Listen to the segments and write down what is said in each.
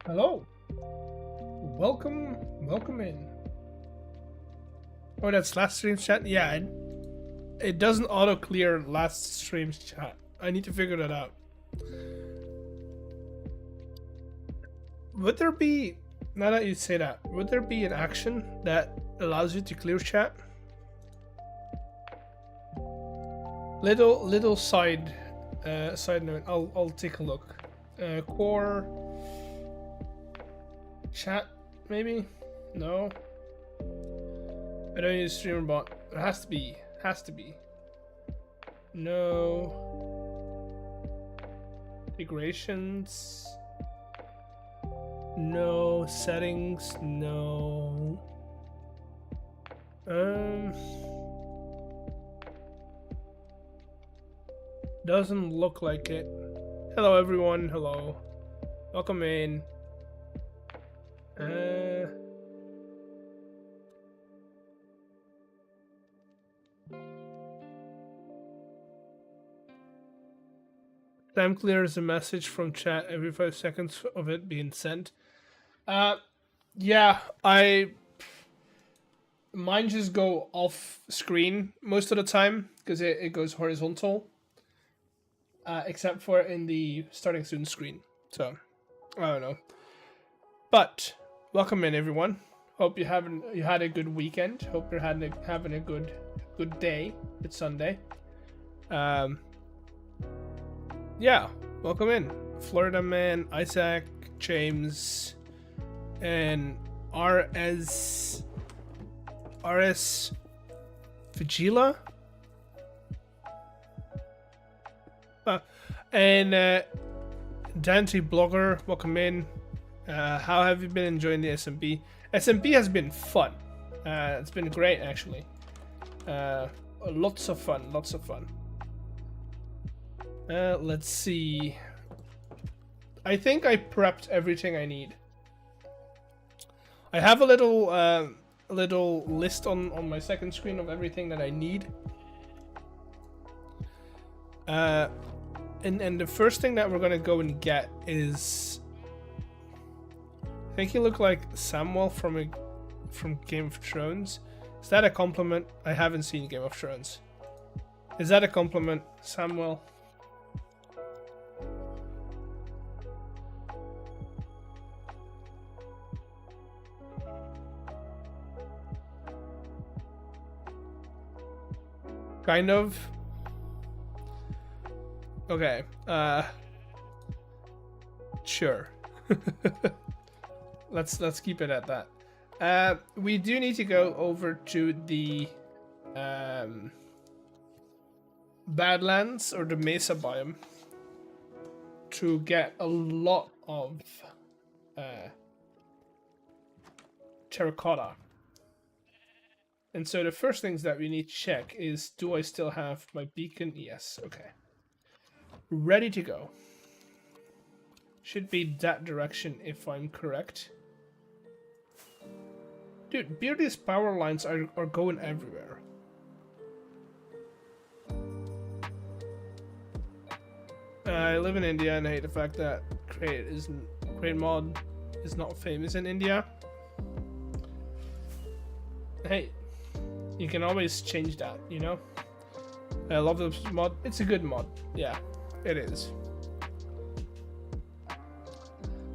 Hello. Welcome in. Oh, that's last stream chat? Yeah, it doesn't auto clear last stream chat. I need to figure that out. Would there be, now that you say that, would there be an action that allows you to clear chat? Little side note. I'll take a look. Core chat, maybe? No. I don't use streamer bot. It has to be. No. Integrations. No. Settings. No. Doesn't look like it. Hello everyone. Hello. Welcome in. Time clears a message from chat every 5 seconds of it being sent. Yeah, mine just go off screen most of the time because it goes horizontal. Except for in the starting student screen. So, I don't know. But welcome in everyone. Hope you had a good weekend. Hope you're having a good day. It's Sunday. Yeah, welcome in. Florida Man, Isaac, James, and RS Vigila. And Dante Blogger, welcome in. How have you been enjoying the SMP? SMP has been fun. It's been great actually. Lots of fun. Let's see. I think I prepped everything I need. I have a little list on my second screen of everything that I need. And the first thing that we're gonna go and get is, I think you look like Samuel from Game of Thrones. Is that a compliment? I haven't seen Game of Thrones. Is that a compliment, Samuel? Kind of. Okay. Sure. Let's keep it at that. We do need to go over to the Badlands or the Mesa biome to get a lot of terracotta. And so the first things that we need to check is, do I still have my beacon? Yes, okay. Ready to go. Should be that direction if I'm correct. Dude, Beardy's power lines are going everywhere. I live in India and I hate the fact that Create mod is not famous in India. Hey, you can always change that, you know? I love this mod. It's a good mod. Yeah, it is.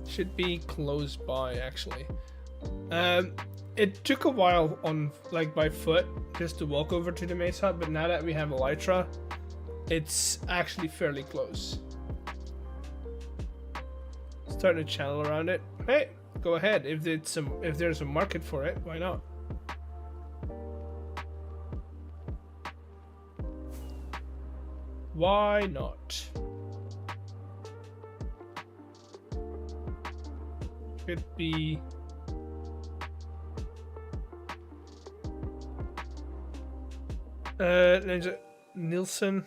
Should be close by, actually. It took a while on, like, by foot just to walk over to the Mesa, but now that we have Elytra, it's actually fairly close. Starting to channel around it. Hey, go ahead. If there's a market for it, why not? Why not? Could be. Nielsen.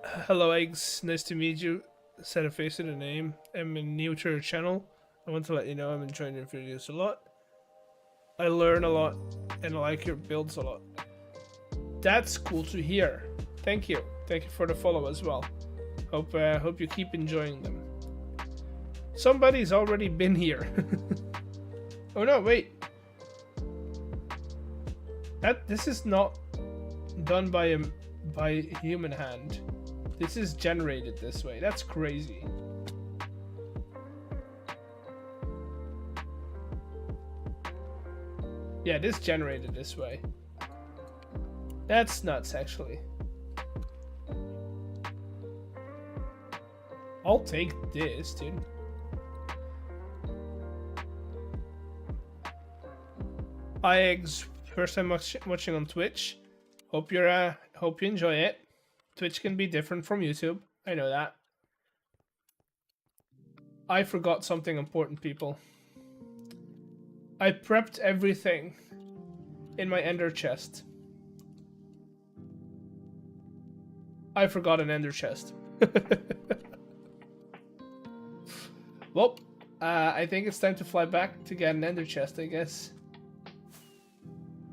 Hello, Eggs. Nice to meet you. Set a face to the name. I'm new to your channel. I want to let you know I'm enjoying your videos a lot. I learn a lot and I like your builds a lot. That's cool to hear. Thank you. Thank you for the follow as well. Hope you keep enjoying them. Somebody's already been here. Oh no, wait. This is not done by human hand. This is generated this way. That's crazy. Yeah, this generated this way. That's nuts, actually. I'll take this, dude. Hi, Eggs. First time watching on Twitch. Hope you enjoy it. Twitch can be different from YouTube. I know that. I forgot something important, people. I prepped everything in my ender chest. I forgot an ender chest. Well, I think it's time to fly back to get an ender chest, I guess.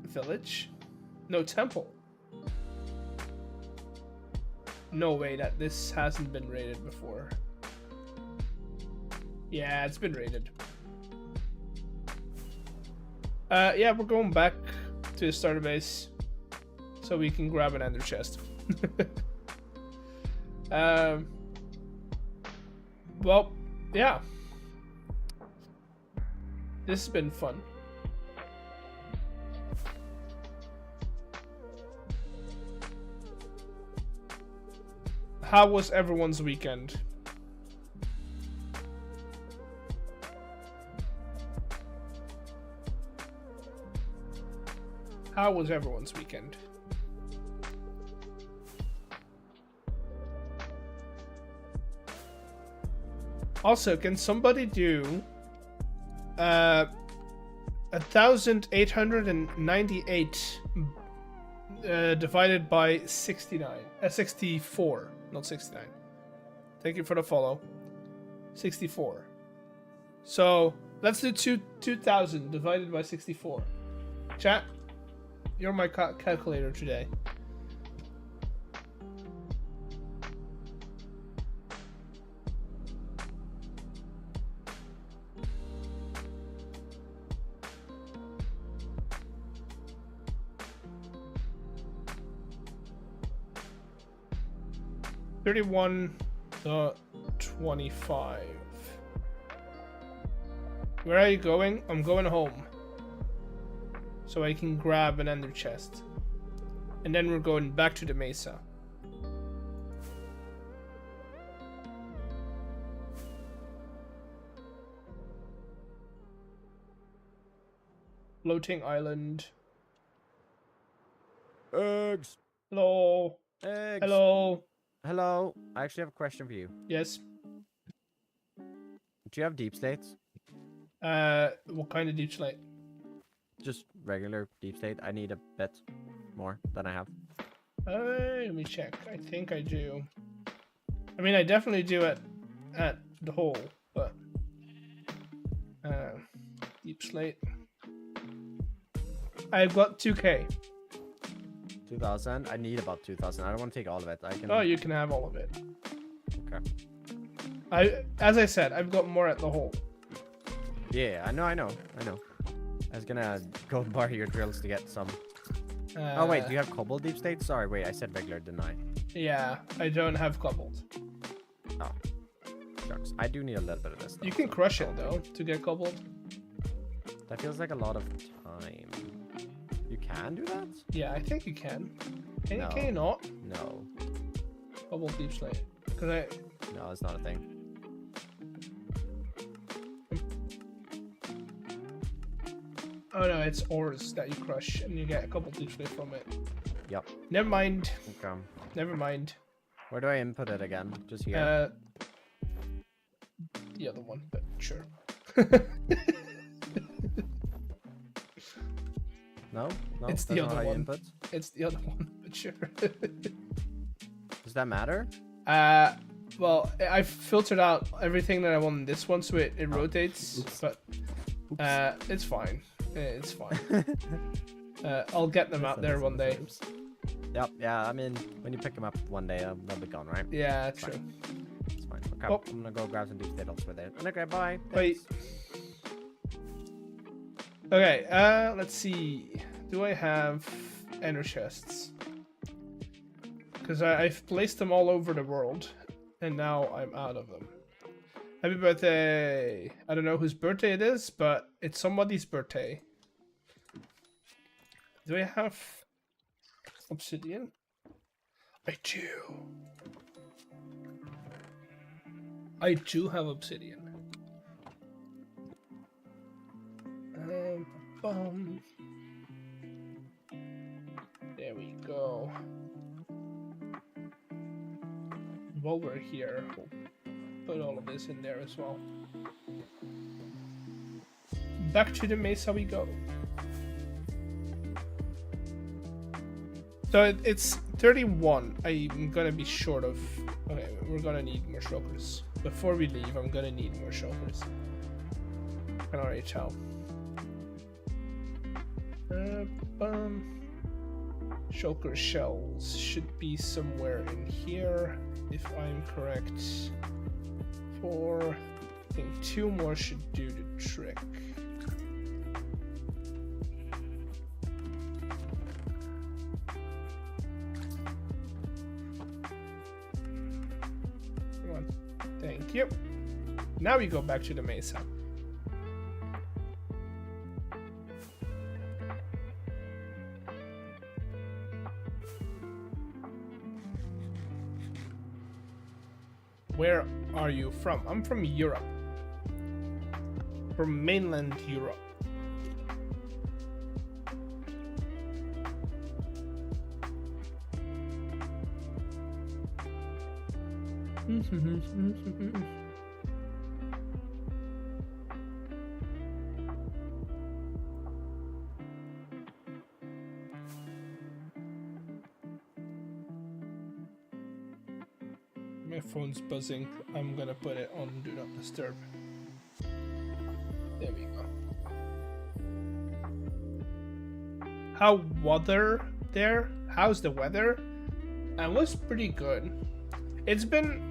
Village? No, temple. No way that this hasn't been raided before. Yeah, it's been raided. Yeah, we're going back to the starter base so we can grab an ender chest. Well, yeah. This has been fun. How was everyone's weekend? How was everyone's weekend? Also, can somebody do 1,898 divided by 64, not 69. Thank you for the follow. 64. So let's do 2,000 divided by 64. Chat, you're my calculator today. $31.25. Where are you going? I'm going home. So I can grab an ender chest. And then we're going back to the mesa. Floating island. Eggs. Hello. Eggs. Hello. Hello. I actually have a question for you. Yes. Do you have deep slates? What kind of deep slate? Just regular deep slate. I need a bit more than I have. Let me check. I think I do. I mean, I definitely do it at the hole, but deep slate. I've got 2K. 2,000. I need about 2,000. I don't want to take all of it. I can. Oh, you can have all of it. Okay. As I said, I've got more at the hole. Yeah, I know. I was gonna go borrow your drills to get some. Oh wait, do you have cobbled deep slates? Sorry, wait, I said regular, didn't I? Yeah, I don't have cobbled. Oh, shucks. I do need a little bit of this. Though, you can crush it though to get cobbled. That feels like a lot of time. You can do that? Yeah, I think you can. Can No. you not? No. Cobbled deep slate. No, it's not a thing. Oh no, it's ores that you crush and you get a couple deep slate from it. Yep. Never mind. Okay. Never mind. Where do I input it again? Just here. The other one, but sure. No, it's the that's not other how you one. input? It's the other one, but sure. Does that matter? Well, I've filtered out everything that I want in this one, so it rotates. Oops. But it's fine. It's fine. I'll get them out there one day. Yep. Yeah. I mean, when you pick them up one day, they'll be gone, right? Yeah, It's true. fine. It's fine. Okay, Oh. I'm gonna go grab some deep state elsewhere there. Okay, bye. Wait. Thanks. Okay, let's see. Do I have ender chests? Because I've placed them all over the world, and now I'm out of them. Happy birthday! I don't know whose birthday it is, but it's somebody's birthday. Do I have obsidian? I do. I do have obsidian. Bum. There we go. While we're here, we'll put all of this in there as well. Back to the mesa we go. So it's 31. I'm gonna be short of... Okay, we're gonna need more shulkers. Before we leave, I'm gonna need more shulkers. I can already tell. Shulker shells should be somewhere in here, if I'm correct. 4. I think 2 more should do the trick. Come on. Thank you. Now we go back to the mesa. Where are you from? I'm from Europe. From mainland Europe. My phone's buzzing. I'm gonna put it on Do Not Disturb. There we go. How weather there? How's the weather? It was pretty good. It's been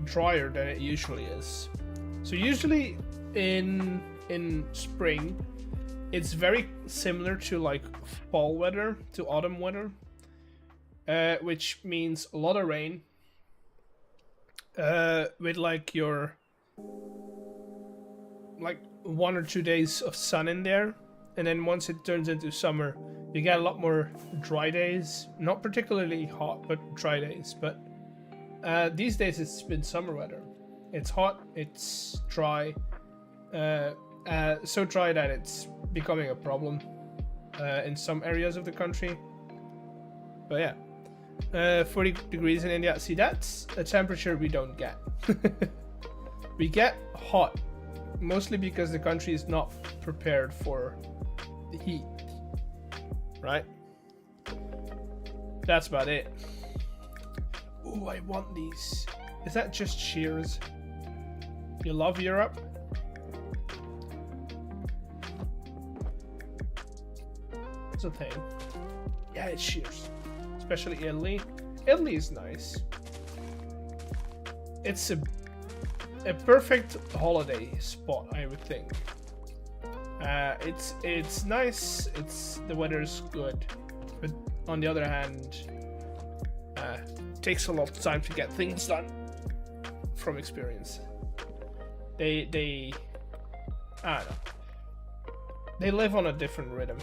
drier than it usually is. So usually in spring, it's very similar to like fall weather, to autumn weather, which means a lot of rain. With like your 1 or 2 days of sun in there, and then once it turns into summer, you get a lot more dry days. Not particularly hot, but dry days. But these days it's been summer weather. It's hot, it's dry, so dry that it's becoming a problem in some areas of the country. But yeah. 40 degrees in India. See, that's a temperature we don't get. We get hot, mostly because the country is not prepared for the heat. Right? That's about it. Ooh, I want these. Is that just shears? You love Europe? It's a thing. Yeah, it's shears. Especially Italy. Italy is nice. It's a perfect holiday spot, I would think. It's nice. The weather's good, but on the other hand, it takes a lot of time to get things done. From experience, they I don't know. They live on a different rhythm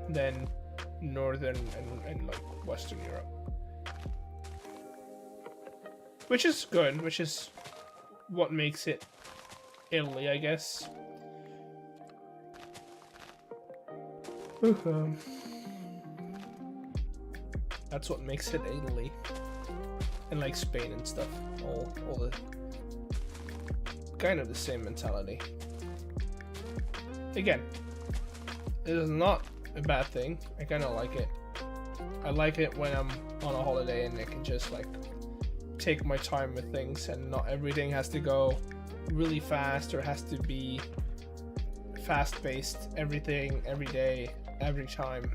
than Northern and like Western Europe, which is good, which is what makes it Italy, I guess. That's what makes it Italy, and like Spain and stuff. All the kind of the same mentality. Again, it is not a bad thing. I kind of like it. I like it when I'm on a holiday and I can just like take my time with things, and not everything has to go really fast or has to be fast-paced. Everything, every day, every time.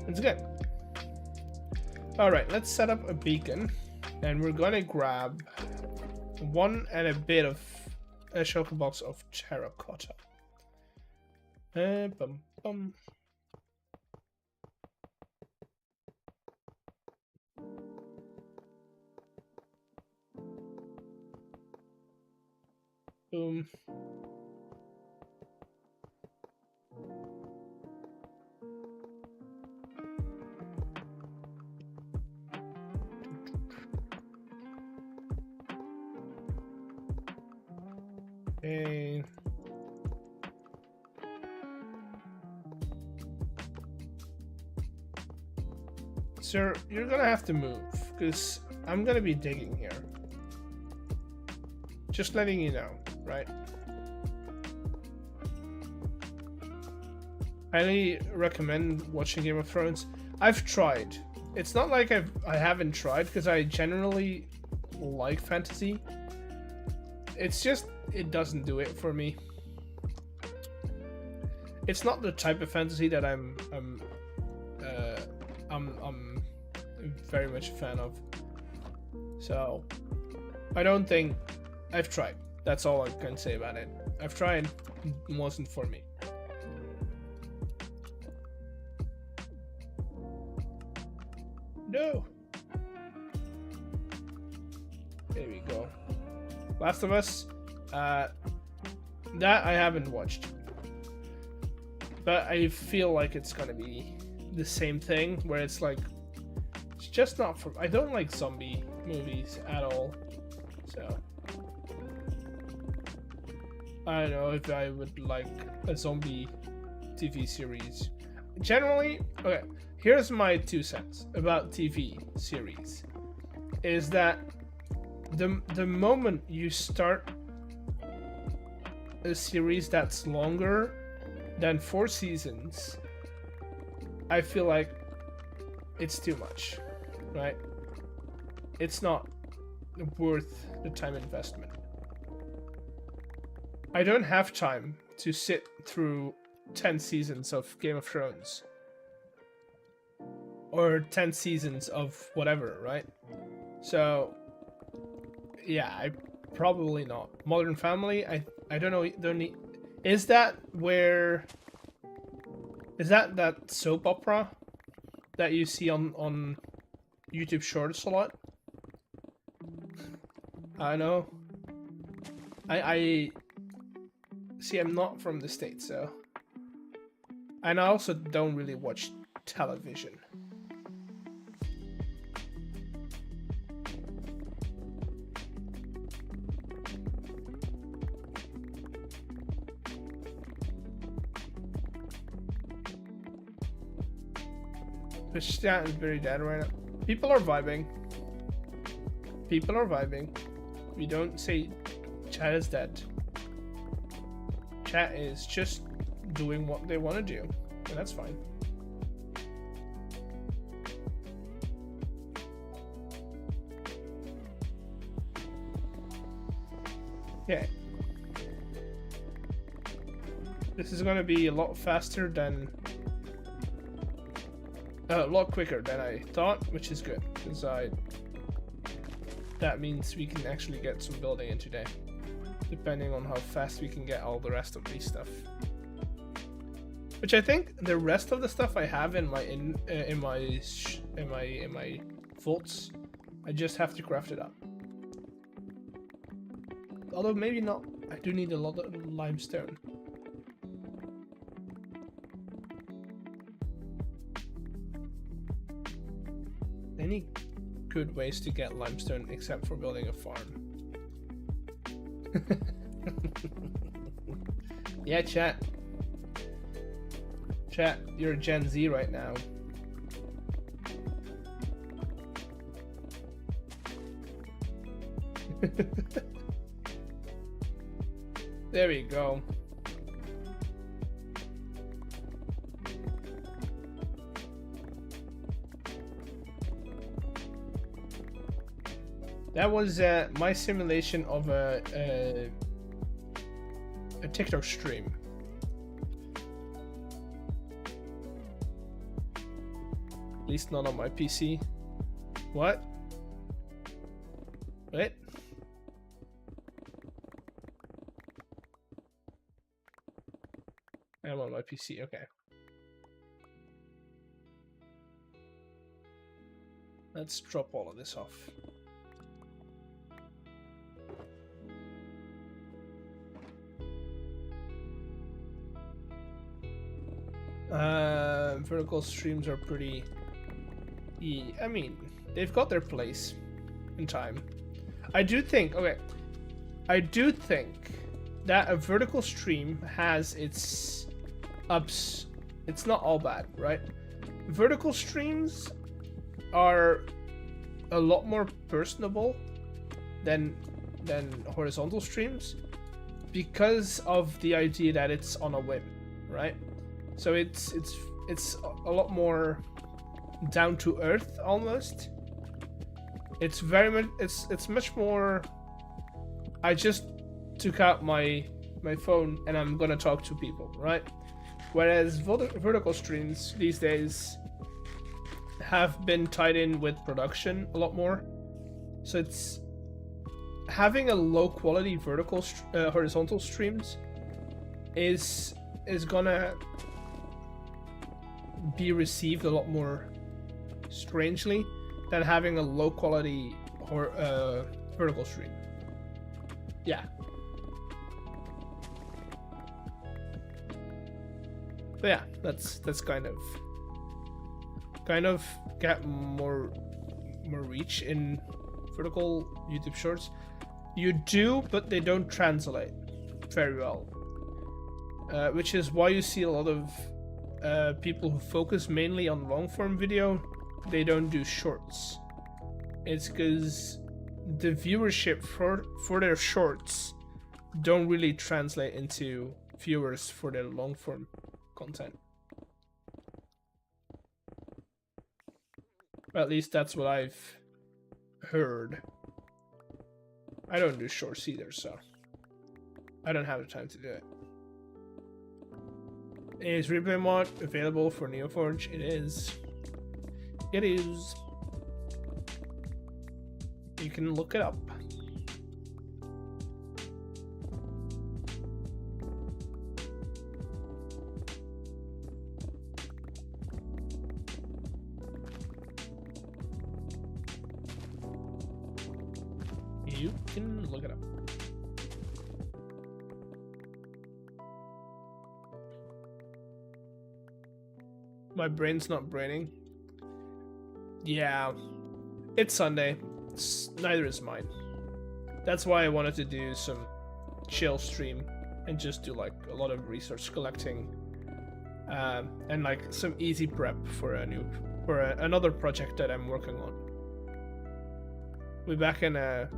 It's good. All right, let's set up a beacon, and we're gonna grab 1 and a bit of a shulker box of terracotta. Bum, bum. Boom. Okay. Sir, you're gonna have to move, because I'm gonna be digging here. Just letting you know, right? Highly recommend watching Game of Thrones. I've tried. It's not like I haven't tried, because I generally like fantasy. It's just it doesn't do it for me. It's not the type of fantasy that I'm very much a fan of. So I don't think I've tried. That's all I can say about it. I've tried. It wasn't for me. No. There we go. Last of Us. That I haven't watched, but I feel like it's gonna be the same thing, where it's like it's just not for. I don't like zombie movies at all, so I don't know if I would like a zombie TV series. Generally, okay. Here's my 2 cents about TV series: is that the moment you start a series that's longer than 4 seasons, I feel like it's too much, right? It's not worth the time investment. I don't have time to sit through 10 seasons of Game of Thrones. Or 10 seasons of whatever, right? So, yeah, I probably not. Modern Family, I don't know. Don't need. Is that where? Is that soap opera that you see on YouTube Shorts a lot? I know. I see. I'm not from the States, so, and I also don't really watch television. The chat is very dead right now. People are vibing. People are vibing. We don't say chat is dead. Chat is just doing what they want to do, and that's fine. Yeah. This is gonna be a lot faster than a lot quicker than I thought, which is good, because that means we can actually get some building in today, depending on how fast we can get all the rest of these stuff. Which I think the rest of the stuff I have in my vaults, I just have to craft it up. Although maybe not. I do need a lot of limestone. Any good ways to get limestone except for building a farm? Yeah, chat. Chat, you're Gen Z right now. There we go. That was my simulation of a TikTok stream. At least not on my PC. What? What? I'm on my PC, okay. Let's drop all of this off. Vertical streams are pretty... I mean, they've got their place in time. I do think that a vertical stream has its ups. It's not all bad, right? Vertical streams are a lot more personable than horizontal streams because of the idea that it's on a whim, right? So it's a lot more down to earth almost. It's very much it's much more. I just took out my phone and I'm gonna talk to people, right? Whereas vertical streams these days have been tied in with production a lot more, so it's having a low quality horizontal streams is gonna be received a lot more strangely than having a low quality vertical stream. Yeah. But yeah, that's kind of get more reach in vertical YouTube shorts. You do, but they don't translate very well. Which is why you see a lot of people who focus mainly on long form video, they don't do shorts. It's because the viewership for their shorts don't really translate into viewers for their long form content. Or at least that's what I've heard. I don't do shorts either, so I don't have the time to do it. Is replay mod available for Neoforge? It is. It is. You can look it up. You can look it up. My brain's not braining. Yeah, it's Sunday. Neither is mine. That's why I wanted to do some chill stream and just do like a lot of research collecting, and like some easy prep for another project that I'm working on. We'll be back in a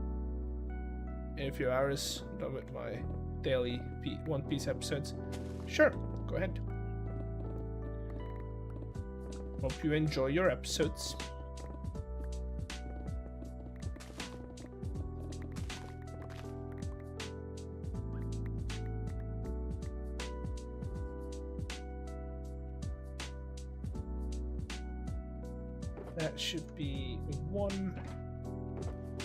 few hours. Done with my daily One Piece episodes. Sure, go ahead. Hope you enjoy your episodes. That should be one.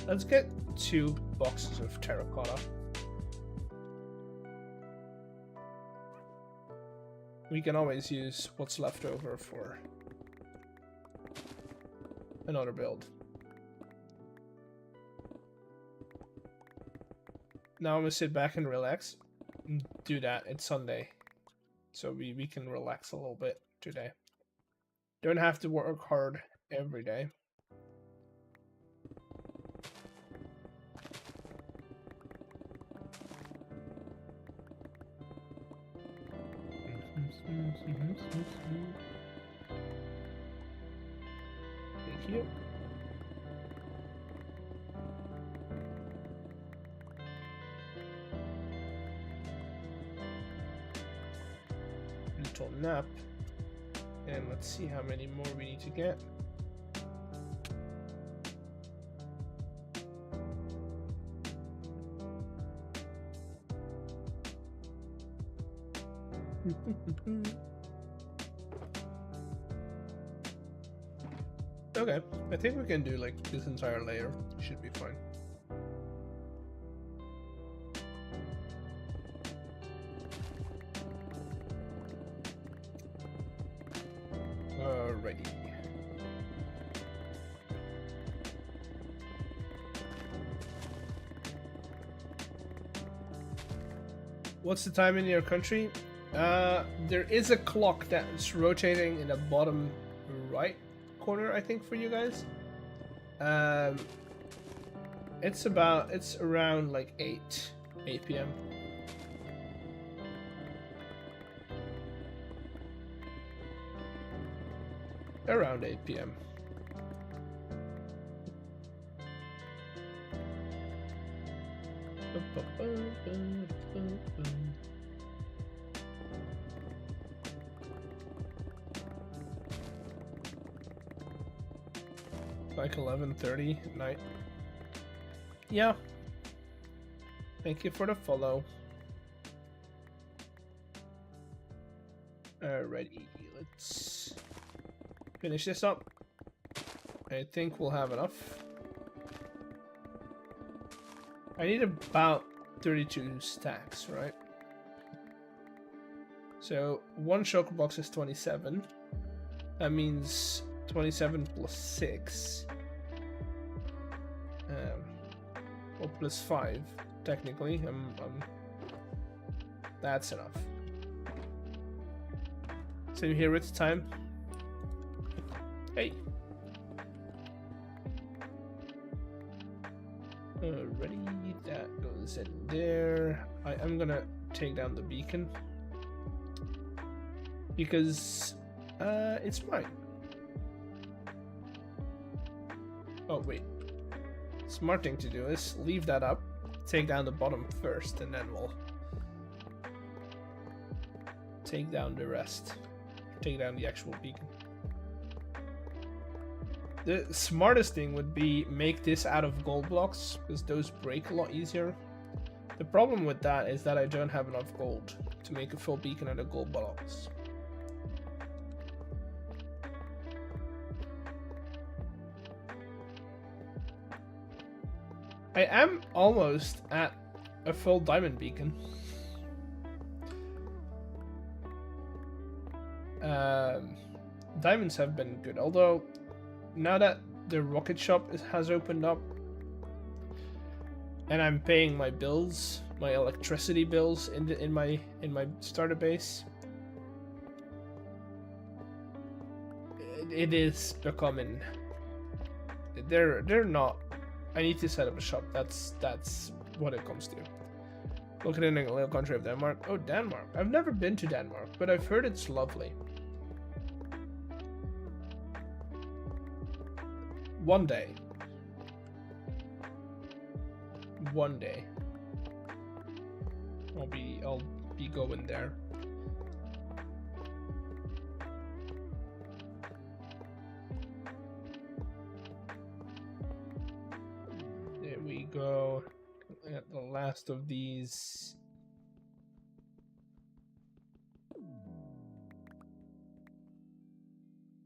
Let's get 2 boxes of terracotta. We can always use what's left over for another build. Now I'm gonna sit back and relax. Do that. It's Sunday, so we can relax a little bit today. Don't have to work hard every day. Thank you. Little nap. And let's see how many more we need to get. Okay, I think we can do like this entire layer. Should be fine. Alrighty. What's the time in your country? There is a clock that's rotating in the bottom right corner, I think, for you guys. It's around like 8 p.m. Around 8 p.m. Like 11:30 at night. Yeah. Thank you for the follow. Alrighty, let's finish this up. I think we'll have enough. I need about 32 stacks, right? So one shulker box is 27. That means 27 plus 6. Or plus 5, technically. That's enough. Same here with time. Hey. Alrighty, that goes in there. I'm gonna take down the beacon because it's mine. Oh wait, smart thing to do is leave that up, take down the bottom first, and then we'll take down the rest. Take down the actual beacon. The smartest thing would be make this out of gold blocks, because those break a lot easier. The problem with that is that I don't have enough gold to make a full beacon out of gold blocks. I am almost at a full diamond beacon. Diamonds have been good, although now that the rocket shop has opened up and I'm paying my bills, my electricity bills in my starter base, it is becoming they're not. I need to set up a shop. That's what it comes to. Look at it in a little country of Denmark. Oh, Denmark. I've never been to Denmark, but I've heard it's lovely. One day. One day. I'll be going there. There we go. At the last of these.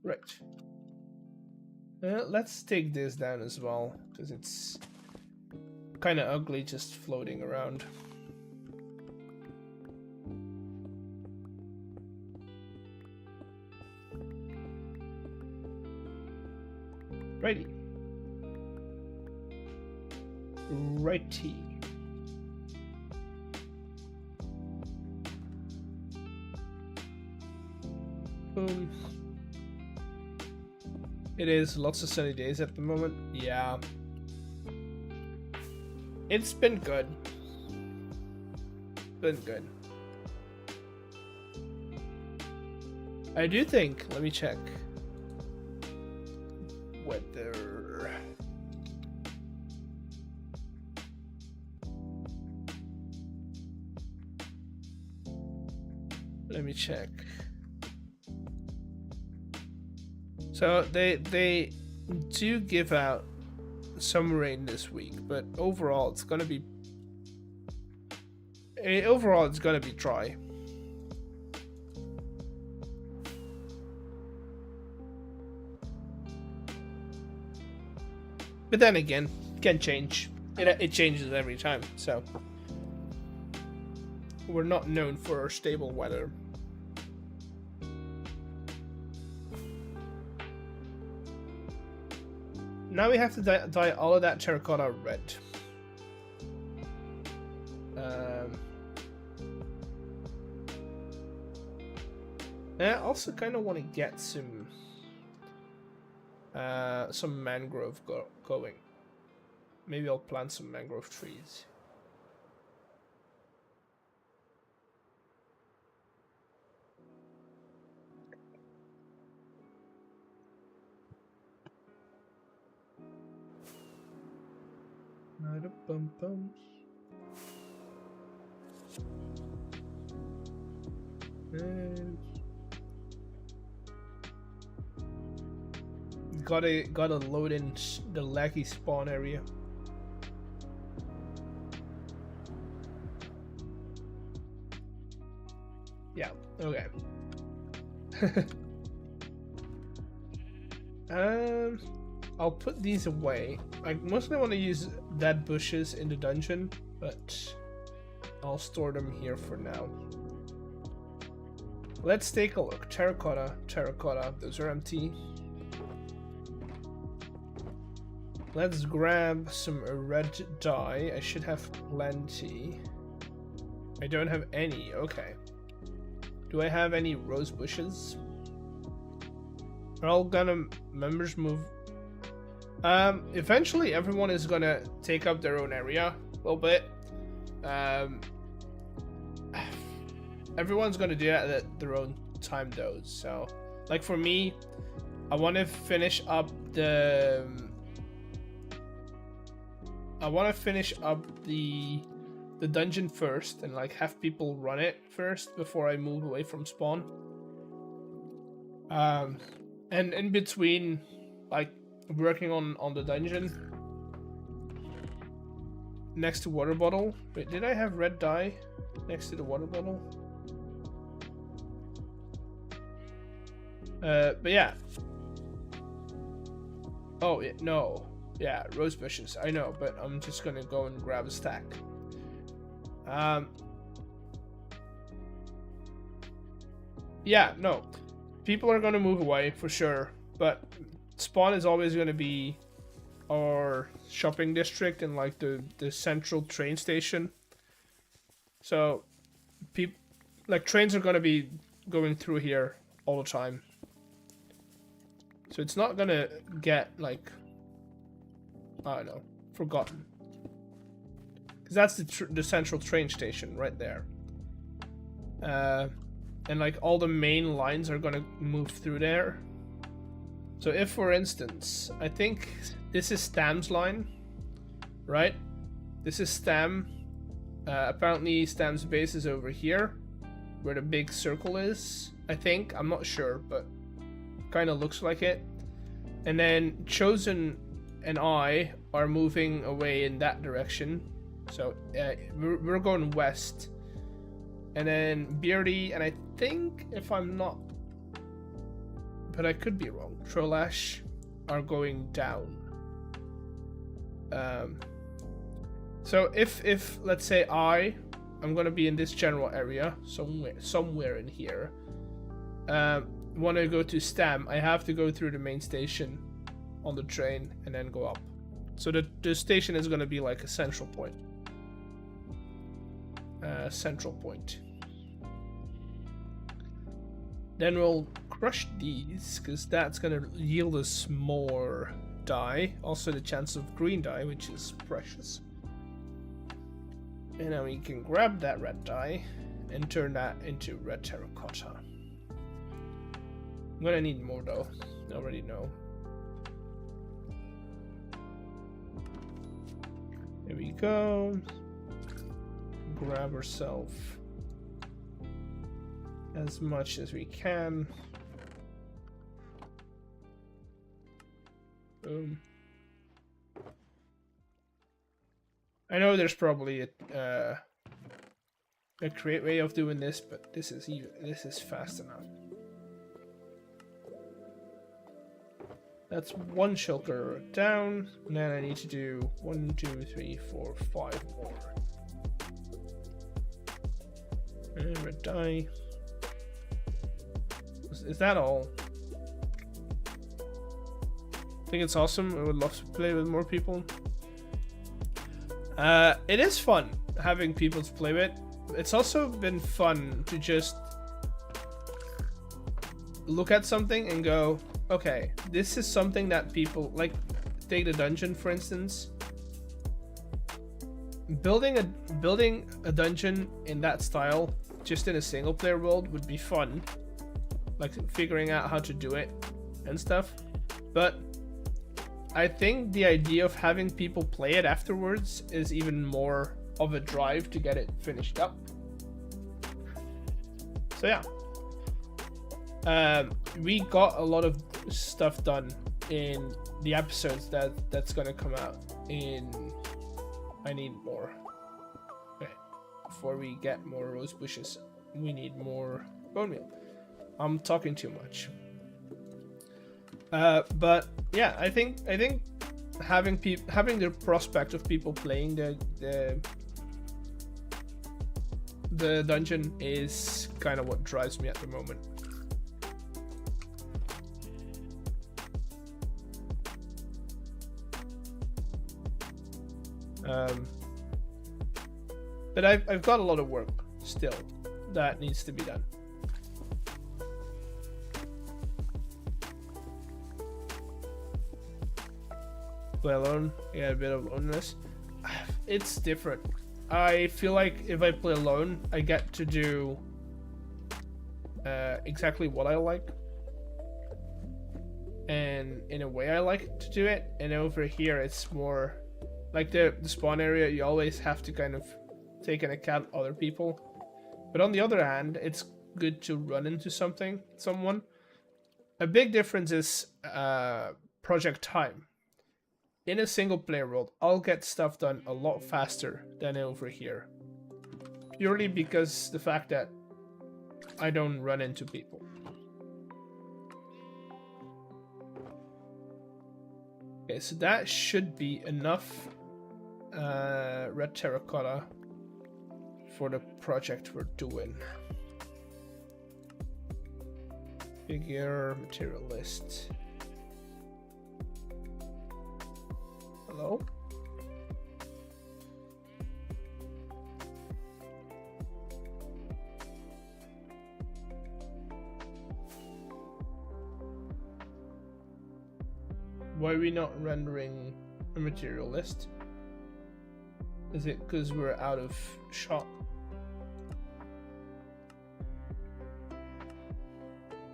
Right. Let's take this down as well, because it's kind of ugly just floating around. Righty. Righty. Boom. It is lots of sunny days at the moment. Yeah. It's been good. Been good. I do think, let me check. Weather. Let me check. So they do give out some rain this week, but overall it's gonna be dry. But then again, it can change. It changes every time, so we're not known for our stable weather. Now we have to dye all of that terracotta red. I also kind of want to get some mangrove going. Maybe I'll plant some mangrove trees. Bum. And gotta load in the laggy spawn area. Yeah, okay. I'll put these away. I mostly want to use dead bushes in the dungeon, but I'll store them here for now. Let's take a look. Terracotta, those are empty. Let's grab some red dye. I should have plenty. I don't have any. Okay. Do I have any rose bushes? Are all gonna members move? Eventually everyone is gonna take up their own area a little bit. Everyone's gonna do that at their own time though. So, like for me, I want to finish up the dungeon first and like have people run it first before I move away from spawn. And in between, like working on the dungeon next to water bottle. Wait, did I have red dye next to the water bottle? But yeah. Oh yeah, no. Yeah, rose bushes. I know, but I'm just gonna go and grab a stack. Yeah, no. People are gonna move away for sure, but spawn is always gonna be our shopping district and like the central train station. So, trains are gonna be going through here all the time. So it's not gonna get like, I don't know, forgotten. Because that's the central train station right there. And like all the main lines are gonna move through there. So if, for instance, I think this is Stam's line, right? This is Stam. Apparently Stam's base is over here, where the big circle is. I think, I'm not sure, but kind of looks like it. And then Chosen and I are moving away in that direction. So we're going west. And then Beardy, and I think, if I'm not, but I could be wrong, Trolash are going down. So if let's say I'm gonna be in this general area, somewhere in here, want to go to Stam, I have to go through the main station on the train and then go up. So the station is gonna be like a central point. Then we'll crush these, because that's gonna yield us more dye. Also the chance of green dye, which is precious. And now we can grab that red dye and turn that into red terracotta. I'm gonna need more though, I already know. Here we go. Grab ourselves as much as we can. Boom. I know there's probably a great way of doing this, but this is fast enough. That's one shulker down, and then I need to do 1, 2, 3, 4, 5 more. And red dye. Is that all? I think it's awesome. I would love to play with more people. It is fun having people to play with. It's also been fun to just look at something and go, okay, this is something that people like. Take the dungeon, for instance. Building a dungeon in that style, just in a single player world, would be fun. Like figuring out how to do it and stuff. But I think the idea of having people play it afterwards is even more of a drive to get it finished up. So yeah. We got a lot of stuff done in the episodes that's gonna come out in... I need more. Okay. Before we get more rose bushes, we need more bone meal. I'm talking too much. But yeah, I think having the prospect of people playing the dungeon is kind of what drives me at the moment. But I've got a lot of work still that needs to be done. Play alone, yeah, a bit of loneliness. It's different. I feel like if I play alone, I get to do exactly what I like, and in a way I like to do it. And over here, it's more like the spawn area. You always have to kind of take into account other people. But on the other hand, it's good to run into someone. A big difference is project time. In a single player world, I'll get stuff done a lot faster than over here. Purely because the fact that I don't run into people. Okay, so that should be enough red terracotta for the project we're doing. Figure, material list. Hello? Why are we not rendering a material list? Is it because we're out of shot?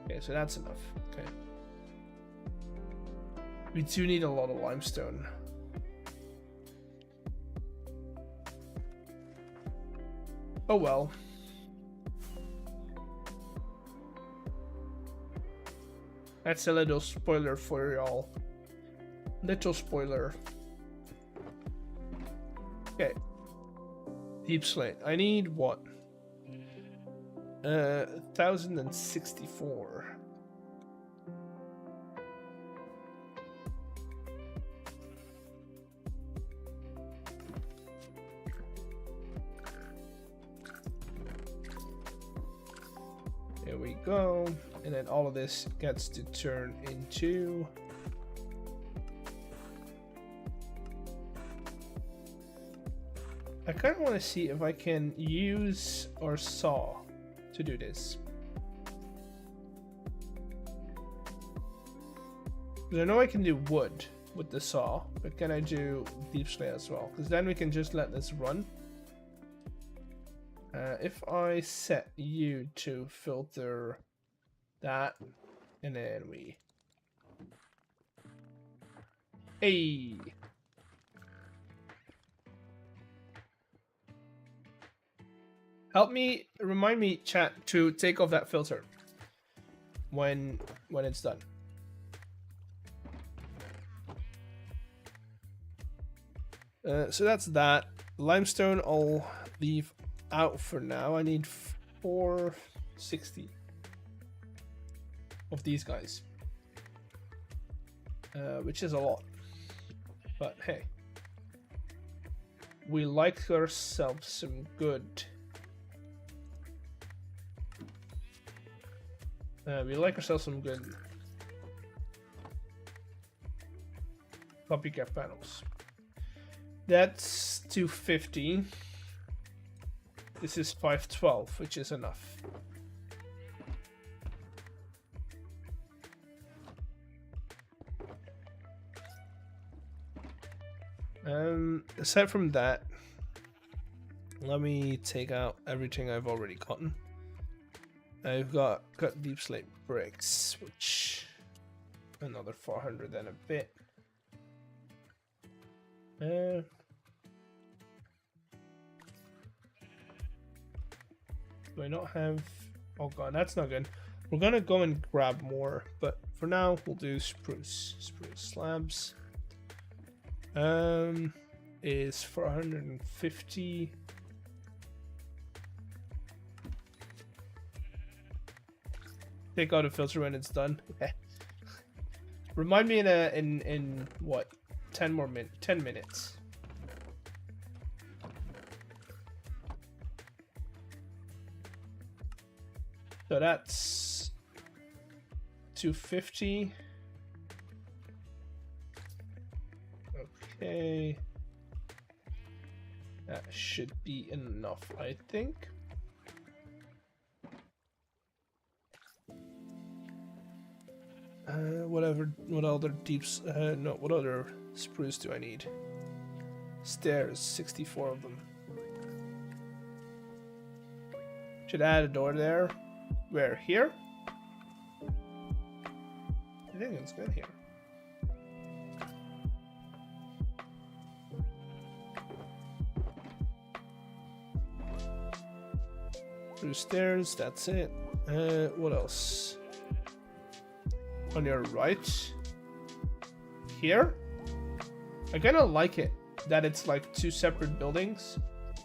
Okay, so that's enough. Okay. We do need a lot of limestone. Oh well. That's a little spoiler for y'all. Little spoiler. Okay. Deep slate. I need what? 1064. There we go. And then all of this gets to turn into I kind of want to see if I can use our saw to do this. Because I know I can do wood with the saw, but can I do deep slate as well? Because then we can just let this run. If I set you to filter that, and then we... Hey! Help me, remind me, chat, to take off that filter when it's done. So that's that. Limestone I'll leave out for now. I need 460 of these guys. which is a lot. But hey, we like ourselves some good. We like ourselves some good copycat panels. That's 250. This is 512, which is enough. Aside from that, let me take out everything I've already gotten. I've got cut deep slate bricks, which another 400 and a bit. Do I not have? Oh god, that's not good. We're gonna go and grab more, but for now we'll do spruce slabs. Is 450. Take out a filter when it's done. Remind me in what? 10 minutes. So that's 250. Okay. That should be enough, I think. What other what other spruce do I need? Stairs, 64 of them. Should add a door there. Where? Here? I think it's good here. Through stairs, that's it. What else? On your right? Here? I kinda like it. That it's like two separate buildings. I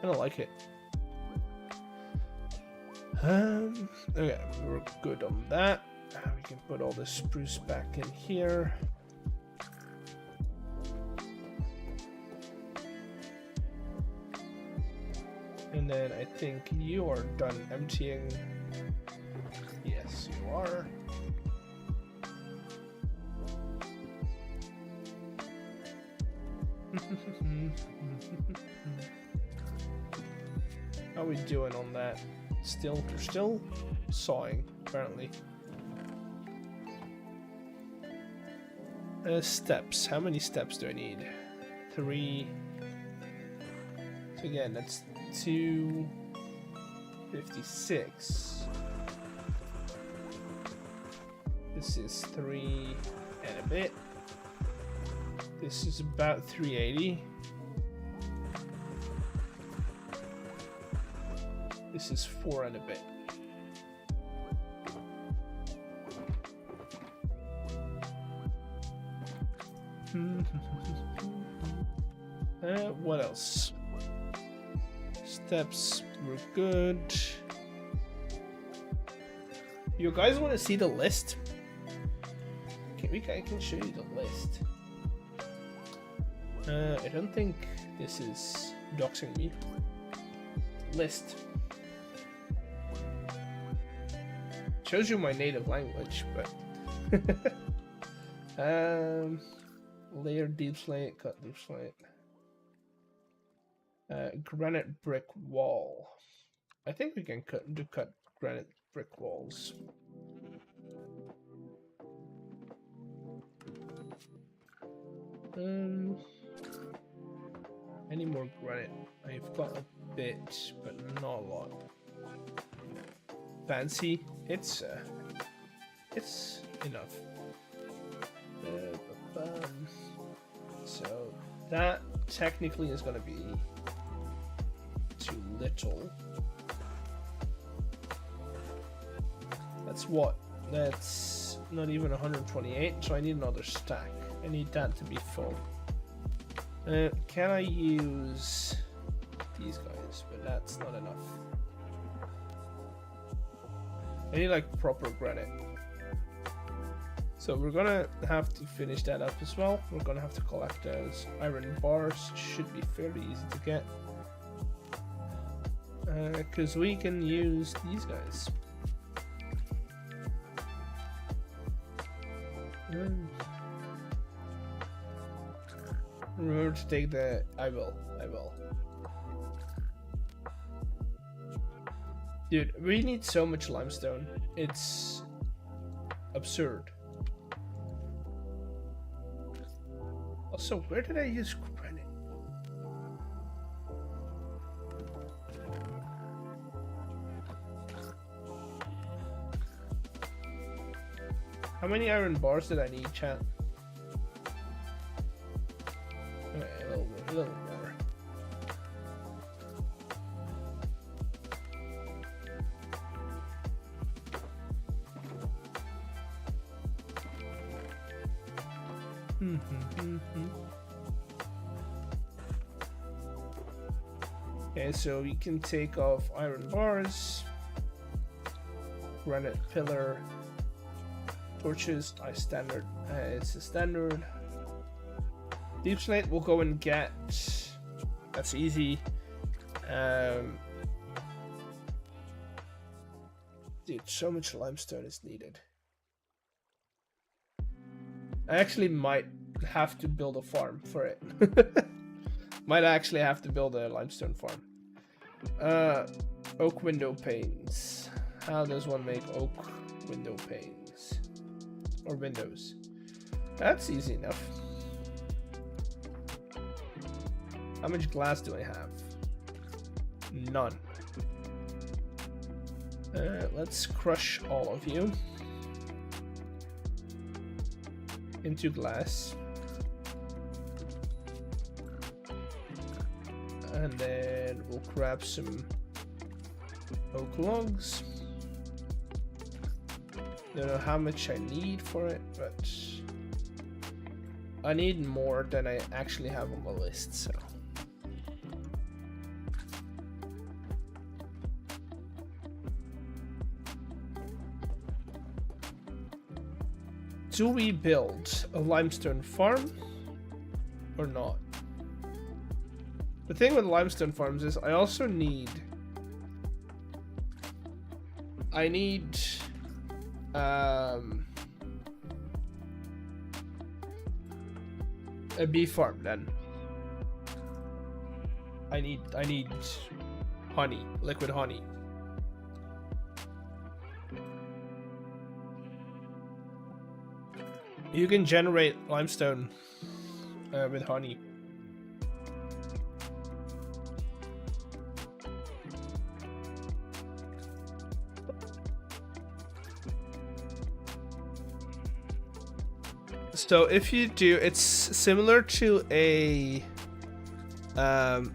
kinda like it. Okay, we're good on that. We can put all the spruce back in here. And then I think you are done emptying. Yes, you are. How are we doing on that? We're still sawing, apparently. Steps. How many steps do I need? 3. So again, that's 256. This is 3 and a bit. This is about 380. This is 4 and a bit. What else? Steps were good. You guys want to see the list? I can show you the list. I don't think this is doxing me. List. Shows you my native language, but layer deep slate, cut deep slate. Granite brick wall. I think we can cut granite brick walls. Any more granite? I've got a bit, but not a lot. Fancy? It's enough. So that technically is going to be too little. That's what? That's not even 128, so I need another stack. I need that to be full. Can I use these guys? But that's not enough. I need like proper granite. So we're gonna have to finish that up as well. We're gonna have to collect those iron bars. Should be fairly easy to get. Because we can use these guys. Remember to take the... I will. Dude, we need so much limestone. It's absurd. Also, where did I use granite? How many iron bars did I need, chat? Okay, a little more. Okay, so we can take off iron bars, granite pillar, torches. Standard. It's a standard. Deep slate we'll go and get. That's easy. Dude, so much limestone is needed. I actually might have to build a farm for it. Might actually have to build a limestone farm. Oak window panes. How does one make oak window panes? Or windows? That's easy enough. How much glass do I have? None. Let's crush all of you into glass. And then we'll grab some oak logs. Don't know how much I need for it, but I need more than I actually have on the list, so. Do we build a limestone farm or not? The thing with limestone farms is I also need a bee farm then. I need honey, liquid honey. You can generate limestone with honey. So if you do, it's similar to a like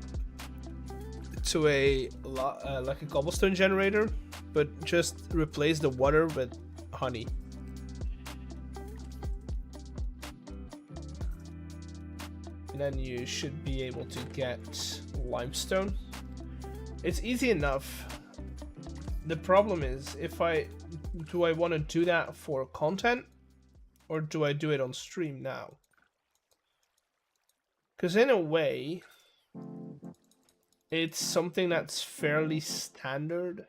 a cobblestone generator, but just replace the water with honey. And then you should be able to get limestone. It's easy enough. The problem is, do I want to do that for content? Or do I do it on stream now? Because in a way, it's something that's fairly standard.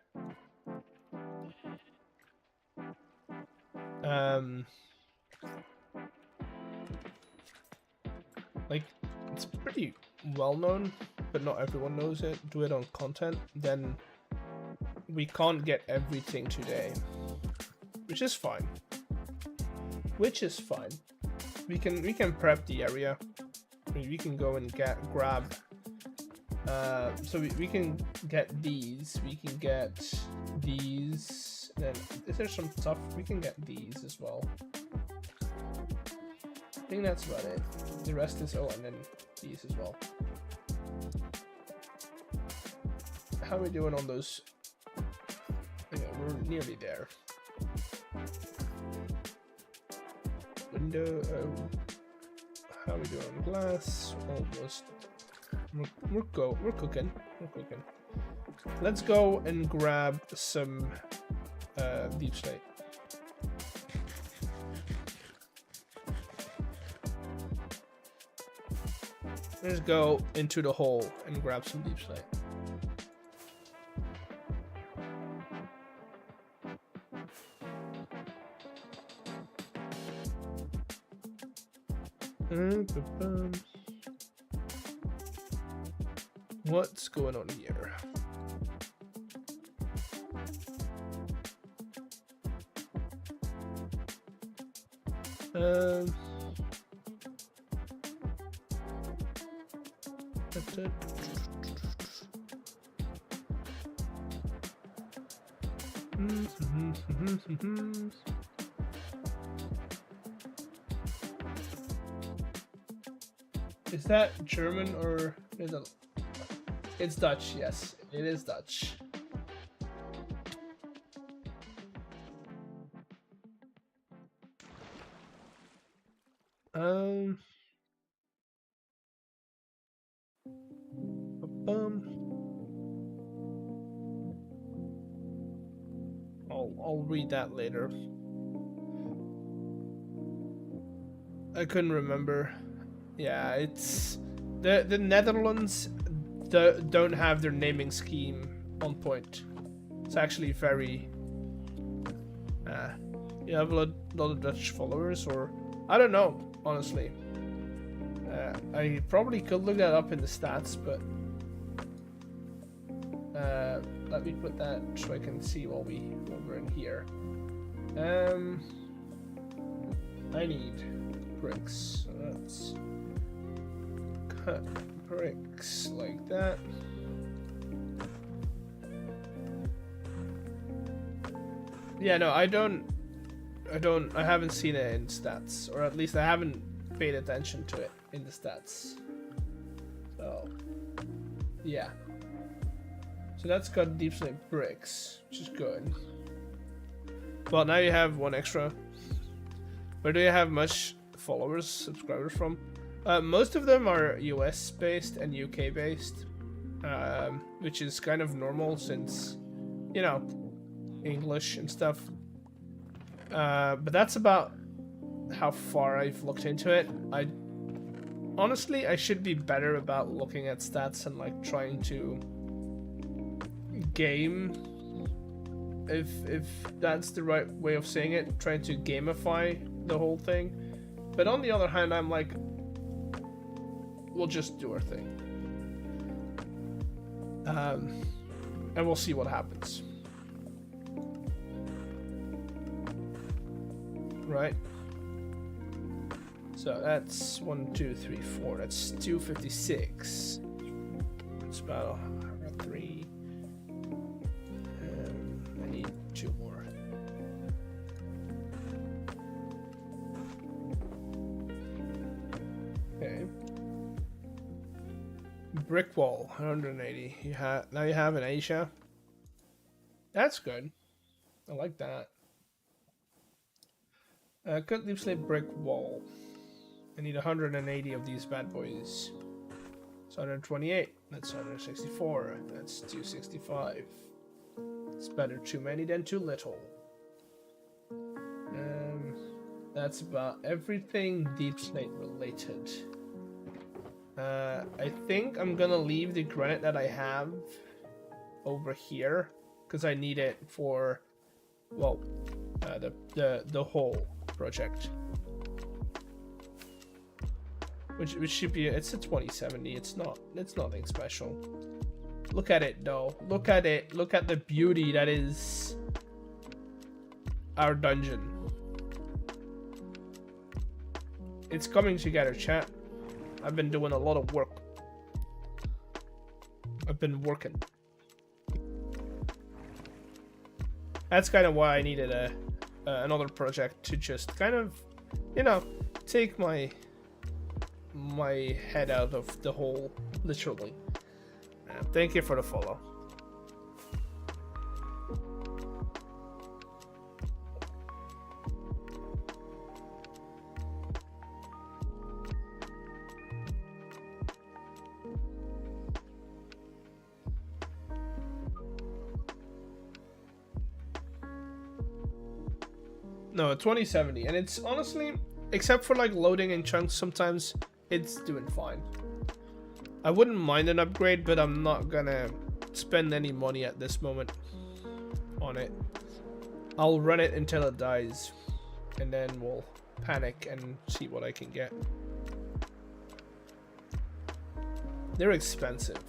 Like, it's pretty well known, but not everyone knows it. Do it on content, then we can't get everything today, which is fine. We can prep the area. We can go and grab. So we can get these. We can get these. Then is there some stuff we can get these as well? I think that's about it. The rest is and then these as well. How are we doing on those? Yeah, we're nearly there. Window. How are we doing on glass? Almost. We're cooking. Let's go and grab some deep slate. Let's go into the hole and grab some deep slate. What's going on here? Is that German or is it? It's Dutch, yes, it is Dutch. I'll read that later. I couldn't remember. Yeah, it's the Netherlands don't have their naming scheme on point. It's actually very. You have a lot of Dutch followers, or I don't know, honestly. I probably could look that up in the stats, but let me put that so I can see while we're in here. I need bricks, so let's cut bricks like that. Yeah, no, I haven't seen it in stats, or at least I haven't paid attention to it in the stats. So, yeah. So that's got deep slate bricks, which is good. Well, now you have one extra. Where do you have much followers, subscribers from? Most of them are US based and UK based, which is kind of normal since, you know, English and stuff. But that's about how far I've looked into it. Honestly, I should be better about looking at stats and like trying to game, if that's the right way of saying it, trying to gamify the whole thing. But on the other hand, I'm like, we'll just do our thing, and we'll see what happens. Right. So that's 1, 2, 3, 4. That's 256. It's about 3. I need 2 more. Okay. Brick wall, 180. Now you have an Asia. That's good. I like that. Cut deep slate brick wall. I need 180 of these bad boys. That's 128. That's 164. That's 265. It's better too many than too little. That's about everything deep slate related. I think I'm gonna leave the granite that I have over here because I need it for, well, the whole project. Which should be, it's a 2070. It's nothing special. Look at it though. Look at it. Look at the beauty that is our dungeon. It's coming together, chat. I've been doing a lot of work. I've been working. That's kind of why I needed another project to just kind of, you know, take my head out of the hole, literally. Thank you for the follow. No, 2070, and it's honestly, except for like loading in chunks sometimes, it's doing fine. I wouldn't mind an upgrade, but I'm not gonna spend any money at this moment on it. I'll run it until it dies, and then we'll panic and see what I can get. They're expensive.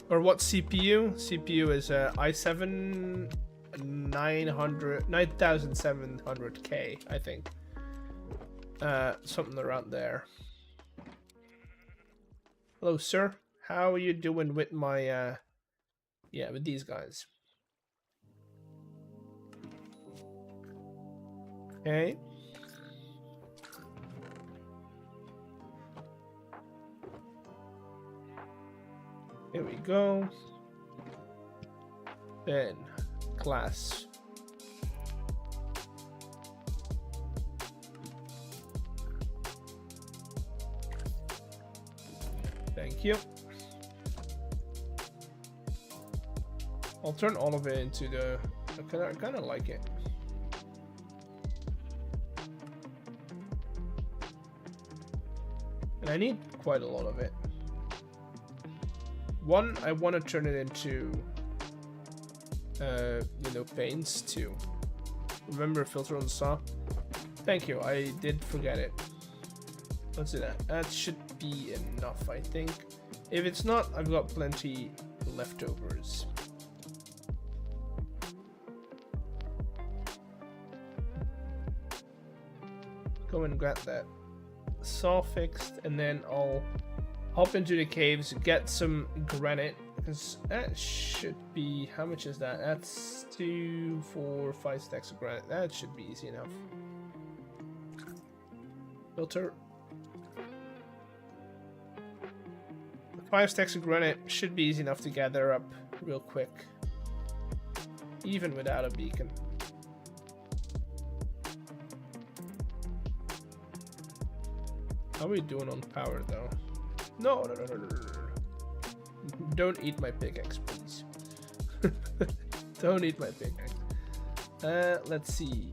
Or what CPU? CPU is i7 9700K, I think. Something around there. Hello, sir. How are you doing with my yeah, with these guys? Okay. Here we go. Then class. Thank you. I'll turn all of it into the. I kind of like it. And I need quite a lot of it. One, I want to turn it into, you know, paints too. Remember filter on saw? Thank you, I did forget it. Let's do that. That should be enough, I think. If it's not, I've got plenty leftovers. Go and grab that saw fixed, and then I'll hop into the caves, get some granite, because that should be, how much is that? That's 2, 4, 5 stacks of granite. That should be easy enough. Filter. 5 stacks of granite should be easy enough to gather up real quick, even without a beacon. How are we doing on power though? No. Don't eat my pickaxe, please. Don't eat my pickaxe. Let's see.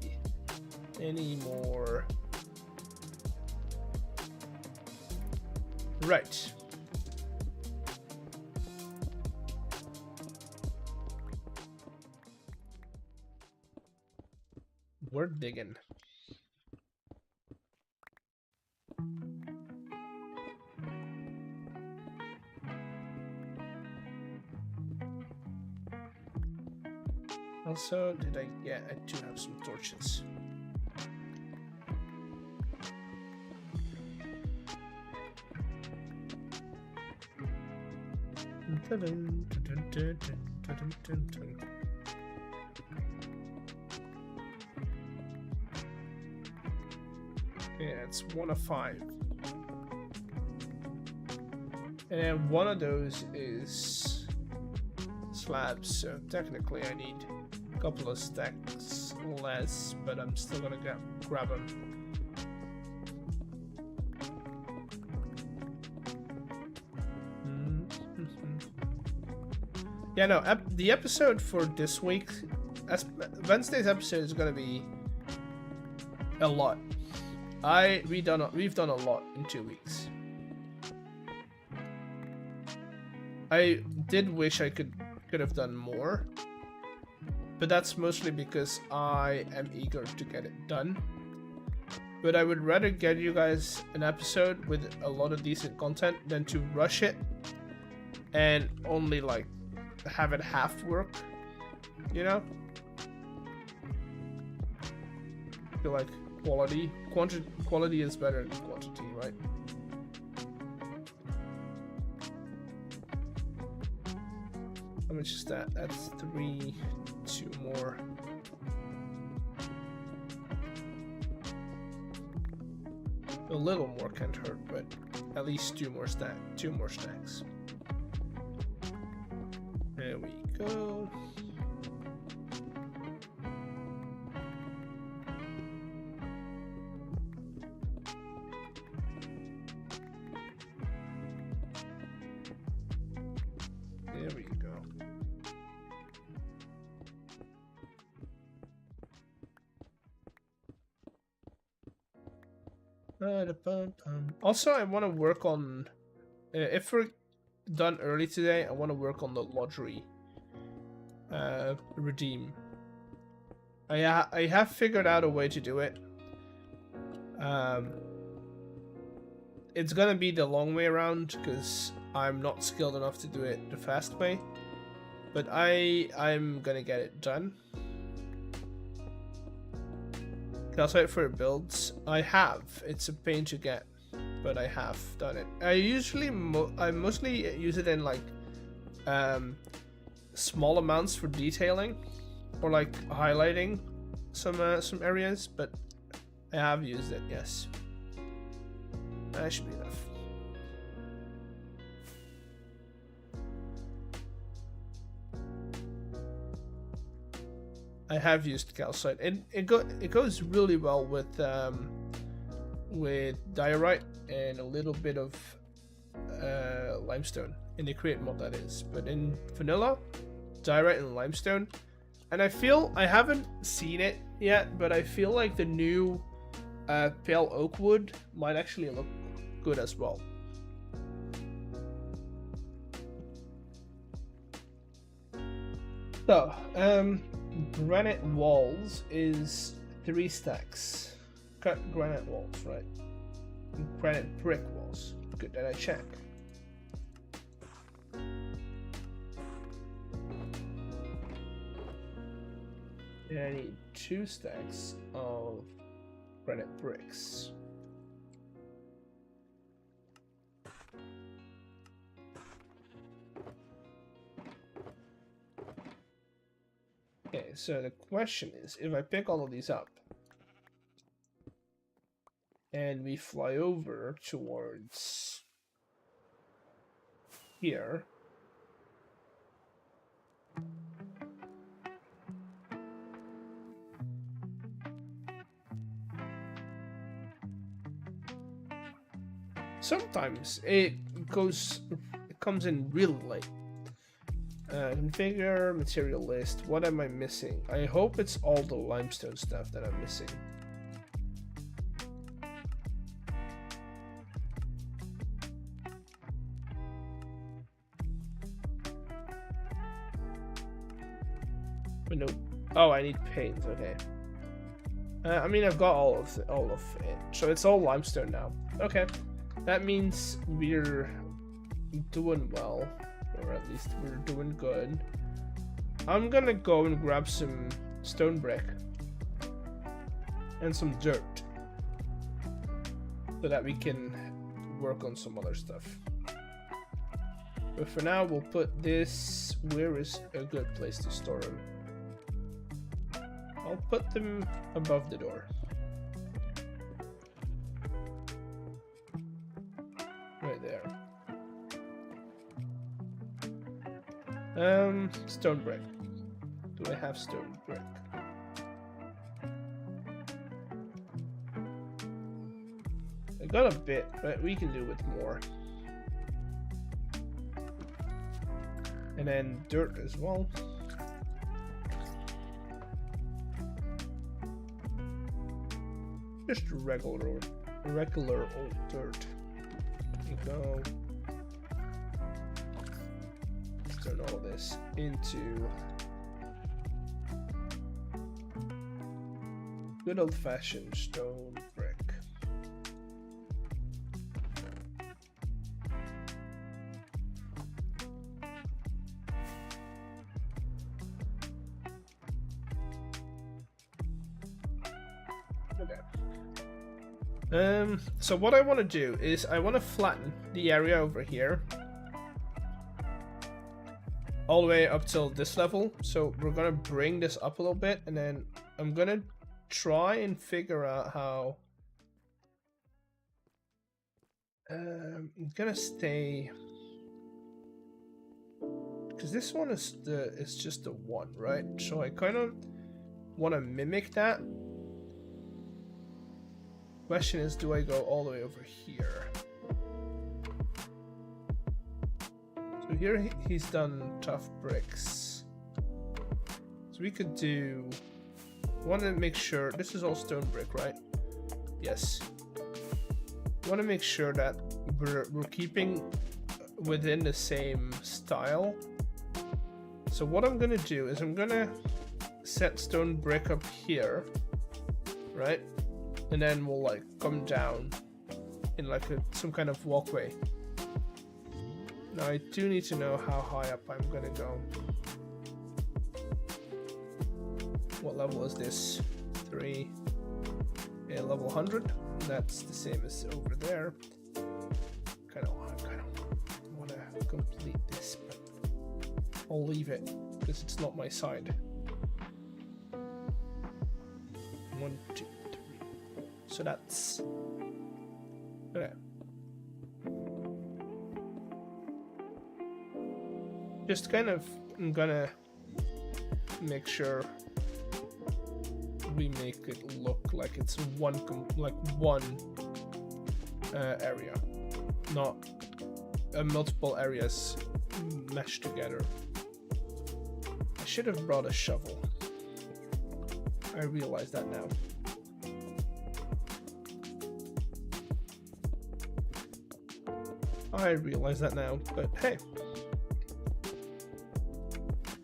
Any more? Right. We're digging. Also, did I? Yeah, I do have some torches. Okay, that's 1 of 5. And one of those is slabs, so technically I need a couple of stacks less, but I'm still gonna grab them. Yeah, no, the episode for this week, Wednesday's episode is gonna be a lot. We've done a lot in 2 weeks. I did wish I could have done more, but that's mostly because I am eager to get it done. But I would rather get you guys an episode with a lot of decent content than to rush it and only like have it half work, you know? I feel like quality is better than quantity, right? How much is that? That's 3, 2 more. A little more can't hurt, but at least 2 more stacks. There we go. There we go. Also, I want to work on, if we're done early today, I want to work on the lottery redeem. I have figured out a way to do it. It's gonna be the long way around because I'm not skilled enough to do it the fast way, but I'm gonna get it done. Calcite for builds. I have. It's a pain to get, but I have done it. I mostly use it in like small amounts for detailing or like highlighting some areas, but I have used it. Yes, that should be enough. I have used calcite, and it goes really well with diorite and a little bit of limestone in the Create mod, that is. But in vanilla, diorite and limestone, and I haven't seen it yet, but I feel like the new pale oak wood might actually look good as well. So, granite walls is 3 stacks. Cut granite walls, right? Granite brick walls. Good that I check. And I need 2 stacks of granite bricks. Okay, so the question is, if I pick all of these up and we fly over towards here, sometimes it comes in really late. Configure material list. What am I missing? I hope it's all the limestone stuff that I'm missing. But no. Oh, I need paint. Okay. I mean, I've got all of it, so it's all limestone now. Okay, that means we're doing well. Or at least we're doing good. I'm gonna go and grab some stone brick and some dirt so that we can work on some other stuff. But for now, we'll put this. Where is a good place to store them? I'll put them above the door. Right there. Stone brick. Do I have stone brick? I got a bit, but we can do with more. And then dirt as well. Just regular old dirt. There you go. Turn all this into good old-fashioned stone brick. Okay. So what I want to do is I want to flatten the area over here all the way up till this level. So we're gonna bring this up a little bit, and then I'm gonna try and figure out how I'm gonna stay, because this one is just the one, right? So I kind of want to mimic that. Question is, do I go all the way over here? So here he's done tough bricks. So we could do, I want to make sure this is all stone brick, right? Yes. want to make sure that we're keeping within the same style. So what I'm gonna do is I'm gonna set stone brick up here, right? And then we'll like come down in like some kind of walkway. Now I do need to know how high up I'm gonna go. What level is this? 3. Yeah, level 100. That's the same as over there. Kind of want to complete this, but I'll leave it because it's not my side. 1, 2, 3. So that's okay. Just kind of, I'm gonna make sure we make it look like it's one area, not multiple areas meshed together. I should have brought a shovel. I realize that now. But hey,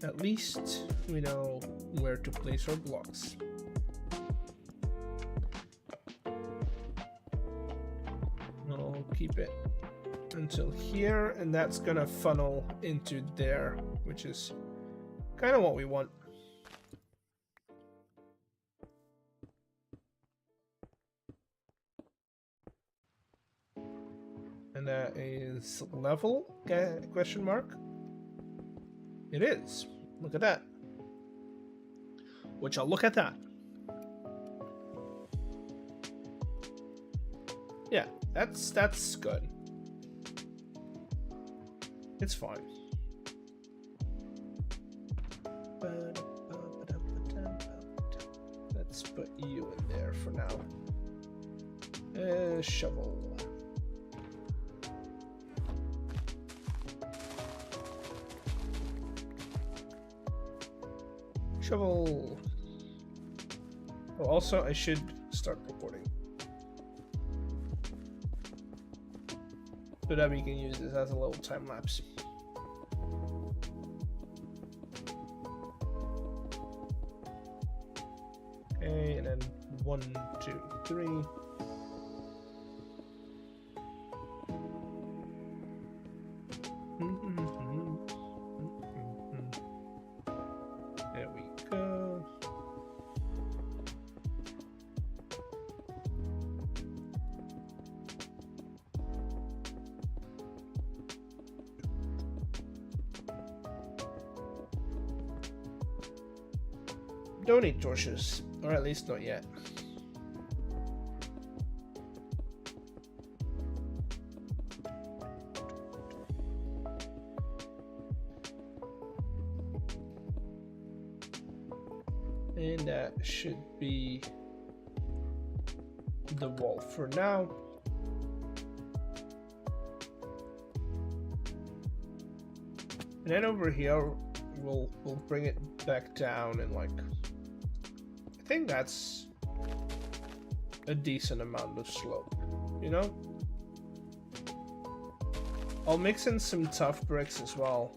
at least we know where to place our blocks. I'll keep it until here, and that's gonna funnel into there, which is kind of what we want. And that is level? Question mark? It is. Look at that. Would y'all look at that? Yeah, that's good. It's fine. Let's put you in there for now. Shovel. Shovel. Oh, also, I should start recording so that we can use this as a little time lapse. Okay, and then 1, 2, 3. There we go. Don't need torches, or at least not yet. And that should be the wall for now. And then over here, we'll bring it back down, and like, I think that's a decent amount of slope, you know? I'll mix in some tough bricks as well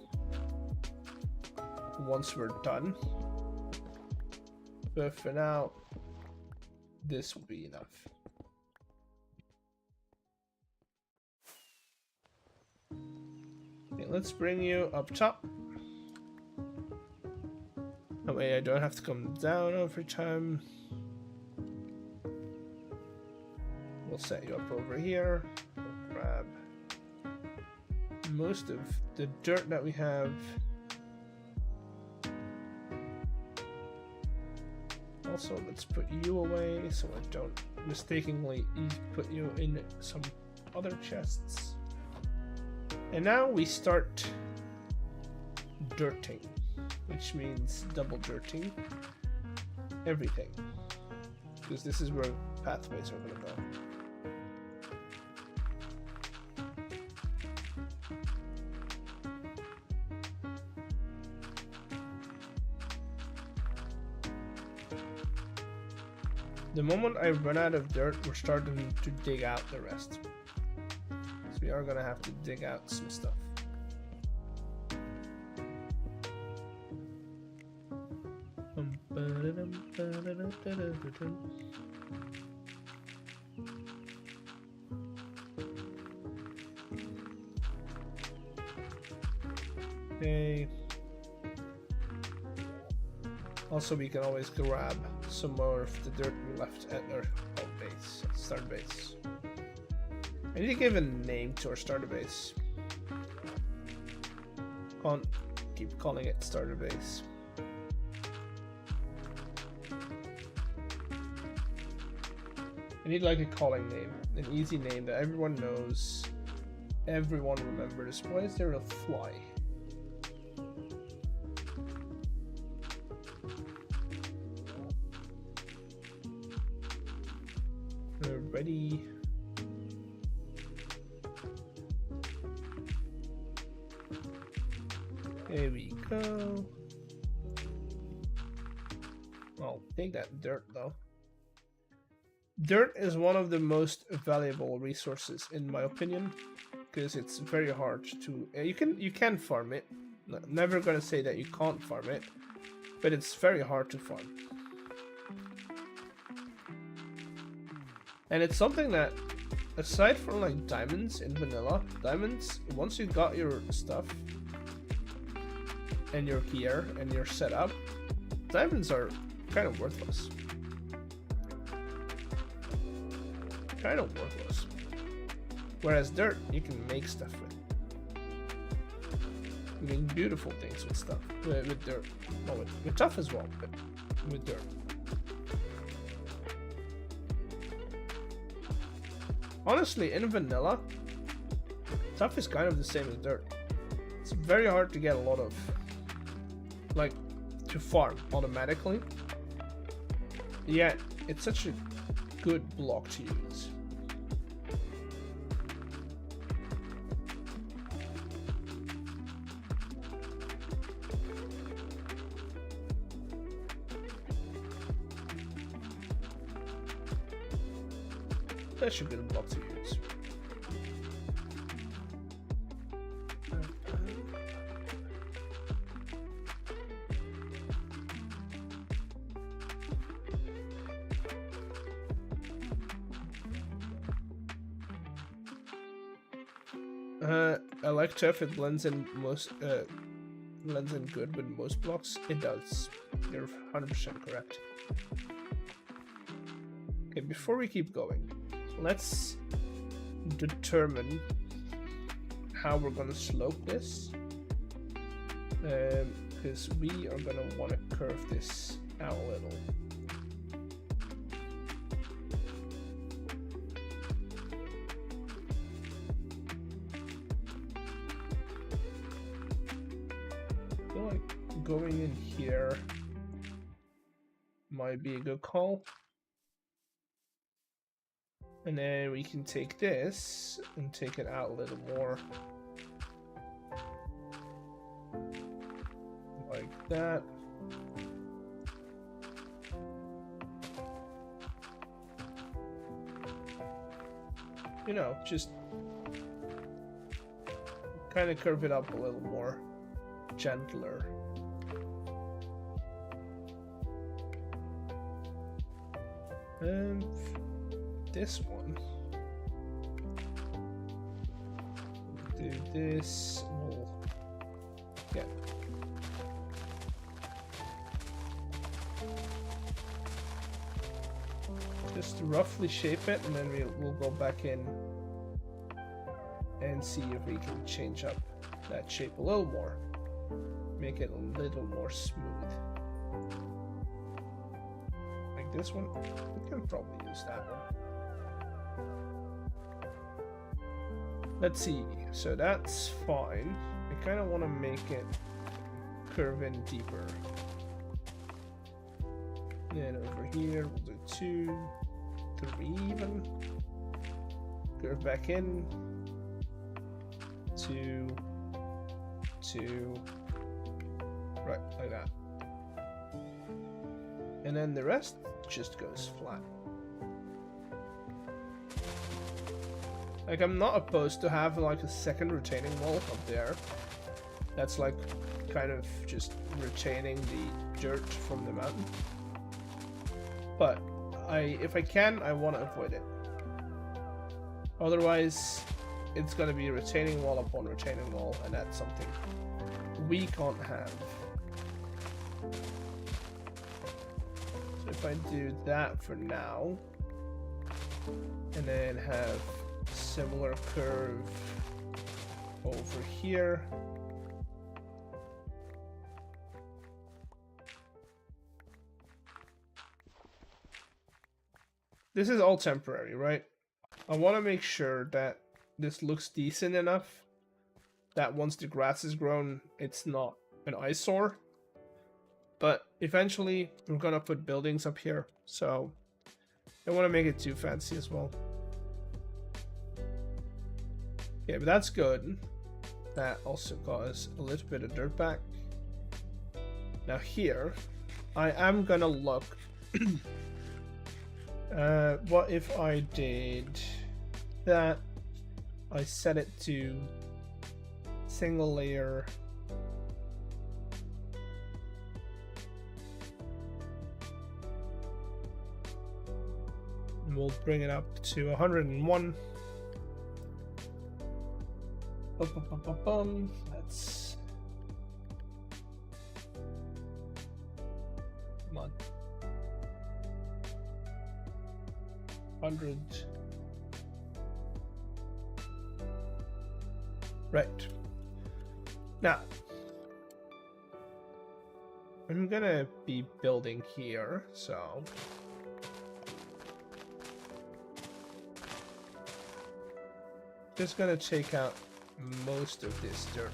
once we're done. But for now, this will be enough. Okay, let's bring you up top. That way I don't have to come down every time. We'll set you up over here. We'll grab most of the dirt that we have. Also, let's put you away so I don't mistakenly put you in some other chests. And now we start dirting, which means double dirting everything, because this is where pathways are going to go. The moment I run out of dirt, we're starting to dig out the rest. So we are gonna have to dig out some stuff. Okay. Also, we can always grab some more of the dirt we left at our base, start base. I need to give a name to our starter base. Can't keep calling it starter base. I need like a calling name, an easy name that everyone knows, everyone remembers. Why is there a fly? We're ready. There we go. I'll take that dirt though. Dirt is one of the most valuable resources in my opinion, because it's very hard to. You can farm it. Never gonna say that you can't farm it, but it's very hard to farm. And it's something that, aside from like diamonds in vanilla, diamonds, once you got your stuff and your gear and your setup, diamonds are kind of worthless. Kind of worthless. Whereas dirt, you can make stuff with. You can make beautiful things with stuff, with dirt. Well, with tough as well, but with dirt. Honestly, in vanilla, tough is kind of the same as dirt. It's very hard to get a lot of, like, to farm automatically. Yet, it's such a good block to use. That should be the block to use. I like tough. It blends in good with most blocks. It does. You're 100% correct. Okay, before we keep going, let's determine how we're gonna slope this, because we are gonna want to curve this out a little. I feel like going in here might be a good call. And then we can take this and take it out a little more. Like that. You know, just kind of curve it up a little more gentler. And this one, do this. Yeah. Just roughly shape it, and then we'll go back in and see if we can change up that shape a little more, make it a little more smooth. Like this one, we can probably use that one. Let's see, so that's fine. I kind of want to make it curve in deeper. Then over here, we'll do 2, 3 even. Curve back in. 2, 2. Right, like that. And then the rest just goes flat. Like, I'm not opposed to have like a second retaining wall up there. That's like kind of just retaining the dirt from the mountain. But if I can, I want to avoid it. Otherwise, it's gonna be retaining wall upon retaining wall, and that's something we can't have. So if I do that for now, and then have a similar curve over here. This is all temporary, right? I want to make sure that this looks decent enough that once the grass is grown, it's not an eyesore. But eventually, we're gonna put buildings up here, so I don't want to make it too fancy as well. Okay, but that's good. That also got us a little bit of dirt back. Now here, I am gonna look. What if I did that? I set it to single layer. And we'll bring it up to 101. That's come on. 100. Right. Now, I'm gonna be building here, so just gonna take out most of this dirt.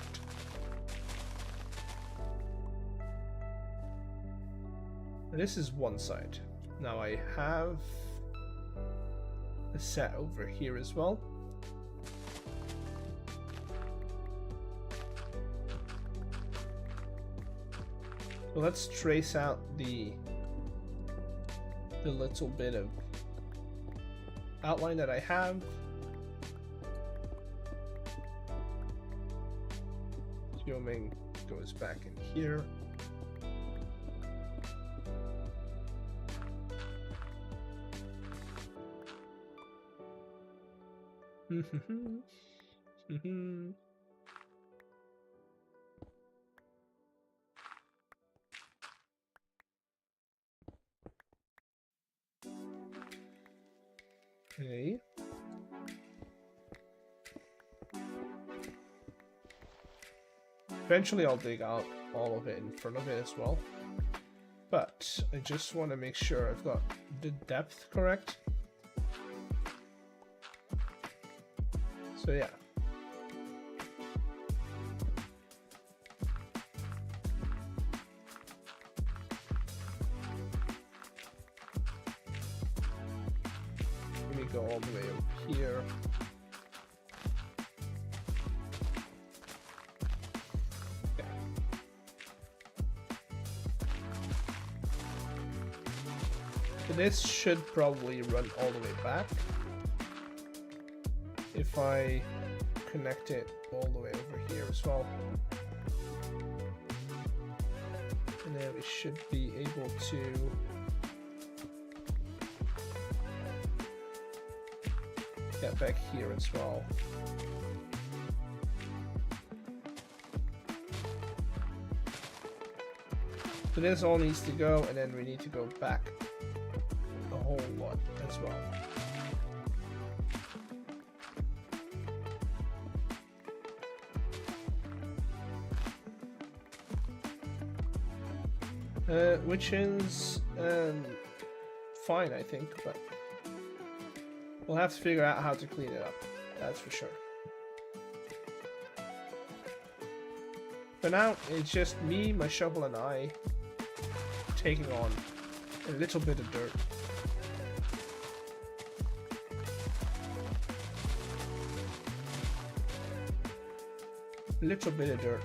This is one side. Now I have a set over here as well. So let's trace out the little bit of outline that I have. Zooming goes back in here. Okay. Eventually I'll dig out all of it in front of it as well. But I just want to make sure I've got the depth correct. So yeah. Let me go all the way over here. Okay. So this should probably run all the way back. If I connect it all the way over here as well. And then we should be able to get back here as well. So this all needs to go, and then we need to go back a whole lot as well. Which is fine, I think, but we'll have to figure out how to clean it up, that's for sure. For now, it's just me, my shovel, and I taking on a little bit of dirt. A little bit of dirt.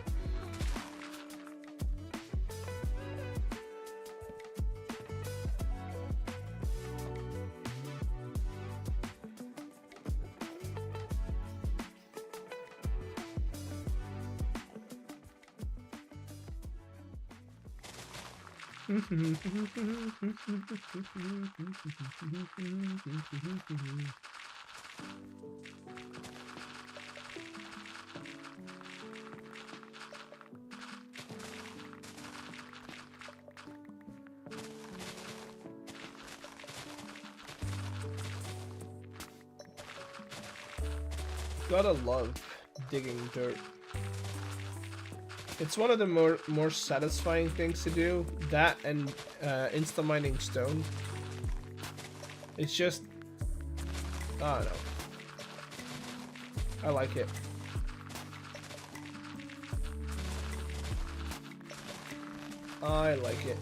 Gotta love digging dirt. It's one of the more satisfying things to do. That and insta mining stone. It's just, I don't know. I like it. I like it.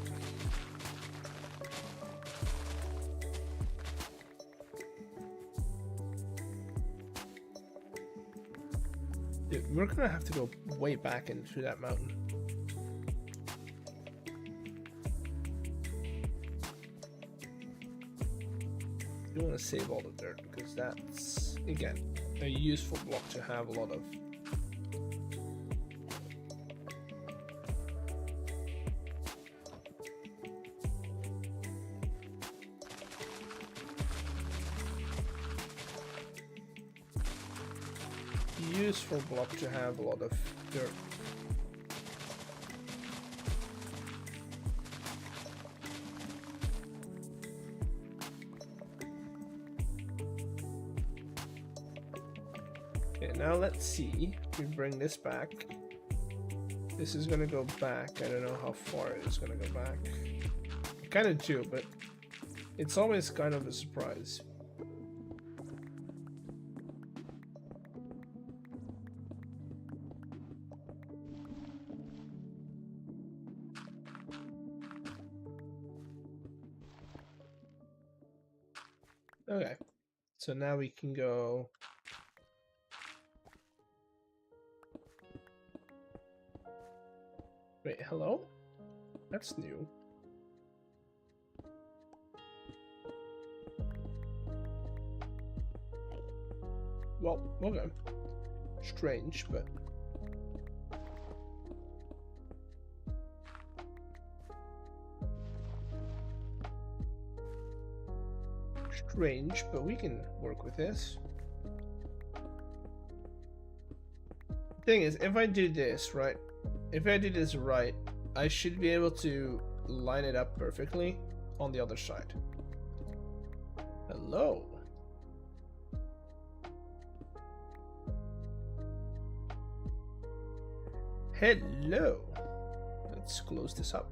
Dude, we're gonna have to go way back into that mountain. You want to save all the dirt because that's, again, a useful block to have a lot of. Useful block to have a lot of dirt. Okay, now let's see if we bring this back. This is gonna go back. I don't know how far it is gonna go back. I kind of do, but it's always kind of a surprise. Okay, so now we can go. Wait, hello? That's new. Well, okay. Strange, but. Strange, but we can work with this. Thing is, if I do this, right? If I do this right, I should be able to line it up perfectly on the other side. Hello. Hello. Let's close this up.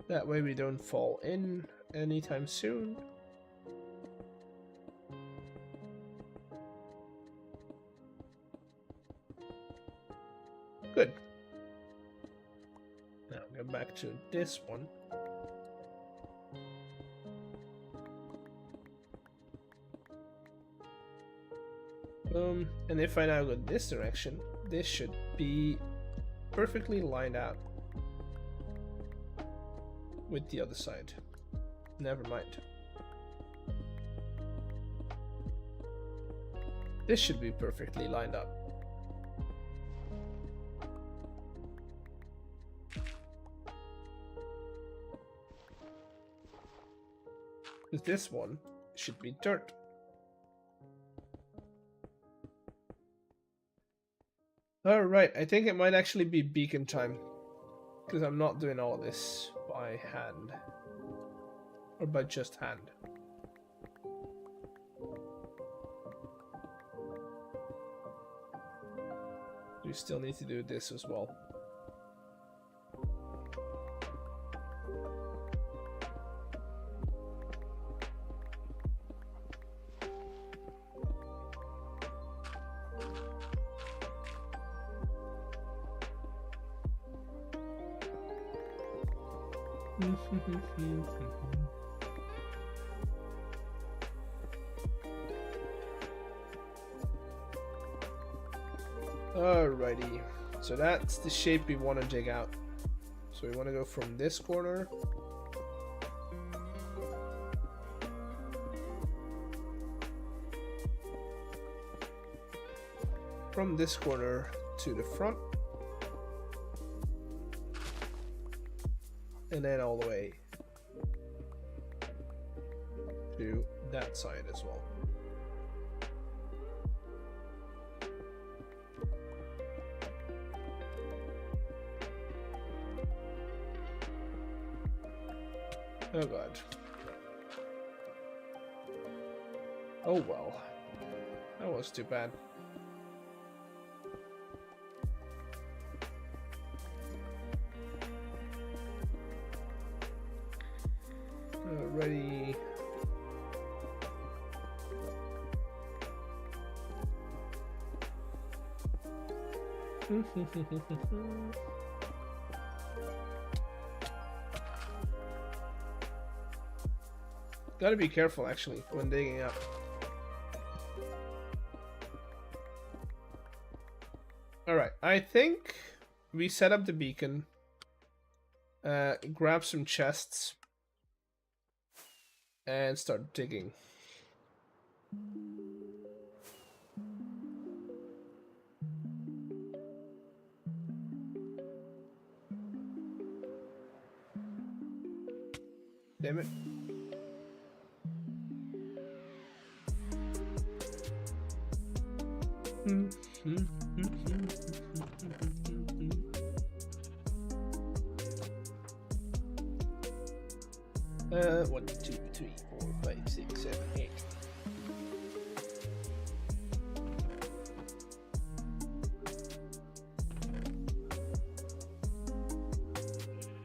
That way we don't fall in anytime soon. Good. Now go back to this one. And if I now go this direction, this should be perfectly lined out with the other side. Never mind. This should be perfectly lined up. Because this one should be dirt. Alright, I think it might actually be beacon time. Because I'm not doing all this by hand. Or by just hand. We still need to do this as well. Alrighty, so that's the shape we want to dig out. So we want to go from this corner to the front. And then all the way to that side as well. Oh god. Oh well. That was too bad. Ready. Gotta be careful actually when digging up. Alright, I think we set up the beacon, grab some chests, and start digging. Damn it. One, two, three, 4, 5, 6, 7, 8.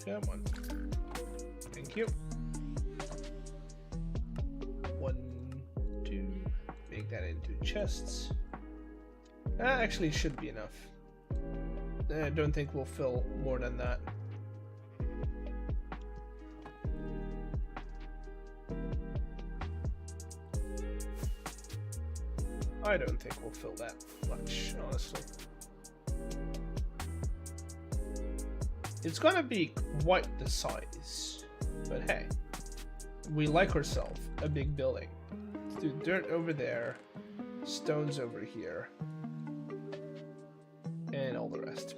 Come on. Thank you. 1, 2. Make that into chests. That actually should be enough. I don't think we'll fill more than that. I don't think we'll fill that much, honestly. It's gonna be quite the size, but hey, we like ourselves a big building. Let's do dirt over there, stones over here, and all the rest.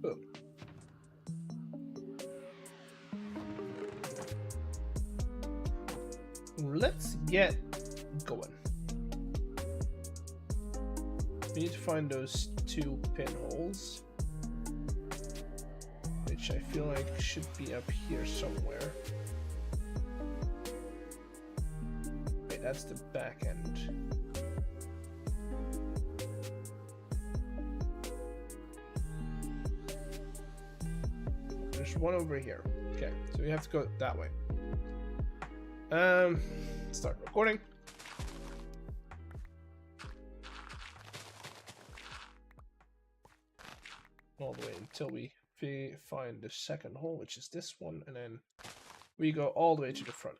Boom. Let's get going. We need to find those 2 pinholes, which I feel like should be up here somewhere. Wait, that's the back end. There's one over here. Okay, so we have to go that way. Start recording. All the way until we find the second hole, which is this one, and then we go all the way to the front.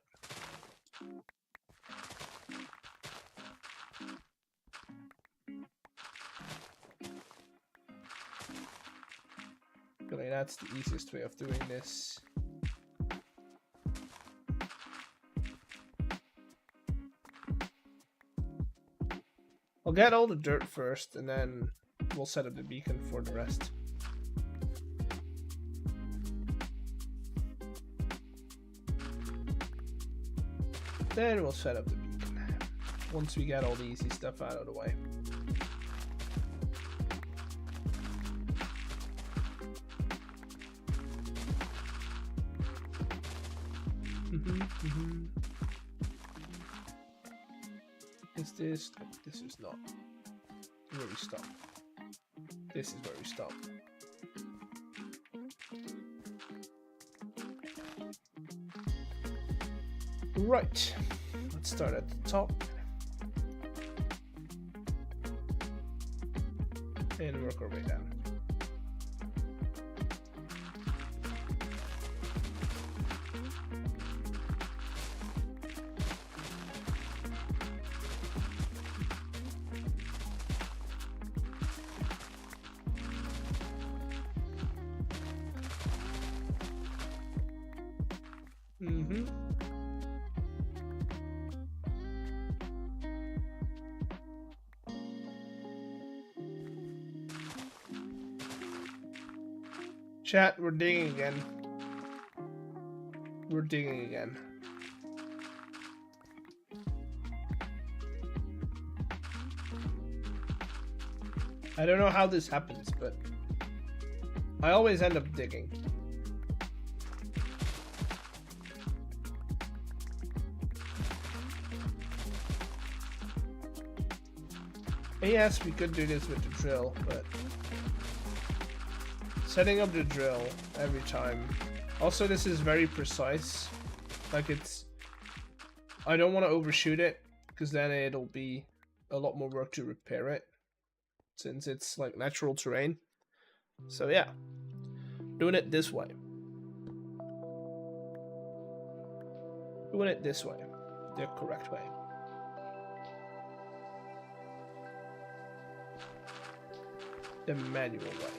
I feel like that's the easiest way of doing this. I'll get all the dirt first, and then we'll set up the beacon for the rest. Then we'll set up the beacon once we get all the easy stuff out of the way. Is this? No, this is not. Where we stop. This is where we stop. Right. Let's start at the top. And work our way down. Chat, we're digging again. We're digging again. I don't know how this happens, but I always end up digging. Yes, we could do this with the drill, but setting up the drill every time. Also, this is very precise. Like I don't want to overshoot it, because then it'll be a lot more work to repair it, since it's like natural terrain. So yeah, doing it this way. Doing it this way, the correct way. The manual way.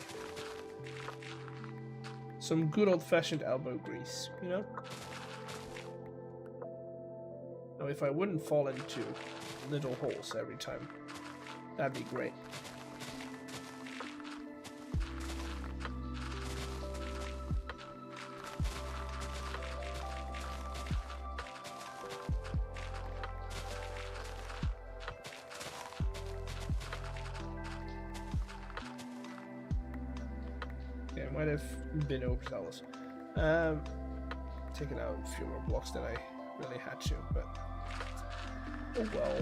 Some good old-fashioned elbow grease, you know? Now, if I wouldn't fall into little holes every time, that'd be great. Might have been overzealous. Taking out a few more blocks than I really had to, but oh well.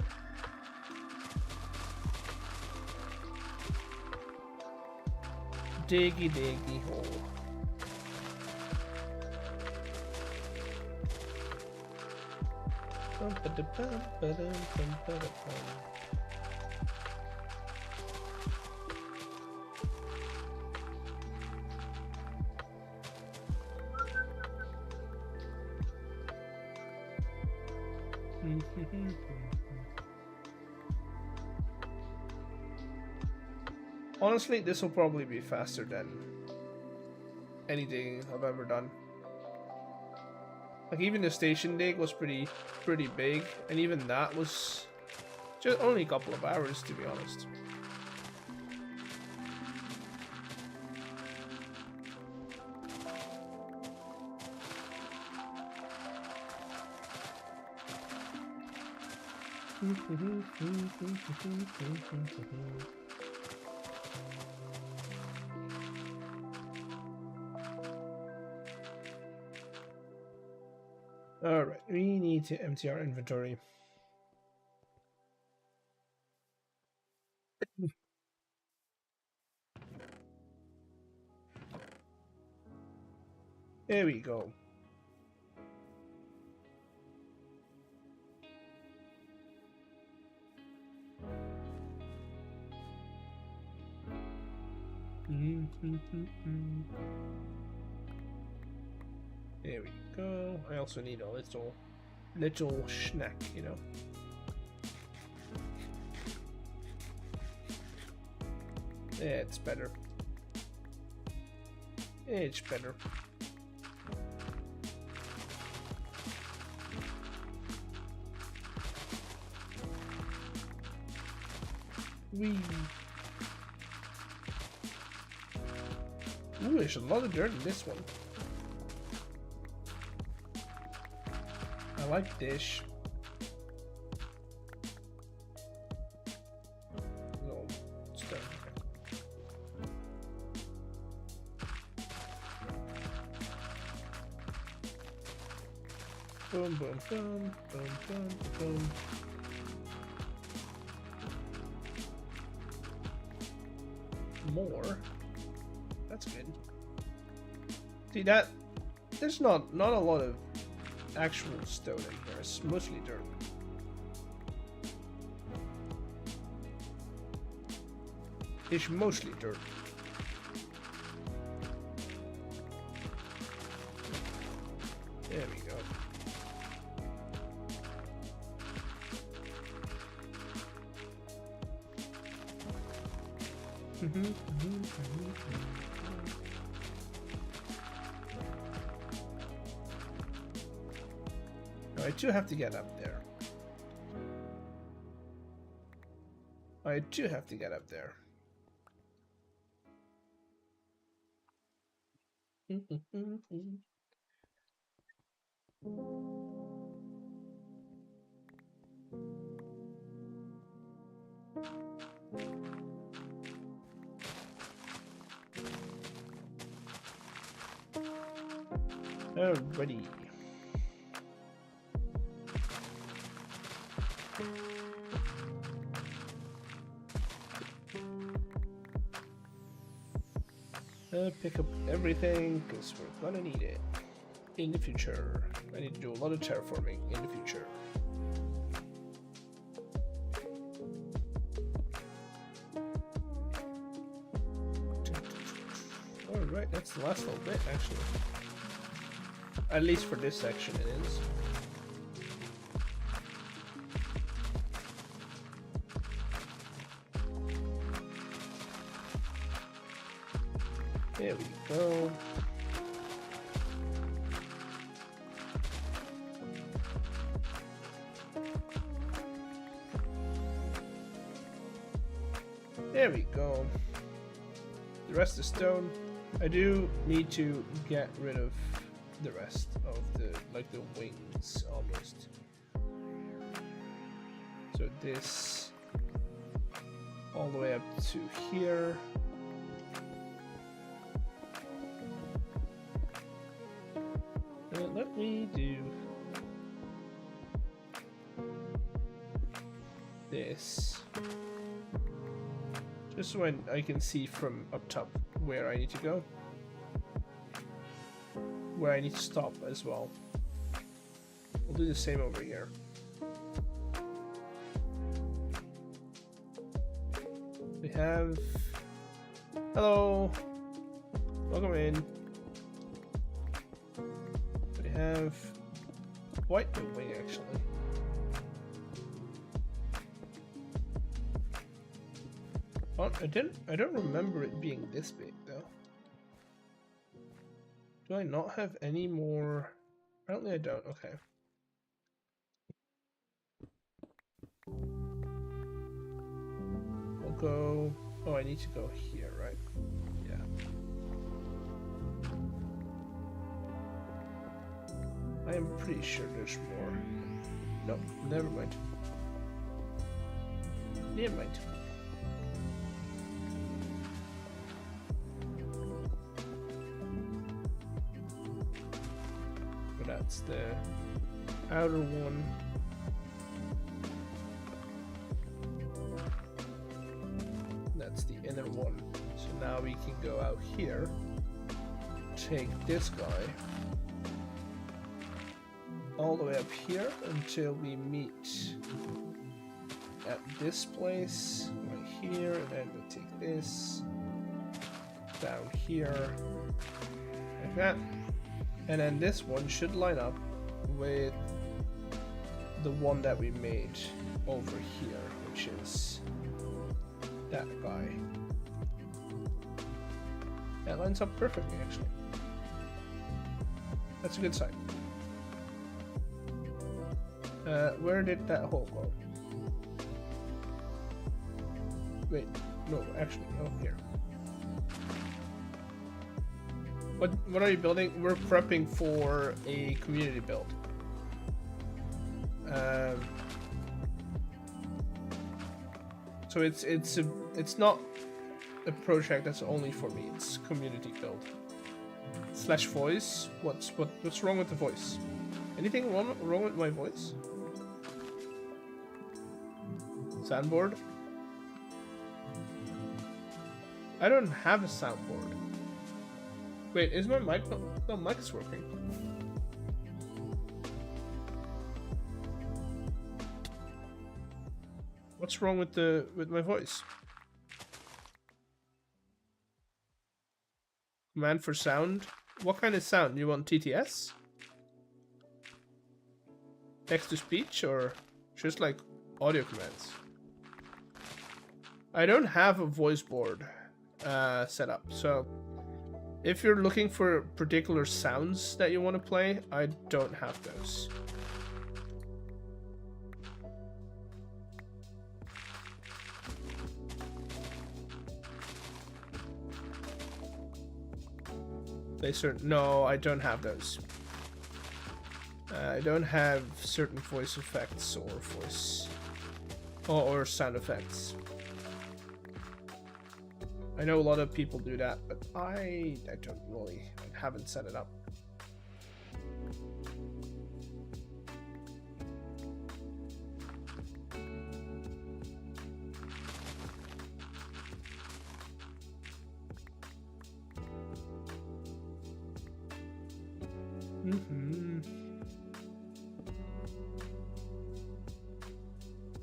Diggy diggy hole. Honestly, this will probably be faster than anything I've ever done. Like even the station dig was pretty big, and even that was just only a couple of hours, to be honest. Alright, we need to empty our inventory. There we go. There we go. I also need a little snack, you know. Yeah, it's better. It's better. Wee. Ooh, there's a lot of dirt in this one. I like this. Little stone. Boom, boom, boom, boom, boom, boom. More. That's good. See that? There's not a lot of actual stone in here. It's mostly dirt. It's mostly dirt. There we go. No, I do have to get up there. I do have to get up there. Alrighty. Pick up everything because we're gonna need it in the future. I need to do a lot of terraforming in the future. Alright, that's the last little bit actually. At least for this section it is. There we go. There we go. The rest is stone. I do need to get rid of the rest of the, like the wings almost. So this all the way up to here. Let me do this just so I can see from up top where I need to go, where I need to stop as well. We'll do the same over here. We have, hello, welcome in. Have quite a wing actually. Oh, I don't remember it being this big though. Do I not have any more? Apparently I don't. Okay. We'll go. Oh, I need to go here, right? Yeah. I am pretty sure there's more. No, never mind. Never mind. But that's the outer one. That's the inner one. So now we can go out here, take this guy all the way up here until we meet at this place right here, and then we take this down here like that, and then this one should line up with the one that we made over here, which is that guy. That lines up perfectly actually. That's a good sign. Where did that hole go? Wait, no, actually, oh, here. What are you building? We're prepping for a community build. So it's not a project that's only for me. It's community build. / voice. What's wrong with the voice? Anything wrong with my voice? Soundboard? I don't have a soundboard. Wait, is my mic no mic is working? What's wrong with my voice? Command for sound? What kind of sound? You want TTS? Text to speech or just like audio commands? I don't have a voice board set up, so if you're looking for particular sounds that you want to play, I don't have those. Play certain. No, I don't have those. I don't have certain voice effects or voice or sound effects. I know a lot of people do that, but I don't really. I haven't set it up.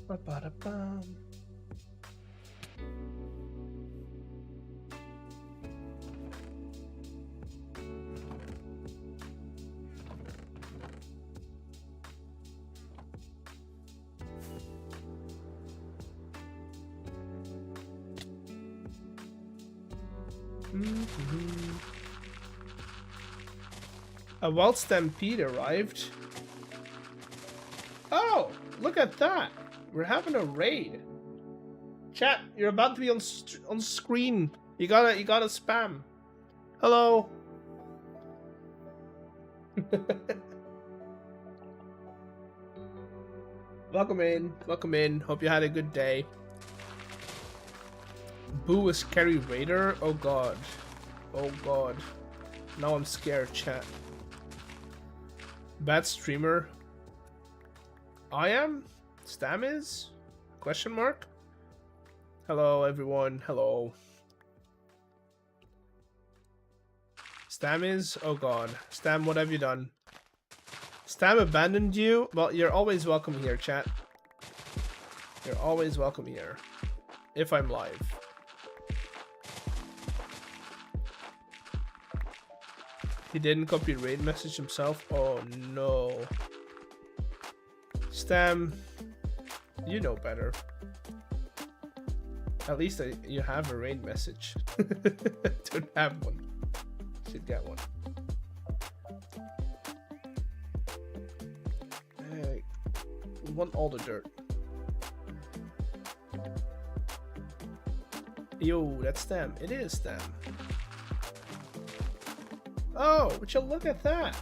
Ba-ba-da-bum. A wild stampede arrived. Oh, look at that. We're having a raid. Chat, you're about to be on screen. You gotta spam. Hello. Welcome in. Welcome in. Hope you had a good day. Boo is Scary Raider. Oh god. Oh god. Now I'm scared, chat. Bad streamer. I am? Stam is? Question mark? Hello everyone. Hello. Stam is? Oh god. Stam, what have you done? Stam abandoned you? Well, you're always welcome here, chat. You're always welcome here. If I'm live. He didn't copy raid message himself? Oh no. Stam, you know better. At least you have a raid message. Don't have one. Should get one. Hey, we want all the dirt. Yo, that's Stam. It is Stam. Oh, would you look at that?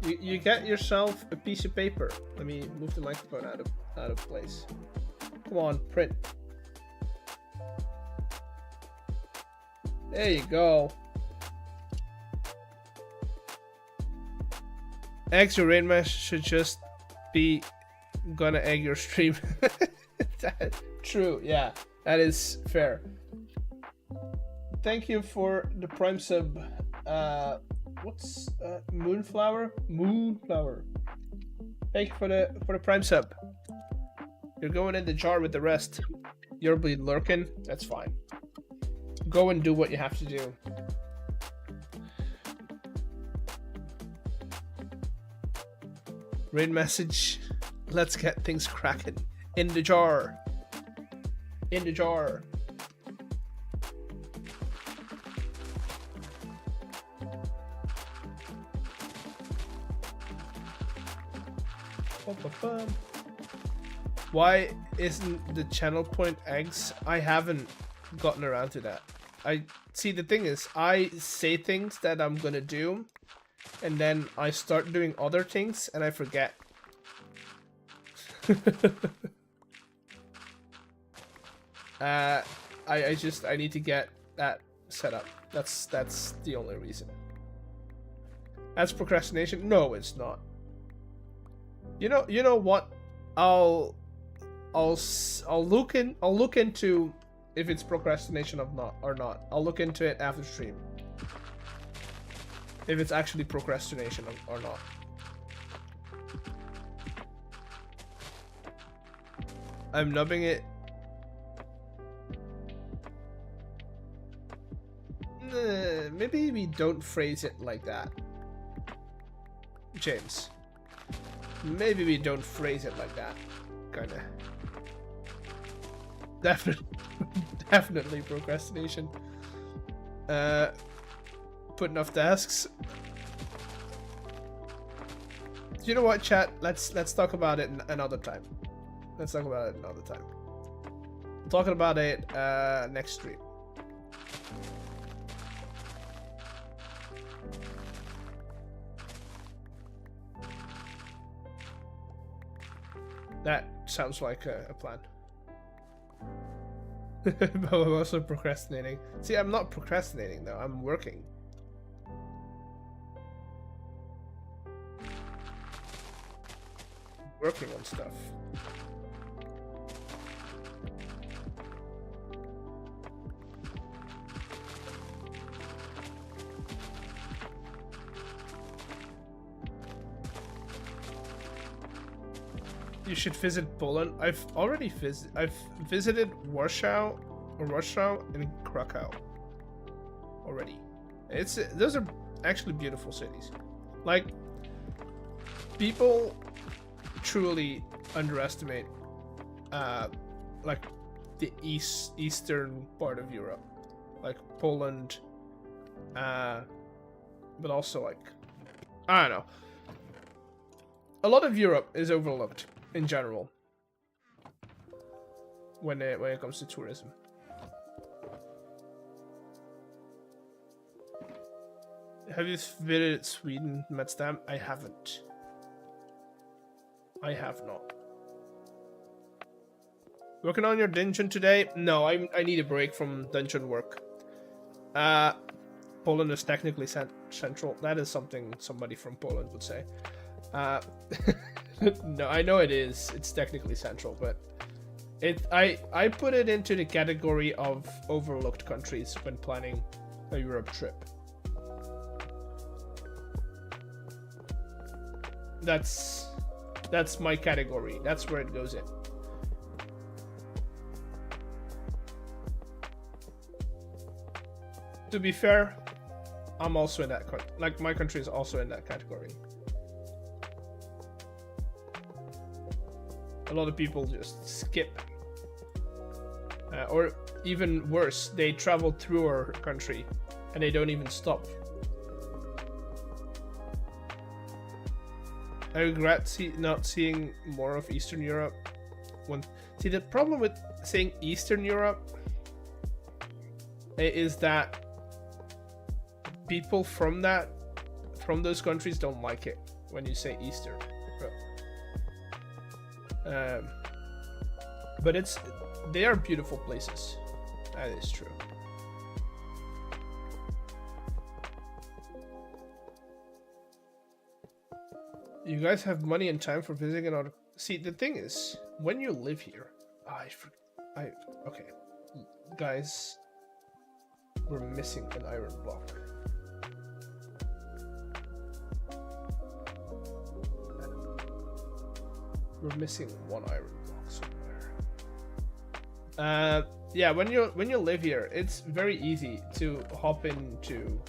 You get yourself a piece of paper. Let me move the microphone out of place. Come on, print. There you go. Eggs your raid mesh should just be gonna egg your stream. True, yeah, that is fair. Thank you for the prime sub. What's Moonflower? Moonflower. Thank you for the prime sub. You're going in the jar with the rest. You'll be lurking. That's fine. Go and do what you have to do. Raid message. Let's get things cracking. In the jar. In the jar. Why isn't the channel point eggs? I haven't gotten around to that. I see, the thing is, I say things that I'm gonna do, and then I start doing other things and I forget. I need to get that set up. That's the only reason. That's procrastination? No, it's not. You know what? I'll look into if it's procrastination or not. I'll look into it after stream. If it's actually procrastination or not. I'm nubbing it. Maybe we don't phrase it like that. James. Maybe we don't phrase it like that. Kinda. Definitely procrastination. Putting off tasks. You know what, chat? Let's talk about it another time. Let's talk about it another time. I'm talking about it next stream. That sounds like a plan. But I'm also procrastinating. See, I'm not procrastinating though. I'm working. Working on stuff. You should visit Poland. I've visited Warsaw and Krakow already. Those are actually beautiful cities. Like, people truly underestimate like the eastern part of Europe, like Poland, but also like, I don't know. A lot of Europe is overlooked in general when it comes to tourism. Have you visited Sweden, Matstam? I haven't. I have not. Working on your dungeon today? No, I need a break from dungeon work. Poland is technically central. That is something somebody from Poland would say. No, I know it is. It's technically central, but I put it into the category of overlooked countries when planning a Europe trip. That's my category. That's where it goes in. To be fair, I'm also in that like my country is also in that category. A lot of people just skip, or even worse, they travel through our country and they don't even stop. I regret not seeing more of Eastern Europe. See, the problem with saying Eastern Europe is that people from those countries don't like it when you say Eastern. But they are beautiful places. That is true. You guys have money and time for visiting another. See, the thing is, when you live here, okay, guys, we're missing an iron block. We're missing one iron block somewhere. Yeah, when you live here, it's very easy to hop into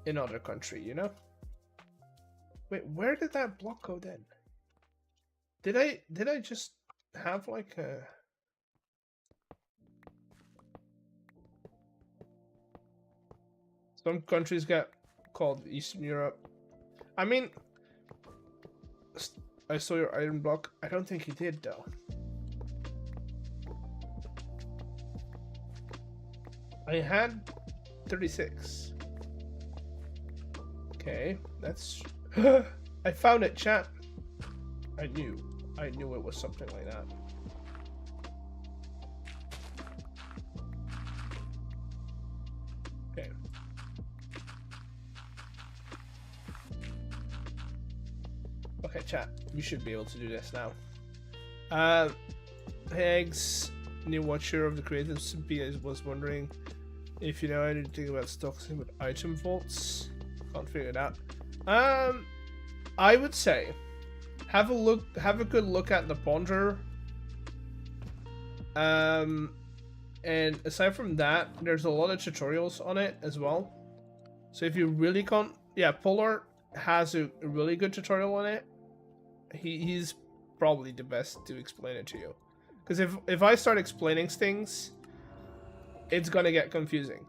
another country, you know? Wait, where did that block go then? Did I just have like a... Some countries got called Eastern Europe. I mean, I saw your iron block. I don't think you did though. I had 36. Okay, that's... I found it, chat. I knew it was something like that. Okay. Okay, chat. We should be able to do this now. Eggs, new watcher of the Create SMP, was wondering if you know anything about stocks with item vaults. Can't figure it out. I would say have a good look at the Ponder. And aside from that, there's a lot of tutorials on it as well. So if you really can't, yeah, Polar has a really good tutorial on it. He's probably the best to explain it to you. Because if I start explaining things, it's gonna get confusing.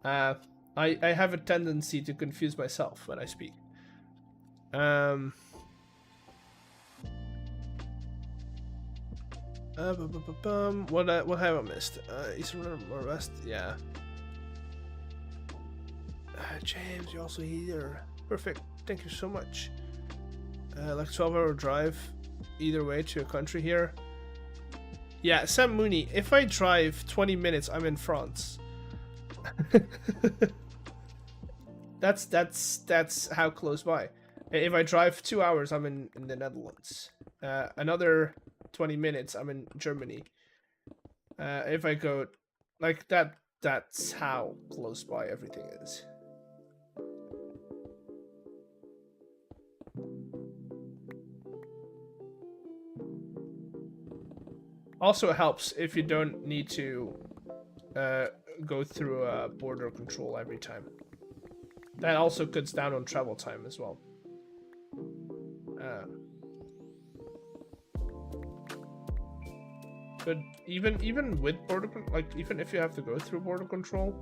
I have a tendency to confuse myself when I speak. What have I missed? Eastern or West? Yeah. James, you're also here. Perfect. Thank you so much. like 12-hour drive either way to a country here. Yeah, Sam Mooney, if I drive 20 minutes, I'm in France. That's how close by. If I drive 2 hours, I'm in the Netherlands. Another 20 minutes, I'm in Germany. If I go like that, that's how close by everything is. Also, it helps if you don't need to go through a border control every time. That also cuts down on travel time as well. But even with border, like even if you have to go through border control,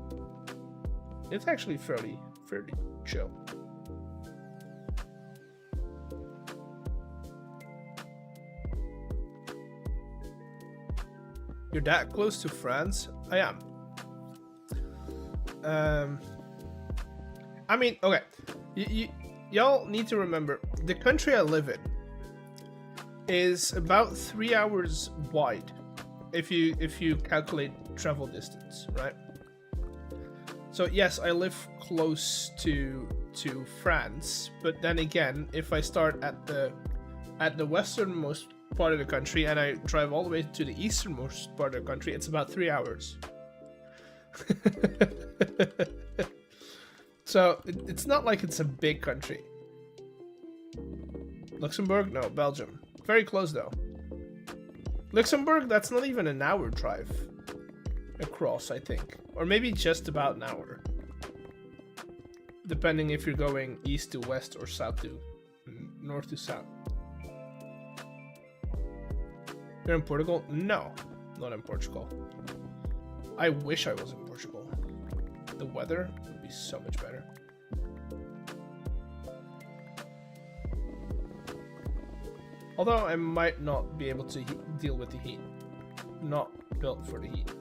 it's actually fairly chill. You're that close to France? I am. I mean, okay. Y'all need to remember, the country I live in is about 3 hours wide, if you calculate travel distance, right? So yes, I live close to France, but then again, if I start at the westernmost part of the country and I drive all the way to the easternmost part of the country, it's about 3 hours. So it's not like it's a big country. Luxembourg? No, Belgium. Very close though. Luxembourg, that's not even an hour drive across, I think. Or maybe just about an hour. Depending if you're going east to west or south to north to south. You're in Portugal? No, not in Portugal. I wish I was in Portugal. The weather would be so much better. Although I might not be able to deal with the heat. Not built for the heat.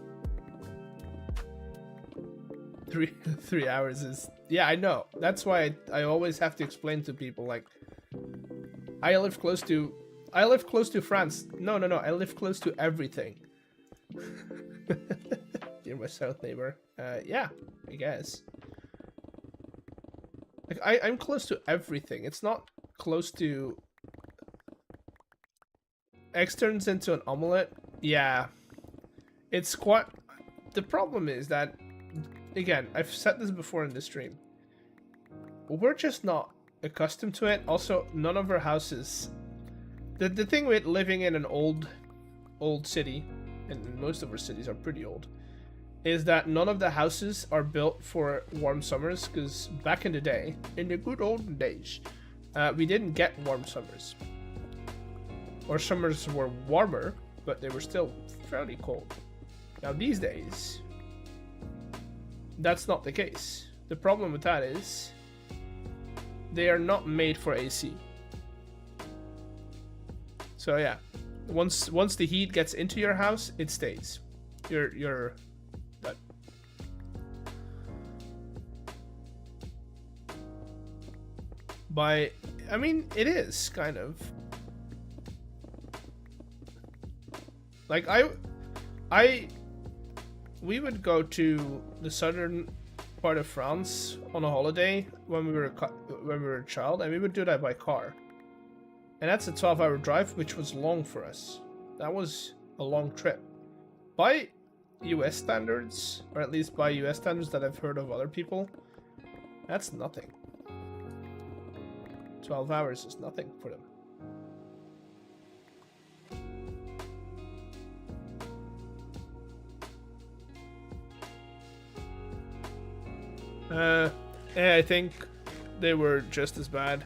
3 hours is... Yeah, I know. That's why I always have to explain to people, like... I live close to France. No, I live close to everything. You're my south neighbor. Yeah, I guess. Like, I'm close to everything. It's not close to... X turns into an omelette. Yeah. It's quite... The problem is that, again, I've said this before in the stream. We're just not accustomed to it. Also, none of our houses... The thing with living in an old city, and most of our cities are pretty old, is that none of the houses are built for warm summers, because back in the day, in the good olden days, we didn't get warm summers. Or summers were warmer, but they were still fairly cold. Now these days, that's not the case. The problem with that is, they are not made for AC. So yeah, once the heat gets into your house, it stays. You're done. I mean, it is kind of like we would go to the southern part of France on a holiday when we were a child, and we would do that by car. And that's a 12-hour drive, which was long for us. That was a long trip. By US standards, or at least by US standards that I've heard of other people, that's nothing. 12 hours is nothing for them. Yeah, I think they were just as bad.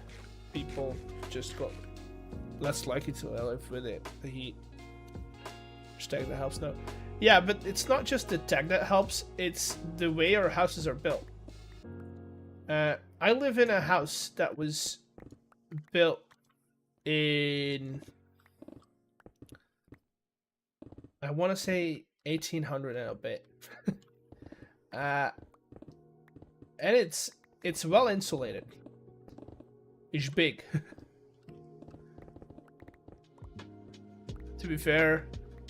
People just got less likely to live with it, the heat. Just tech that helps now. Yeah, but it's not just the tech that helps, it's the way our houses are built. I live in a house that was built in, I want to say 1800 and a bit. And it's well insulated. It's big. To be fair,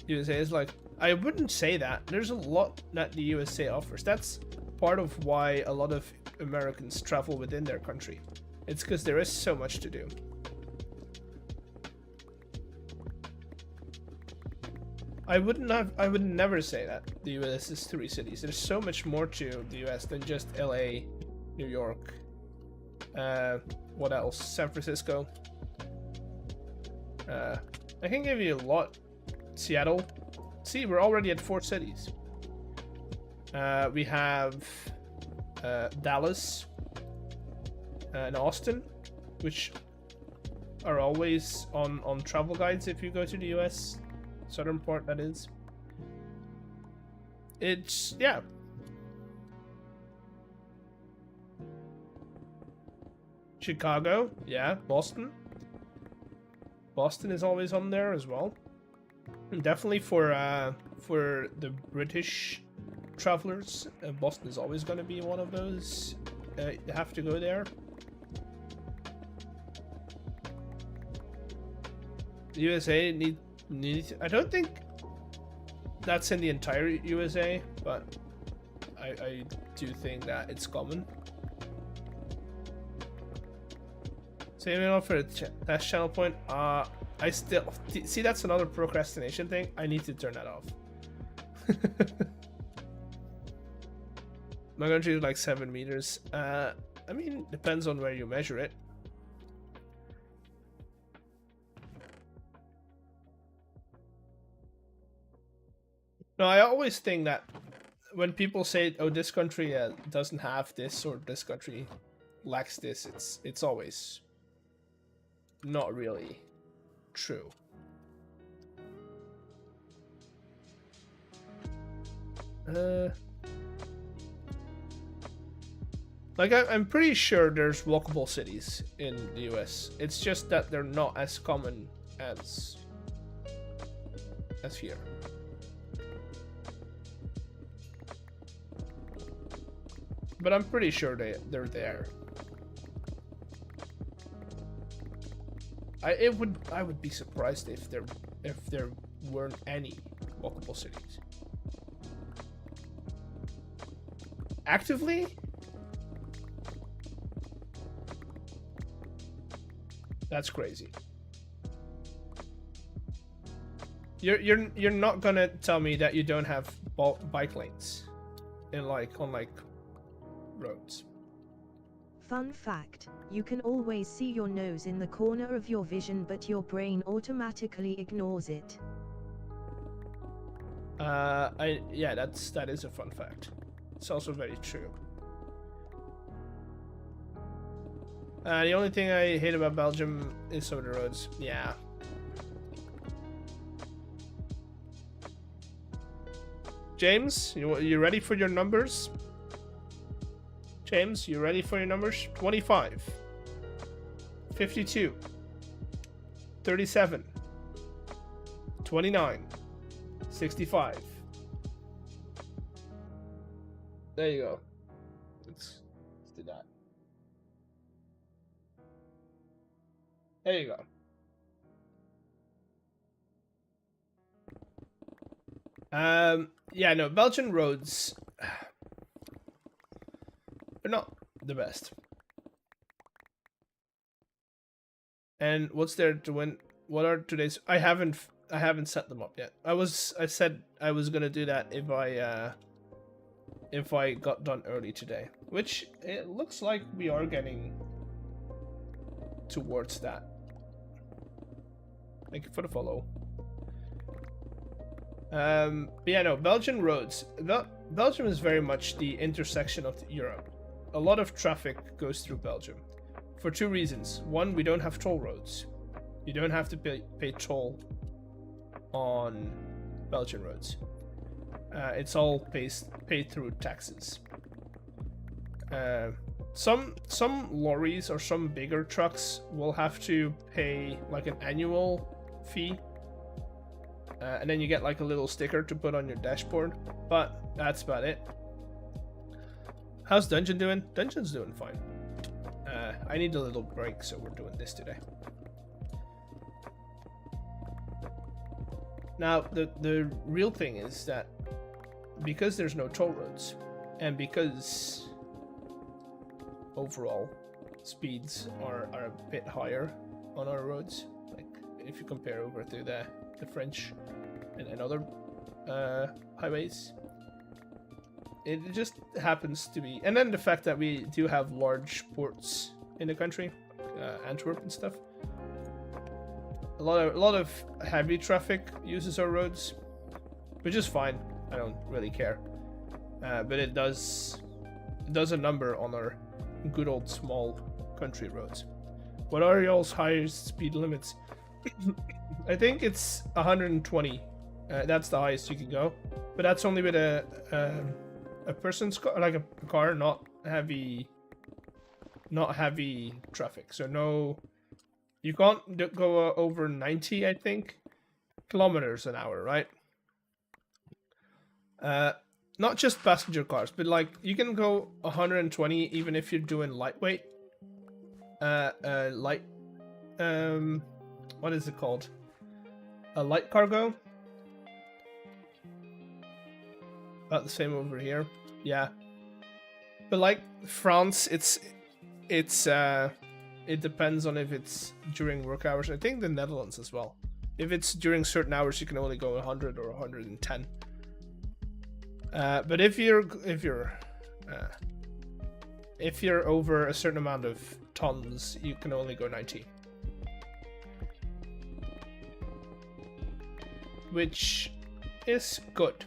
USA is like, I wouldn't say that. There's a lot that the USA offers. That's part of why a lot of Americans travel within their country. It's because there is so much to do. I would never say that the US is 3 cities. There's so much more to the US than just LA, New York. What else? San Francisco. I can give you a lot. Seattle. See, we're already at 4 cities. We have Dallas and Austin, which are always on travel guides if you go to the US. Southern part, that is. It's, yeah. Chicago, yeah. Boston. Boston is always on there as well. And definitely for the British travelers, Boston is always going to be one of those. You have to go there. The USA need I don't think that's in the entire USA, but I do think that it's common. Same email for the test channel point. I still see, that's another procrastination thing. I need to turn that off. My country is like 7 meters. I mean, depends on where you measure it. No, I always think that when people say, "Oh, this country doesn't have this," or "This country lacks this," it's always not really true. Like I'm pretty sure there's walkable cities in the US. It's just that they're not as common as here. But I'm pretty sure they're there. I would be surprised if there weren't any walkable cities. Actively? That's crazy. You're not gonna tell me that you don't have bike lanes in on roads. Fun fact, you can always see your nose in the corner of your vision, but your brain automatically ignores it. Yeah, that is a fun fact. It's also very true. The only thing I hate about Belgium is some of the roads. Yeah. James, you ready for your numbers? James, you ready for your numbers? 25, 52, 37, 29, 65. There you go. Let's do that. There you go. Yeah, no, Belgian roads, they're not the best. And what's there to win? What are today's? I haven't set them up yet. I said I was gonna do that if I got done early today, which it looks like we are getting towards that. Thank you for the follow. But yeah, no, Belgian roads. Belgium is very much the intersection of Europe. A lot of traffic goes through Belgium for 2 reasons. One, we don't have toll roads. You don't have to pay toll on Belgian roads. It's all paid through taxes. Some lorries or some bigger trucks will have to pay like an annual fee. And then you get like a little sticker to put on your dashboard, but that's about it. How's Dungeon doing? Dungeon's doing fine. I need a little break, so we're doing this today. Now, the real thing is that because there's no toll roads, and because overall speeds are a bit higher on our roads, like if you compare over to the French and other highways, it just happens to be, and then the fact that we do have large ports in the country, Antwerp and stuff. A lot of heavy traffic uses our roads, which is fine. I don't really care, but it does a number on our good old small country roads. What are y'all's highest speed limits? I think it's 120. That's the highest you can go, but that's only with a person's car, like a car, not heavy traffic. So no, you can't go over 90. I think kilometers an hour, right? Not just passenger cars, but like you can go 120 even if you're doing lightweight. Light. What is it called? A light cargo. About the same over here. Yeah. But like France, it depends on if it's during work hours. I think the Netherlands as well. If it's during certain hours, you can only go 100 or 110. But if you're over a certain amount of tons, you can only go 90. Which is good.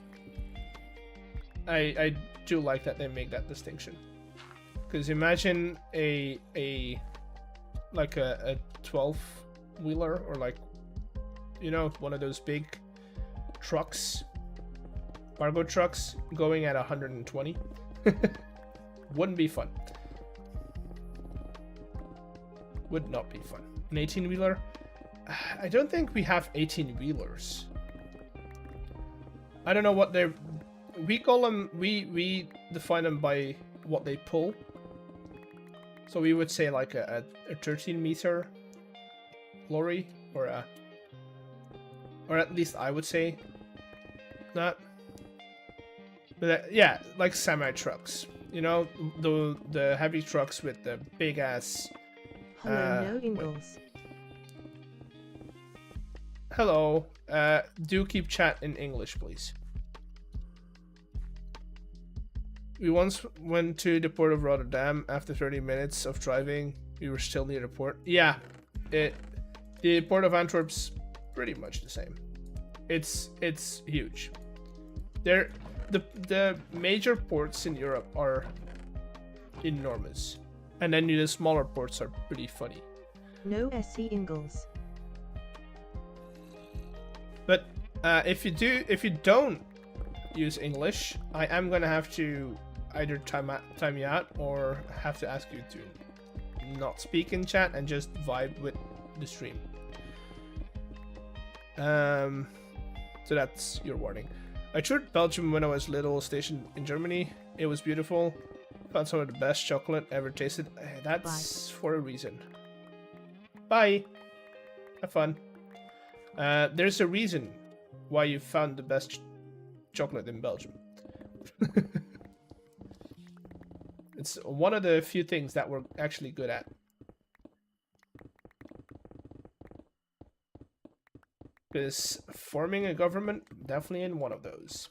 I do like that they make that distinction. Because imagine a 12-wheeler, or like, you know, one of those big trucks, cargo trucks, going at 120. Wouldn't be fun. Would not be fun. An 18-wheeler? I don't think we have 18-wheelers. I don't know what they're... We call them... We define them by what they pull. So we would say like a 13-meter lorry, or at least I would say that. But yeah, like semi-trucks. You know, the heavy trucks with the big ass... Hello, no Ingalls. Hello. Do keep chat in English, please. We once went to the port of Rotterdam. After 30 minutes of driving, we were still near the port. Yeah, the port of Antwerp's pretty much the same. It's huge. The major ports in Europe are enormous, and then the smaller ports are pretty funny. No SC Ingalls. But if you don't use English, I am gonna have to either time you out, or have to ask you to not speak in chat and just vibe with the stream. So that's your warning. I toured Belgium when I was little, stationed in Germany. It was beautiful. Found some of the best chocolate ever tasted. That's for a reason. Bye. Have fun. There's a reason why you found the best chocolate in Belgium. It's one of the few things that we're actually good at. Because forming a government, definitely in one of those.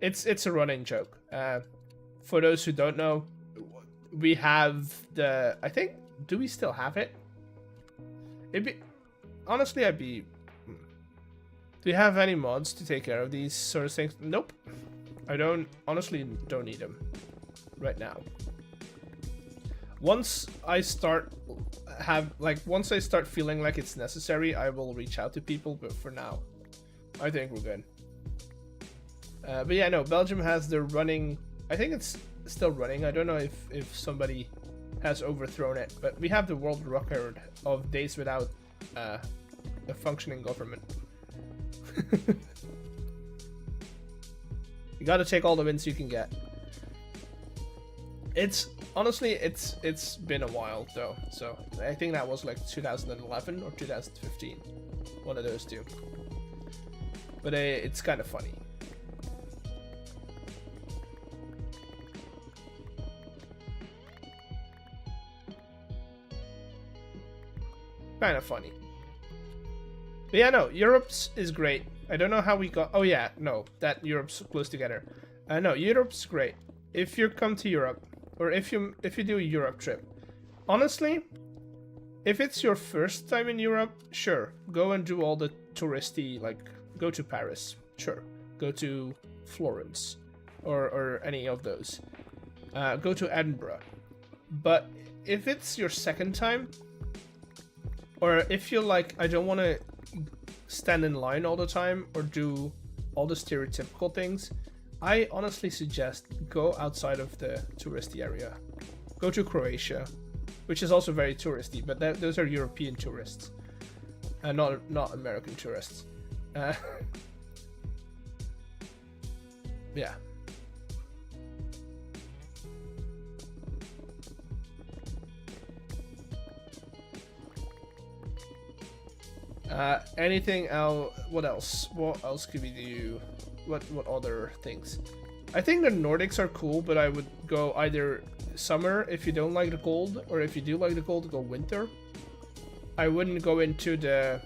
It's a running joke. For those who don't know, we have the... I think... Do we still have it? Honestly, I'd be... Do you have any mods to take care of these sort of things? Nope. I honestly don't need them right now. Once I start feeling like it's necessary, I will reach out to people, but for now, I think we're good. But yeah, no, Belgium has the running... I think it's still running. I don't know if somebody has overthrown it, but we have the world record of days without a functioning government. You gotta take all the wins you can get. It's honestly, it's been a while though. So I think that was like 2011 or 2015, one of those two. But it's kind of funny. Kind of funny. But yeah, no, Europe's is great. I don't know how we got. Oh yeah, no, that Europe's close together. No, Europe's great. If you come to Europe, or if you do a Europe trip, honestly, if it's your first time in Europe, sure, go and do all the touristy, like go to Paris, sure, go to Florence, or any of those. Go to Edinburgh. But if it's your second time, or if you're like, I don't want to stand in line all the time or do all the stereotypical things, I honestly suggest go outside of the touristy area. Go to Croatia, which is also very touristy, but those are European tourists, and not American tourists. Yeah. Anything else? What else? What else could we do? What other things? I think the Nordics are cool, but I would go either summer if you don't like the cold, or if you do like the cold, go winter. I wouldn't go into the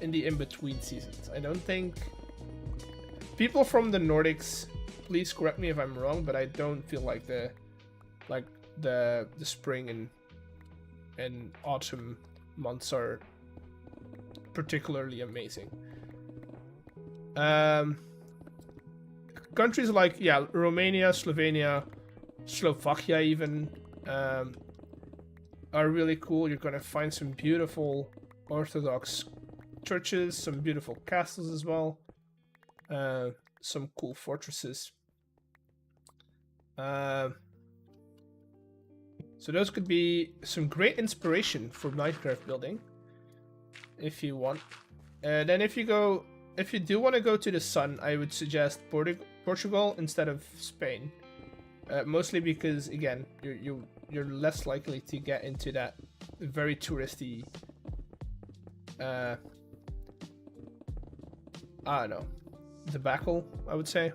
in-between seasons. I don't think people from the Nordics, please correct me if I'm wrong, but I don't feel like the spring and autumn months are particularly amazing. Countries like, yeah, Romania, Slovenia, Slovakia even, are really cool. You're gonna find some beautiful Orthodox churches, some beautiful castles as well, some cool fortresses. So those could be some great inspiration for Minecraft building, if you want. Then if you do want to go to the sun, I would suggest Portugal instead of Spain. Mostly because, again, you're less likely to get into that very touristy, I don't know, debacle, I would say.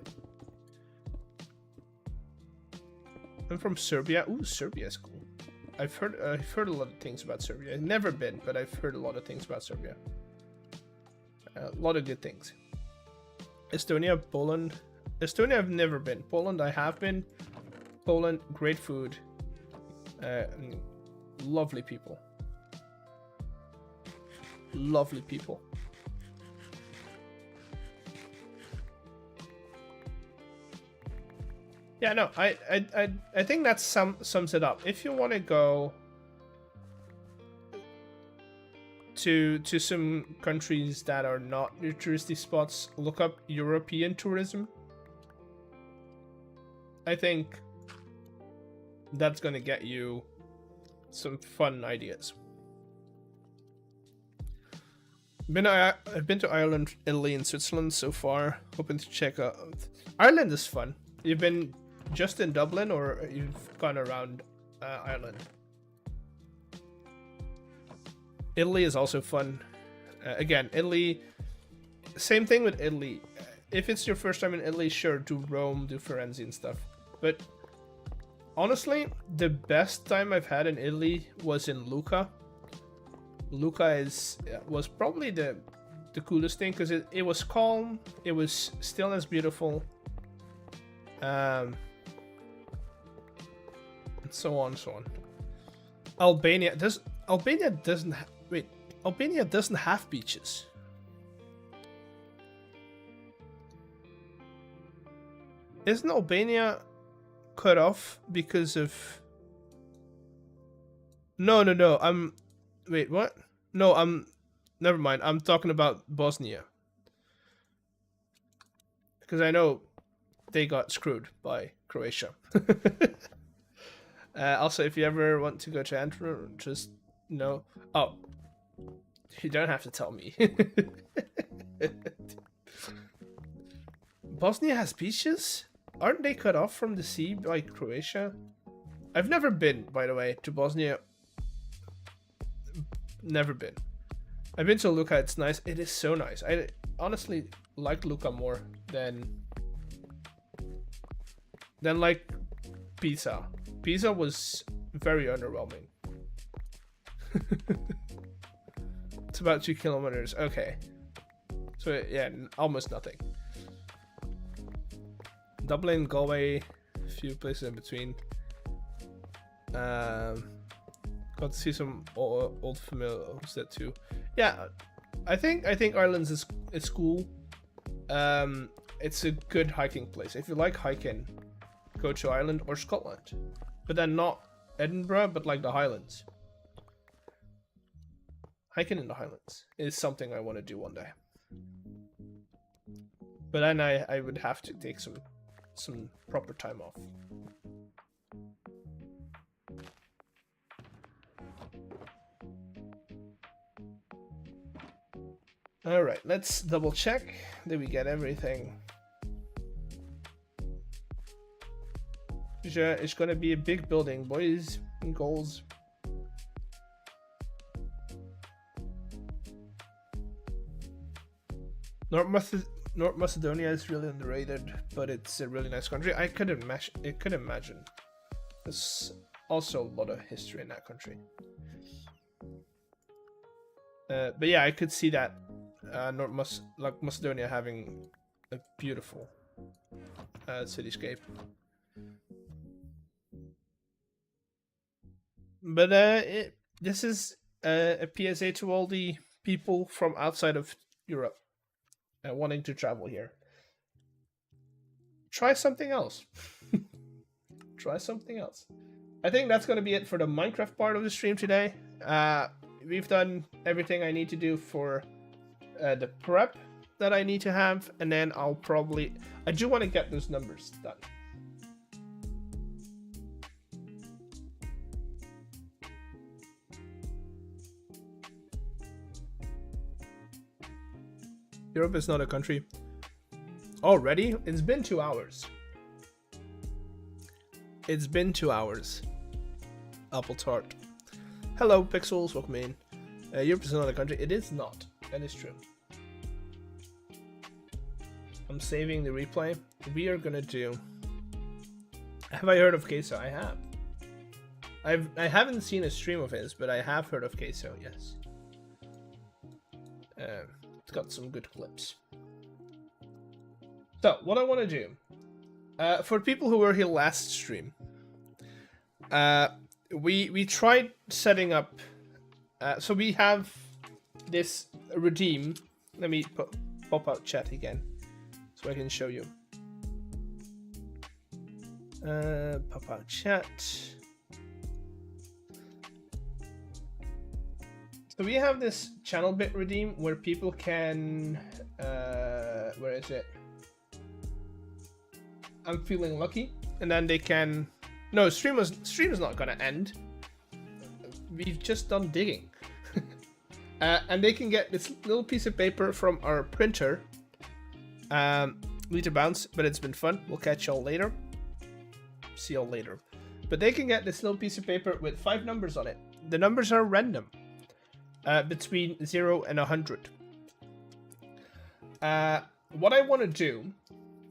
I'm from Serbia. Ooh, Serbia's cool. I've heard a lot of things about Serbia. I've never been, but I've heard a lot of things about Serbia. A lot of good things. Estonia, Poland. Estonia, I've never been. Poland, I have been. Poland, great food. Lovely people. Lovely people. Yeah, no, I think that sums it up. If you want to go to some countries that are not your touristy spots, look up European tourism. I think that's gonna get you some fun ideas. I've been to Ireland, Italy, and Switzerland so far. Hoping to check out. Ireland is fun. You've been just in Dublin, or you've gone around Ireland? Italy is also fun. Again, Italy, same thing with Italy. If it's your first time in Italy, sure, do Rome, do Firenze and stuff. But honestly, the best time I've had in Italy was in Lucca. Lucca was probably the coolest thing, because it was calm, it was still as beautiful, and so on and so on. Albania doesn't have beaches. Isn't Albania cut off because of... No, wait, what? No, never mind. I'm talking about Bosnia, because I know they got screwed by Croatia. Also, if you ever want to go to Antwerp, just know. Oh, you don't have to tell me. Bosnia has beaches? Aren't they cut off from the sea by Croatia? I've never been, by the way, to Bosnia. Never been. I've been to Luka. It's nice. It is so nice. I honestly like Luka more than like Pisa. Pisa was very underwhelming. It's about 2 kilometers. Okay. So yeah, almost nothing. Dublin, Galway, a few places in between. Got to see some old familiars that too. Yeah, I think Ireland's is cool. It's a good hiking place. If you like hiking, go to Ireland or Scotland, but then not Edinburgh, but like the Highlands. Hiking in the Highlands is something I want to do one day. But then I would have to take some proper time off. All right, let's double check that we get everything. It's gonna be a big building, boys and girls. North Macedonia is really underrated, but it's a really nice country. I could imagine. There's also a lot of history in that country. But yeah, I could see that Macedonia having a beautiful cityscape. But this is a PSA to all the people from outside of Europe wanting to travel here. Try something else. Try something else. I think that's going to be it for the Minecraft part of the stream today. We've done everything I need to do for the prep that I need to have, and then I do want to get those numbers done. Europe is not a country. Already? It's been 2 hours. It's been 2 hours. Apple tart. Hello, Pixels. Welcome in. Europe is not a country. It is not. That is true. I'm saving the replay. We are gonna do. Have I heard of Queso? I have. I haven't seen a stream of his, but I have heard of Queso. Yes. It's got some good clips. So what I want to do, for people who were here last stream, we tried setting up. So we have this redeem. Let me pop out chat again, so I can show you. Pop out chat. So we have this channel bit redeem where people can, where is it? I'm feeling lucky, and then they can. No, stream is not gonna end. We've just done digging, and they can get this little piece of paper from our printer. Need to bounce, but it's been fun. We'll catch y'all later. See y'all later. But they can get this little piece of paper with 5 numbers on it. The numbers are random. Between 0 and 100. What I want to do,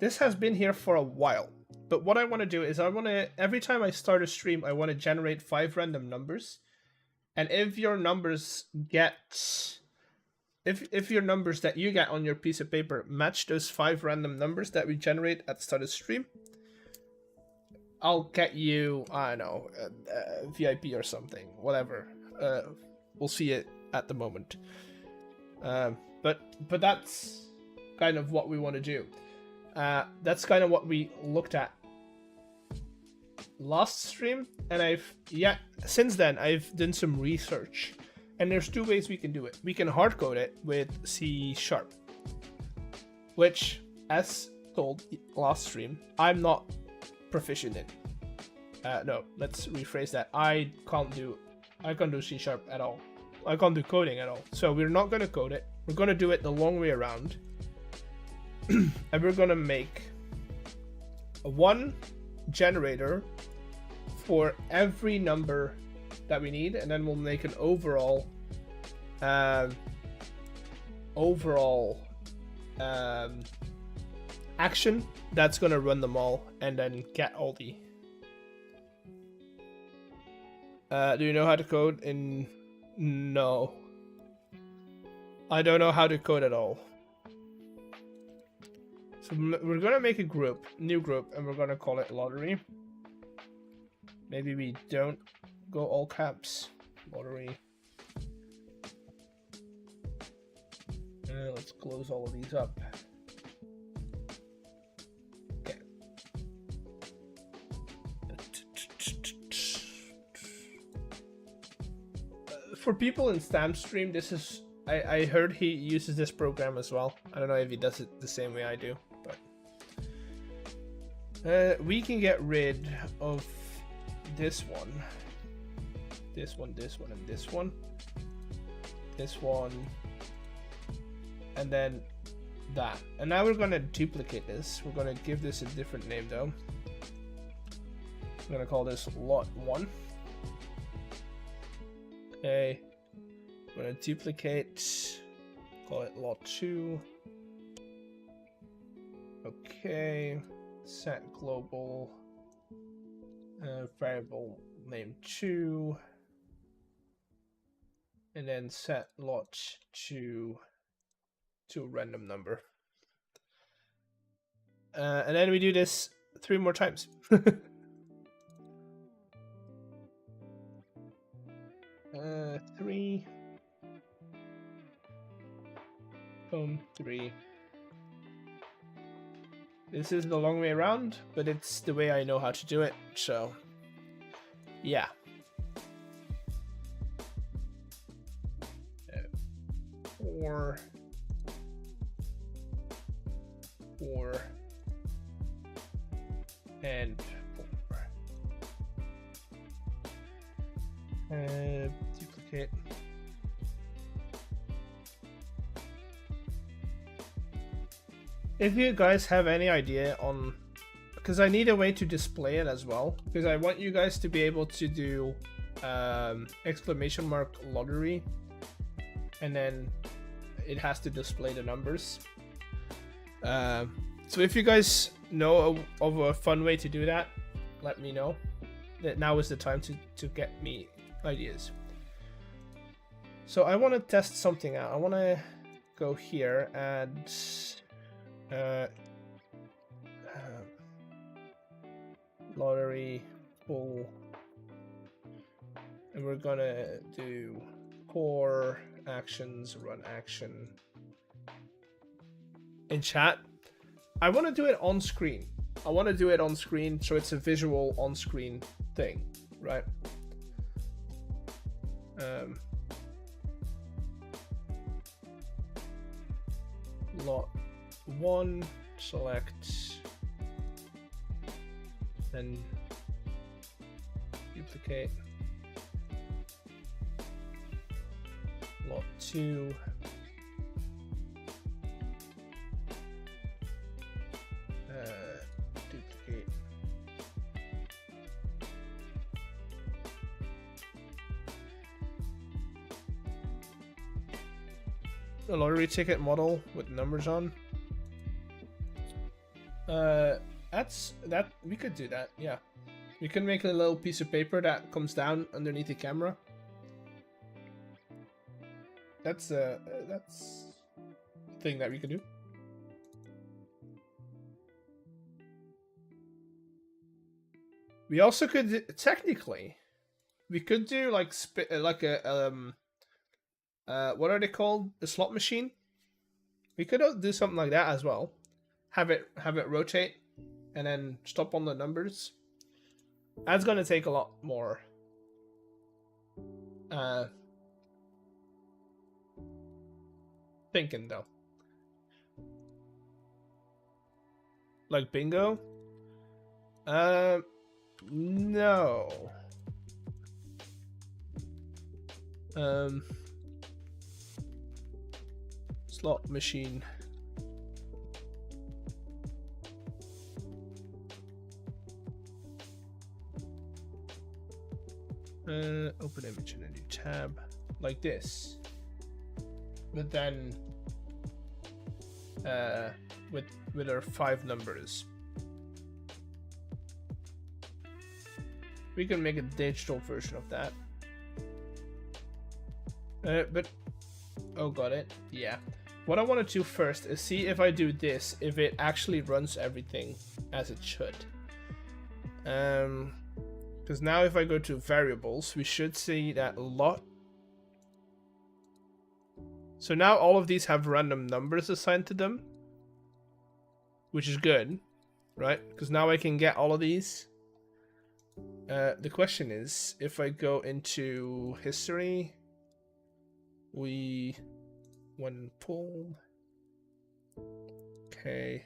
this has been here for a while, but what I want to do is every time I start a stream, I want to generate 5 random numbers, and if your numbers if your numbers that you get on your piece of paper match those 5 random numbers that we generate at the start of the stream, I'll get you, I don't know, a VIP or something, whatever. We'll see it at the moment, but that's kind of what we want to do. That's kind of what we looked at last stream, and since then I've done some research, and there's 2 ways we can do it. We can hard code it with C#, which, as told last stream, I'm not proficient in. No, let's rephrase that. I can't do C# at all. I can't do coding at all. So we're not going to code it. We're going to do it the long way around. And we're going to make one generator for every number that we need, and then we'll make an overall action that's gonna run them all and then get all the do you know how to code in? No, I don't know how to code at all. So we're gonna make a new group, and we're gonna call it lottery. Maybe we don't go all caps. Lottery. Let's close all of these up. Okay. For people in Stamp Stream, this is... I heard he uses this program as well. I don't know if he does it the same way I do, but... we can get rid of this one. This one, this one, and this one. This one. And then that. And now we're gonna duplicate this. We're gonna give this a different name though. I'm gonna call this lot 1. Okay. We're gonna duplicate. Call it lot 2. Okay. Set global variable name 2. And then set lot 2 to a random number. And then we do this 3 more times. 3. Boom, 3. This is the long way around, but it's the way I know how to do it, so yeah. 4. 4 and 4. Duplicate. If you guys have any idea on, because I need a way to display it as well, because I want you guys to be able to do exclamation mark lottery, and then it has to display the numbers. So if you guys know of a fun way to do that, let me know. That now is the time to get me ideas. So I want to test something out. I want to go here and lottery pull, and we're gonna do core actions, run action. In chat, I want to do it on screen. I want to do it on screen so it's a visual on screen thing, right? Lot 1, select, then duplicate. Lot 2. Duplicate. A lottery ticket model with numbers on. That we could do that, yeah. We can make a little piece of paper that comes down underneath the camera. That's a thing that we could do. We also could technically, we could do like a what are they called? A slot machine. We could do something like that as well. Have it rotate, and then stop on the numbers. That's gonna take a lot more thinking though. Like bingo? No. Slot machine. Open image in a new tab, like this. But then, with our 5 numbers, we can make a digital version of that. But oh, got it. Yeah. What I want to do first is see if I do this, if it actually runs everything as it should. Because now if I go to variables, we should see that a lot. So now all of these have random numbers assigned to them, which is good, right? Because now I can get all of these. The question is, if I go into history, one pull. Okay.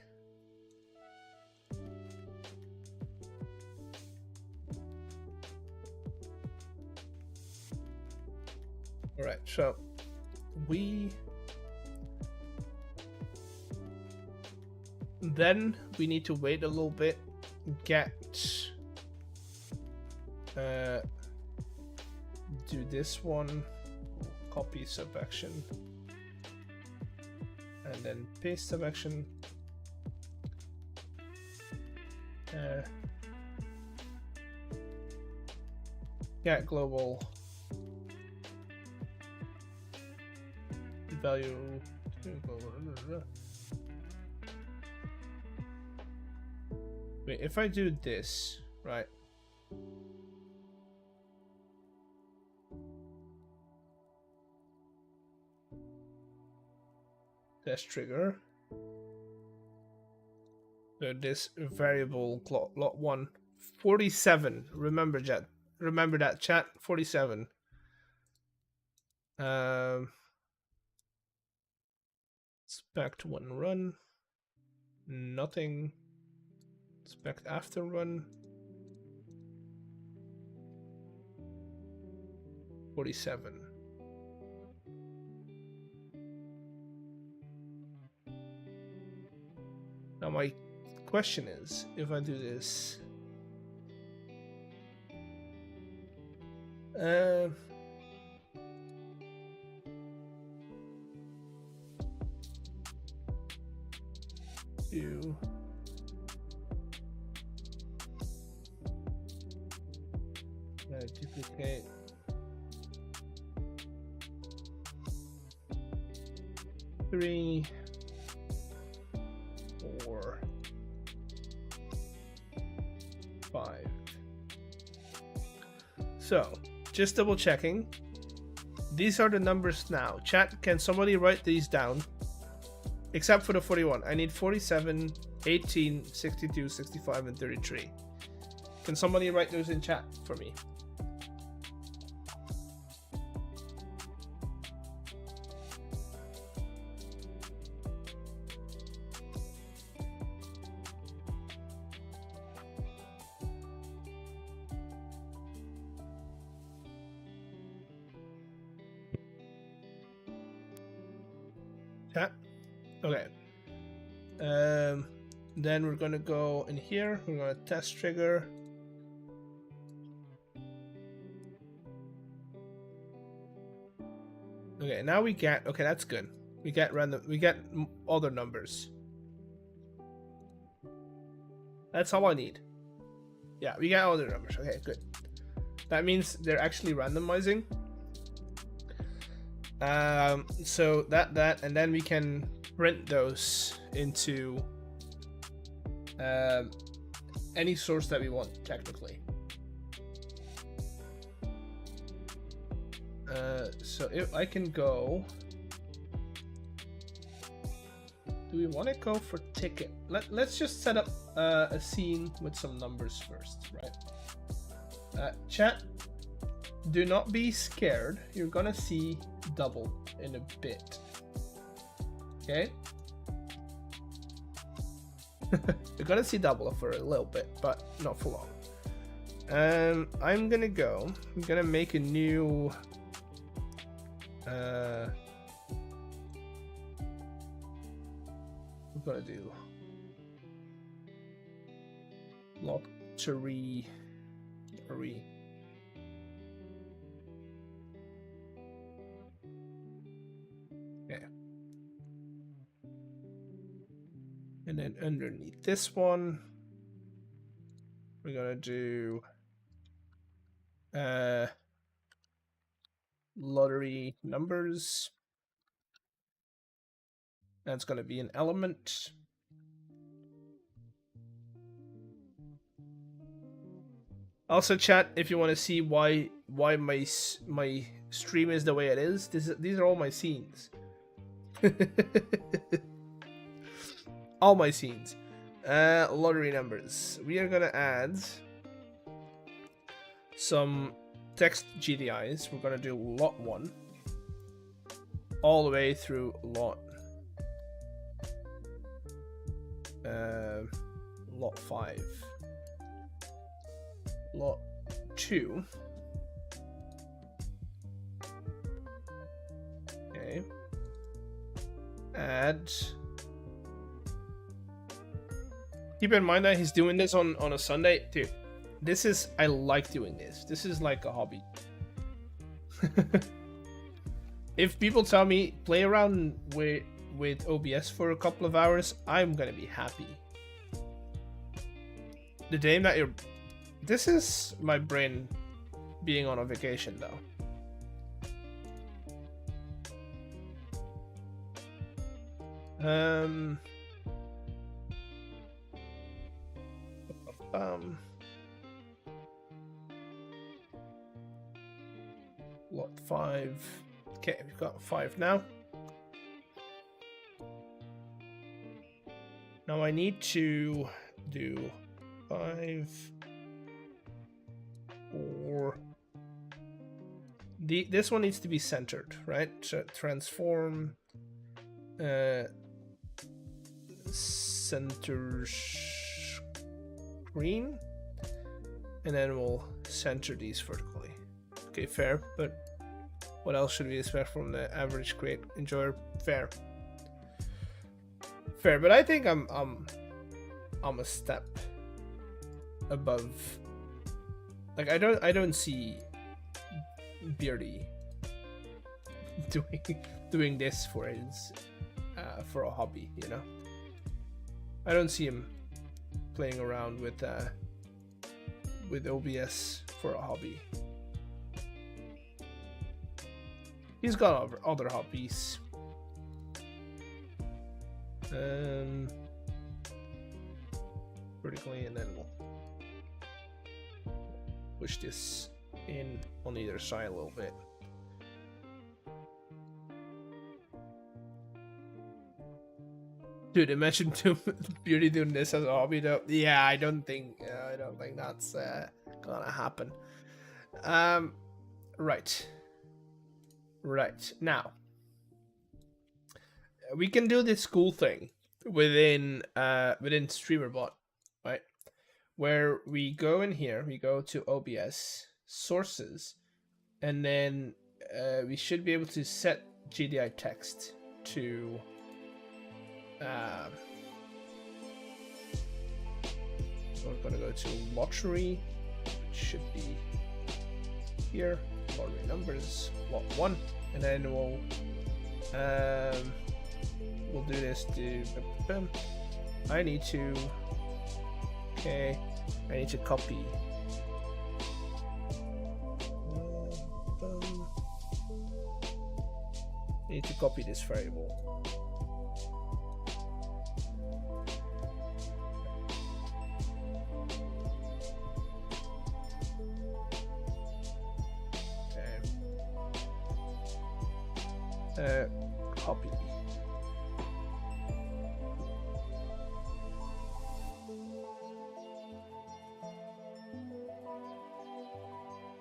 All right, so then we need to wait a little bit, get do this one, copy subaction, and then paste subaction. Get global value. Wait, if I do this, right? Test trigger. So this variable lot 1, 47. Remember that chat, 47. Expect one run. Nothing. Expect after run. 47. Now my question is, if I do this, do duplicate. Three, 4, 5. So, just double checking. These are the numbers now. Chat, can somebody write these down? Except for the 41. I need 47, 18, 62, 65, and 33. Can somebody write those in chat for me? Chat? Okay. Then we're gonna go in here. We're gonna test trigger. Okay, now we get. Okay, that's good. We get random. We get other numbers. That's all I need. Yeah, we get other numbers. Okay, good. That means they're actually randomizing. So that, and then we can print those into any source that we want, technically. So if I can go, do we want to go for ticket? Let's just set up a scene with some numbers first, right? Chat, do not be scared. You're gonna see double in a bit. Okay? You're gonna see double for a little bit, but not for long. I'm gonna make a new we're gonna do lottery. And then underneath this one, we're gonna do lottery numbers. That's gonna be an element. Also, chat, if you want to see why my stream is the way it is, these are all my scenes. All my scenes. Lottery numbers. We are gonna add some text GDIs. We're gonna do lot 1 all the way through lot 5. Lot 2. Okay. Add. Keep in mind that he's doing this on a Sunday. Dude, this is, I like doing this. This is like a hobby. If people tell me play around with OBS for a couple of hours, I'm gonna be happy. The day that you're... This is my brain being on a vacation, though. Lot 5. Okay, we've got 5 now. Now I need to do 5, 4. This one needs to be centered, right? So transform center screen, and then we'll center these vertically. Okay, fair. But what else should we expect from the average Create enjoyer? Fair. But I think I'm a step above. Like I don't see Beardy doing this for his for a hobby, you know. I don't see him playing around with OBS for a hobby. He's got other hobbies. Vertically, and then we'll push this in on either side a little bit. Dude, imagine Beauty doing this as a hobby, though. Yeah, I don't think that's gonna happen. Right now, we can do this cool thing within StreamerBot, right? Where we go in here, we go to OBS sources, and then we should be able to set GDI text to so we're gonna go to lottery, which should be here, lottery numbers, lot 1, and then we'll do this to I need to copy this variable. Copy.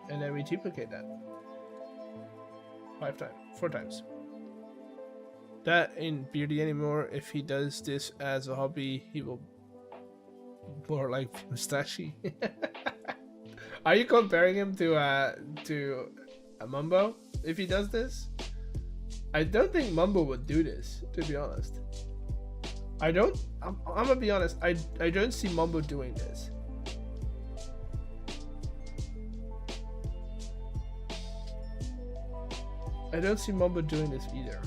And then we duplicate that 4 times. That ain't Beardy anymore. If he does this as a hobby, he will more like Mustachey. Are you comparing him to a Mumbo if he does this? I don't think Mumbo would do this, to be honest. I'm gonna be honest, I don't see Mumbo doing this. I don't see Mumbo doing this either.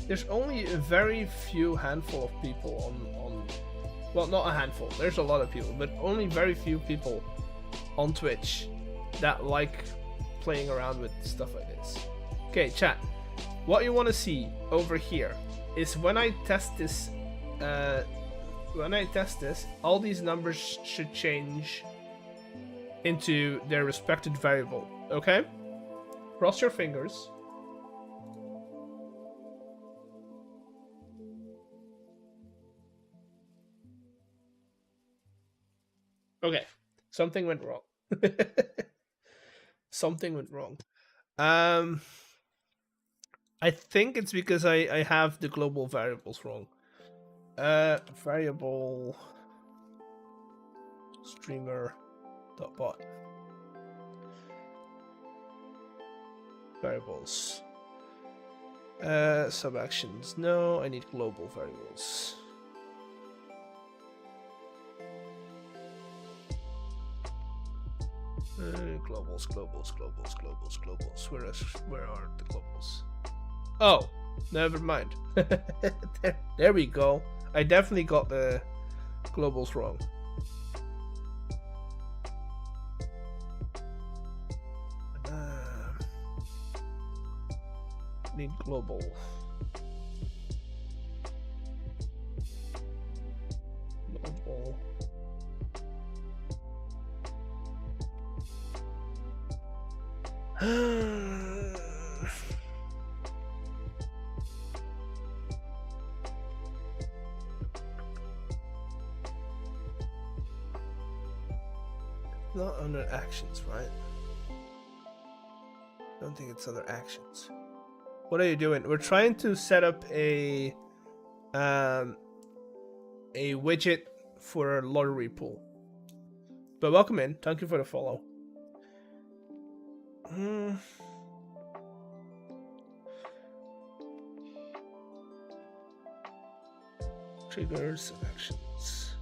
there's only a very few handful of people on well, not a handful, there's a lot of people, but only very few people on Twitch that like playing around with stuff like this. Okay, chat. What you want to see over here is when I test this, all these numbers should change into their respective variable. Okay? Cross your fingers. Okay, something went wrong. Something went wrong. I think it's because I have the global variables wrong. Variable streamer dot bot variables. Sub actions. No, I need global variables. Globals. Where are the globals? Oh, never mind. There we go. I definitely got the globals wrong. Need global. Global. Not under actions, right? I don't think it's under actions. What are you doing? We're trying to set up a widget for a lottery pool. But welcome in. Thank you for the follow. Triggers, actions.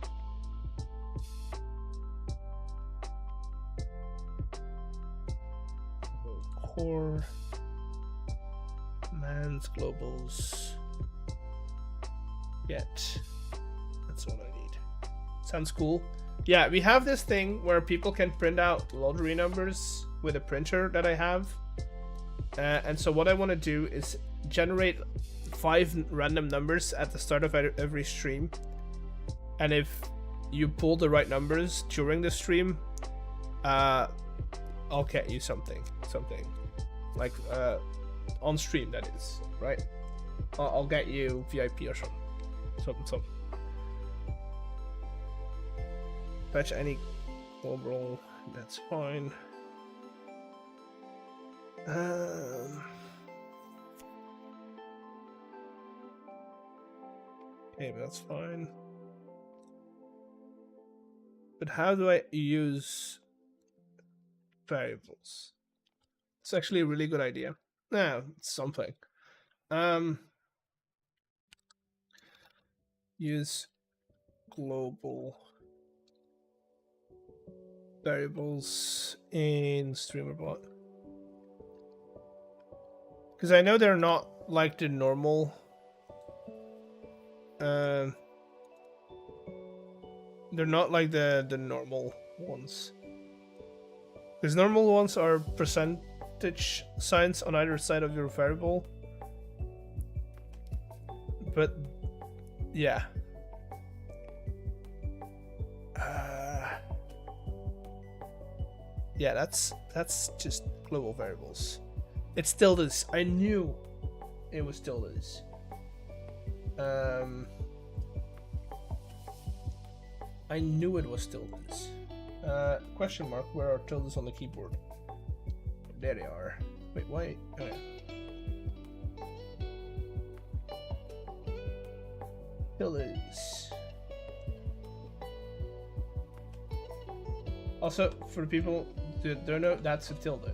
Core. Commands, globals. Get. That's what I need. Sounds cool. Yeah, we have this thing where people can print out lottery numbers with a printer that I have. And so what I want to do is generate 5 random numbers at the start of every stream. And if you pull the right numbers during the stream, I'll get you something. Like, on stream, that is, right? I'll get you VIP or something. Fetch any global, that's fine. Okay, but that's fine. But how do I use variables? It's actually a really good idea. Nah, it's something. Use global variables in StreamerBot. Because I know they're not like the normal. They're not like the normal ones. Because normal ones are percentage signs on either side of your variable. But yeah. Yeah, that's just global variables. It's still this. I knew it was still this. I knew it was still this. Question mark, where are tildes on the keyboard? There they are. Wait, why? Okay. Tildes. Also, for the people that don't know, that's a tilde.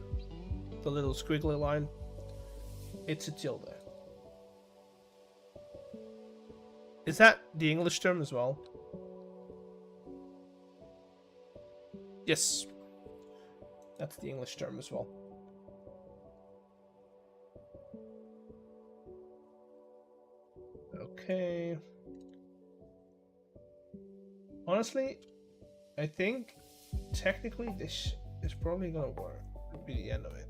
The little squiggly line. It's a tilde. Is that the English term as well? Yes. That's the English term as well. Okay. Honestly, I think technically this is probably gonna work. It'll be the end of it.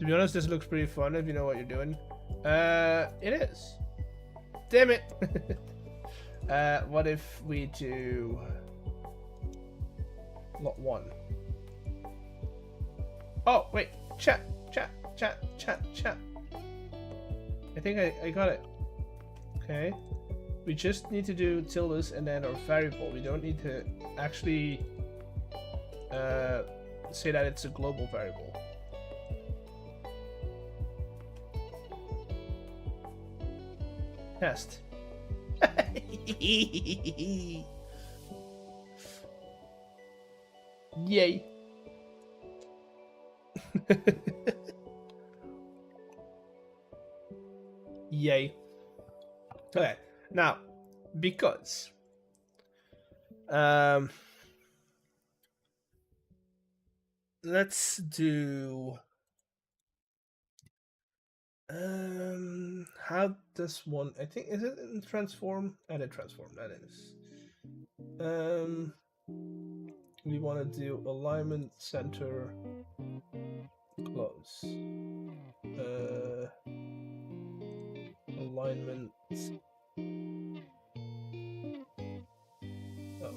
To be honest, this looks pretty fun if you know what you're doing. It is. Damn it! What if we do lot 1? Oh, wait. Chat. I think I got it. Okay. We just need to do tildes and then our variable. We don't need to actually say that it's a global variable. Test. Yay. Yay. Okay, now because let's do how does one, I think, is it in transform? Edit transform, that is. We want to do alignment center close. Alignment. Oh,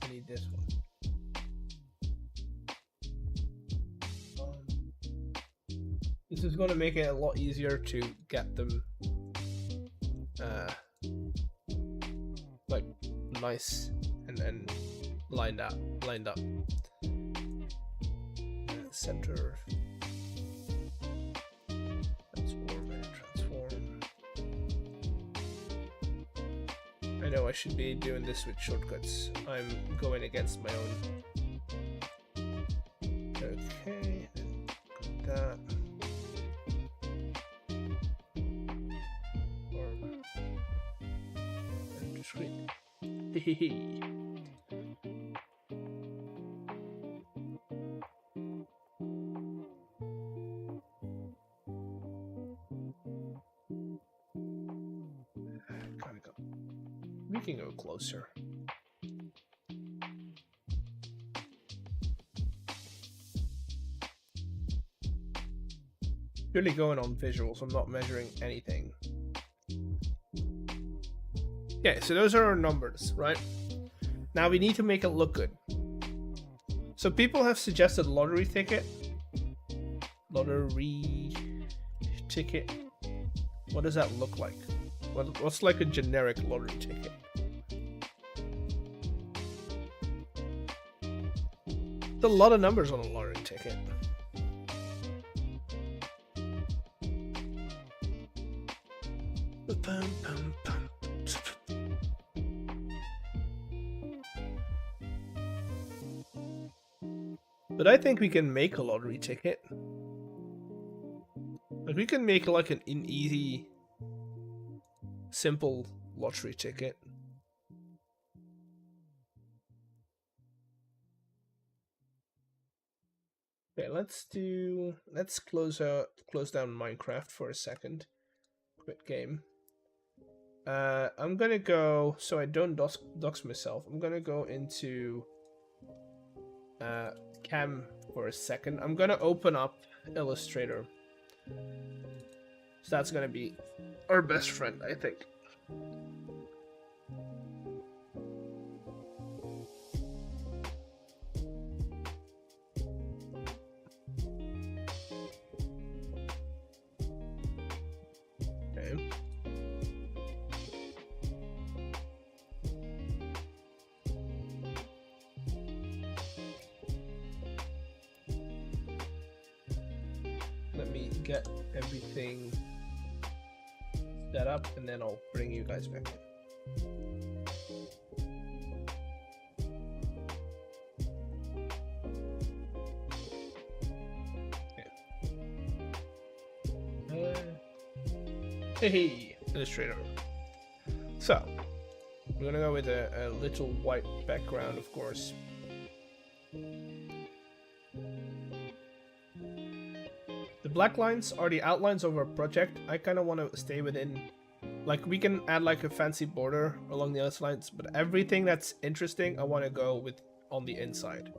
I need this one. This is going to make it a lot easier to get them like nice and lined up. Center. Transform. I know I should be doing this with shortcuts. I'm going against my own. Okay, that. Screen. Gotta go. We can go closer. Purely going on visuals, I'm not measuring anything. Okay, so those are our numbers, right? Now we need to make it look good. So people have suggested lottery ticket. Lottery ticket. What does that look like? What's like a generic lottery ticket? There's a lot of numbers on a lottery ticket. But I think we can make a lottery ticket. Like we can make like an easy, simple lottery ticket. Okay, let's close down Minecraft for a second. Quit game. I'm gonna go, so I don't dox myself, I'm gonna go into cam for a second. I'm gonna open up Illustrator. So that's gonna be our best friend, I think. Okay. Let me get everything set up and then I'll bring you guys back in. Hey, Illustrator. So, we're gonna go with a little white background, of course. black lines are the outlines of our project. I kind of want to stay within, like we can add like a fancy border along the other lines, but everything that's interesting I want to go with on the inside.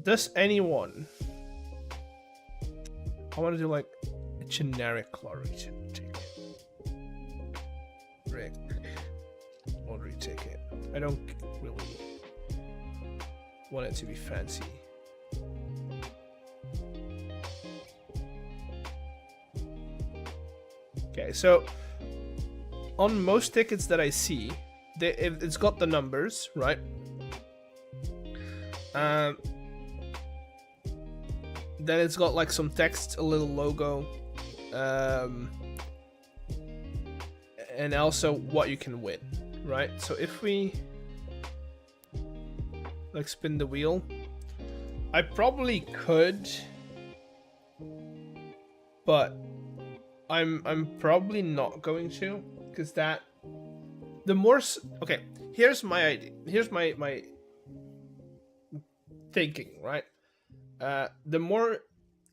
Does anyone, I want to do like a generic color region ticket. Rick, already ticket. I don't really want it to be fancy. Okay, so on most tickets that I see, it's got the numbers, right? Then it's got like some text, a little logo, and also what you can win, right? So if we like spin the wheel, I probably could, but I'm probably not going to, because that the more okay, here's my idea, here's my thinking, right? The more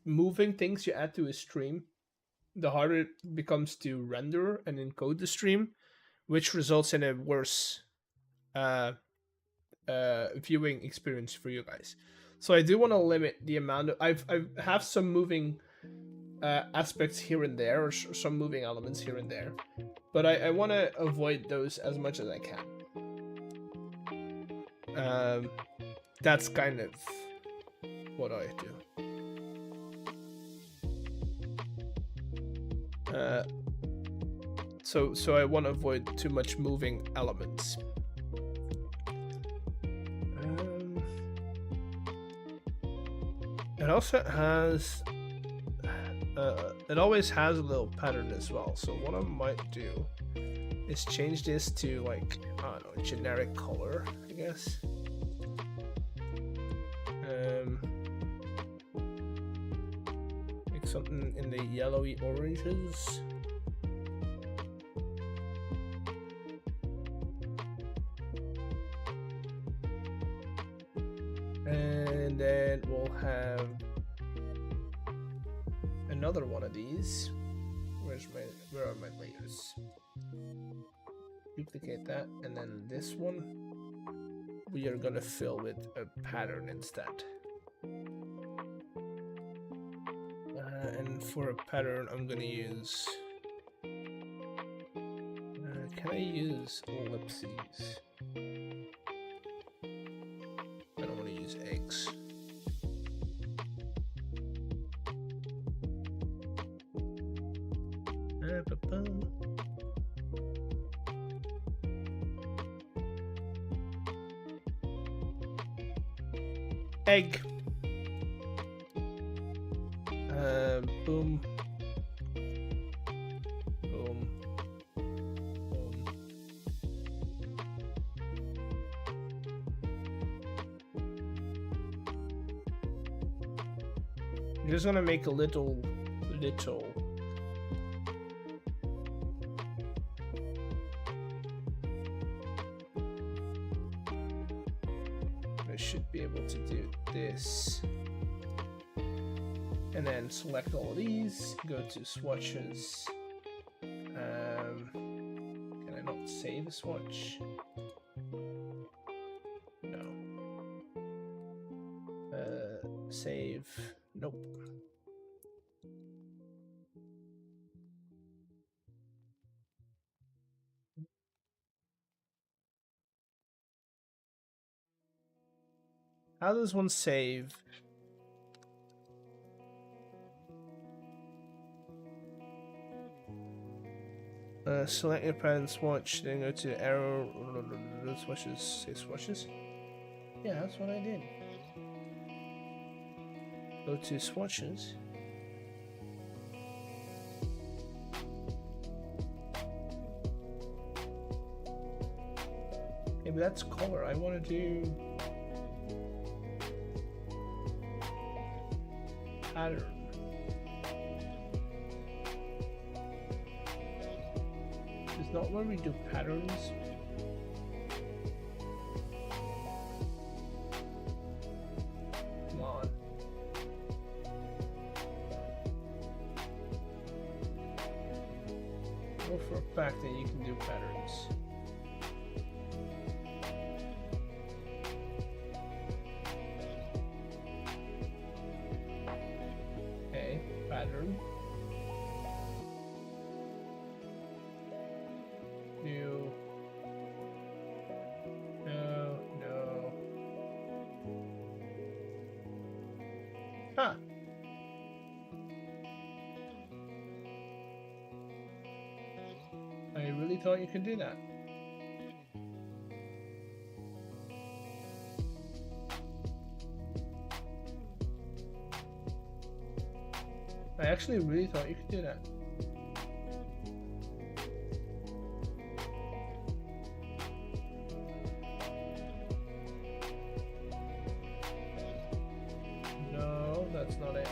moving things you add to a stream, the harder it becomes to render and encode the stream, which results in a worse viewing experience for you guys. So I do want to limit the amount of I have some moving aspects here and there, or some moving elements here and there, but I want to avoid those as much as I can. That's kind of what I do. So I want to avoid too much moving elements. It also has it always has a little pattern as well, so what I might do is change this to like, I don't know, a generic color, I guess. Make something in the yellowy oranges. And then we'll have another one of these. Where are my layers? Duplicate that, and then this one we are gonna fill with a pattern instead. And for a pattern, I'm gonna use. Can I use ellipses? I don't want to use eggs. Egg. Boom. Boom. Boom. I'm just gonna make a little. I should be able to do this. And then select all of these, go to swatches. Can I not save a swatch? No. Save. Nope. How does one save? Select your pattern swatch, then go to arrow swatches. Say swatches. Yeah, that's what I did. Go to swatches. Maybe that's color. I want to do pattern. It's not where we do patterns. fact that you can do patterns. Okay, pattern. New. No, no. Huh. I really thought you could do that. I actually really thought you could do that. No, that's not it.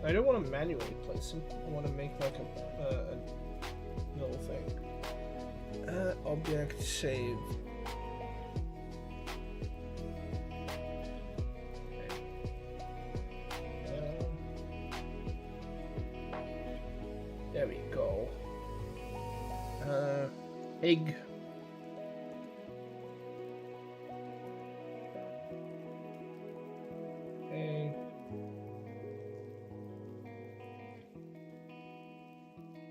I don't want to manually place them. I want to make like a little thing. Object save. There we go. Egg.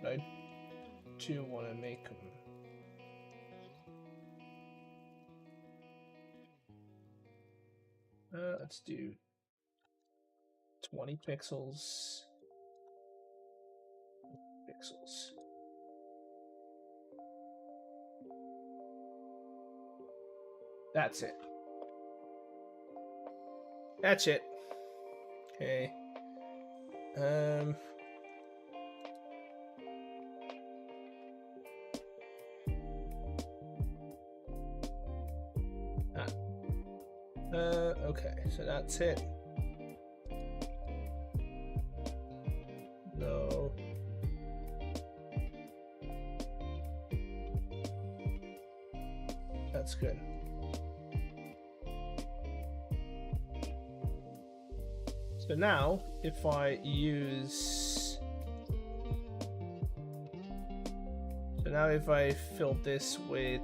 I do want to make them. Let's do 20 pixels. That's it. That's it. Okay. Okay, so that's it. No. That's good. So now, if I use... So now if I fill this with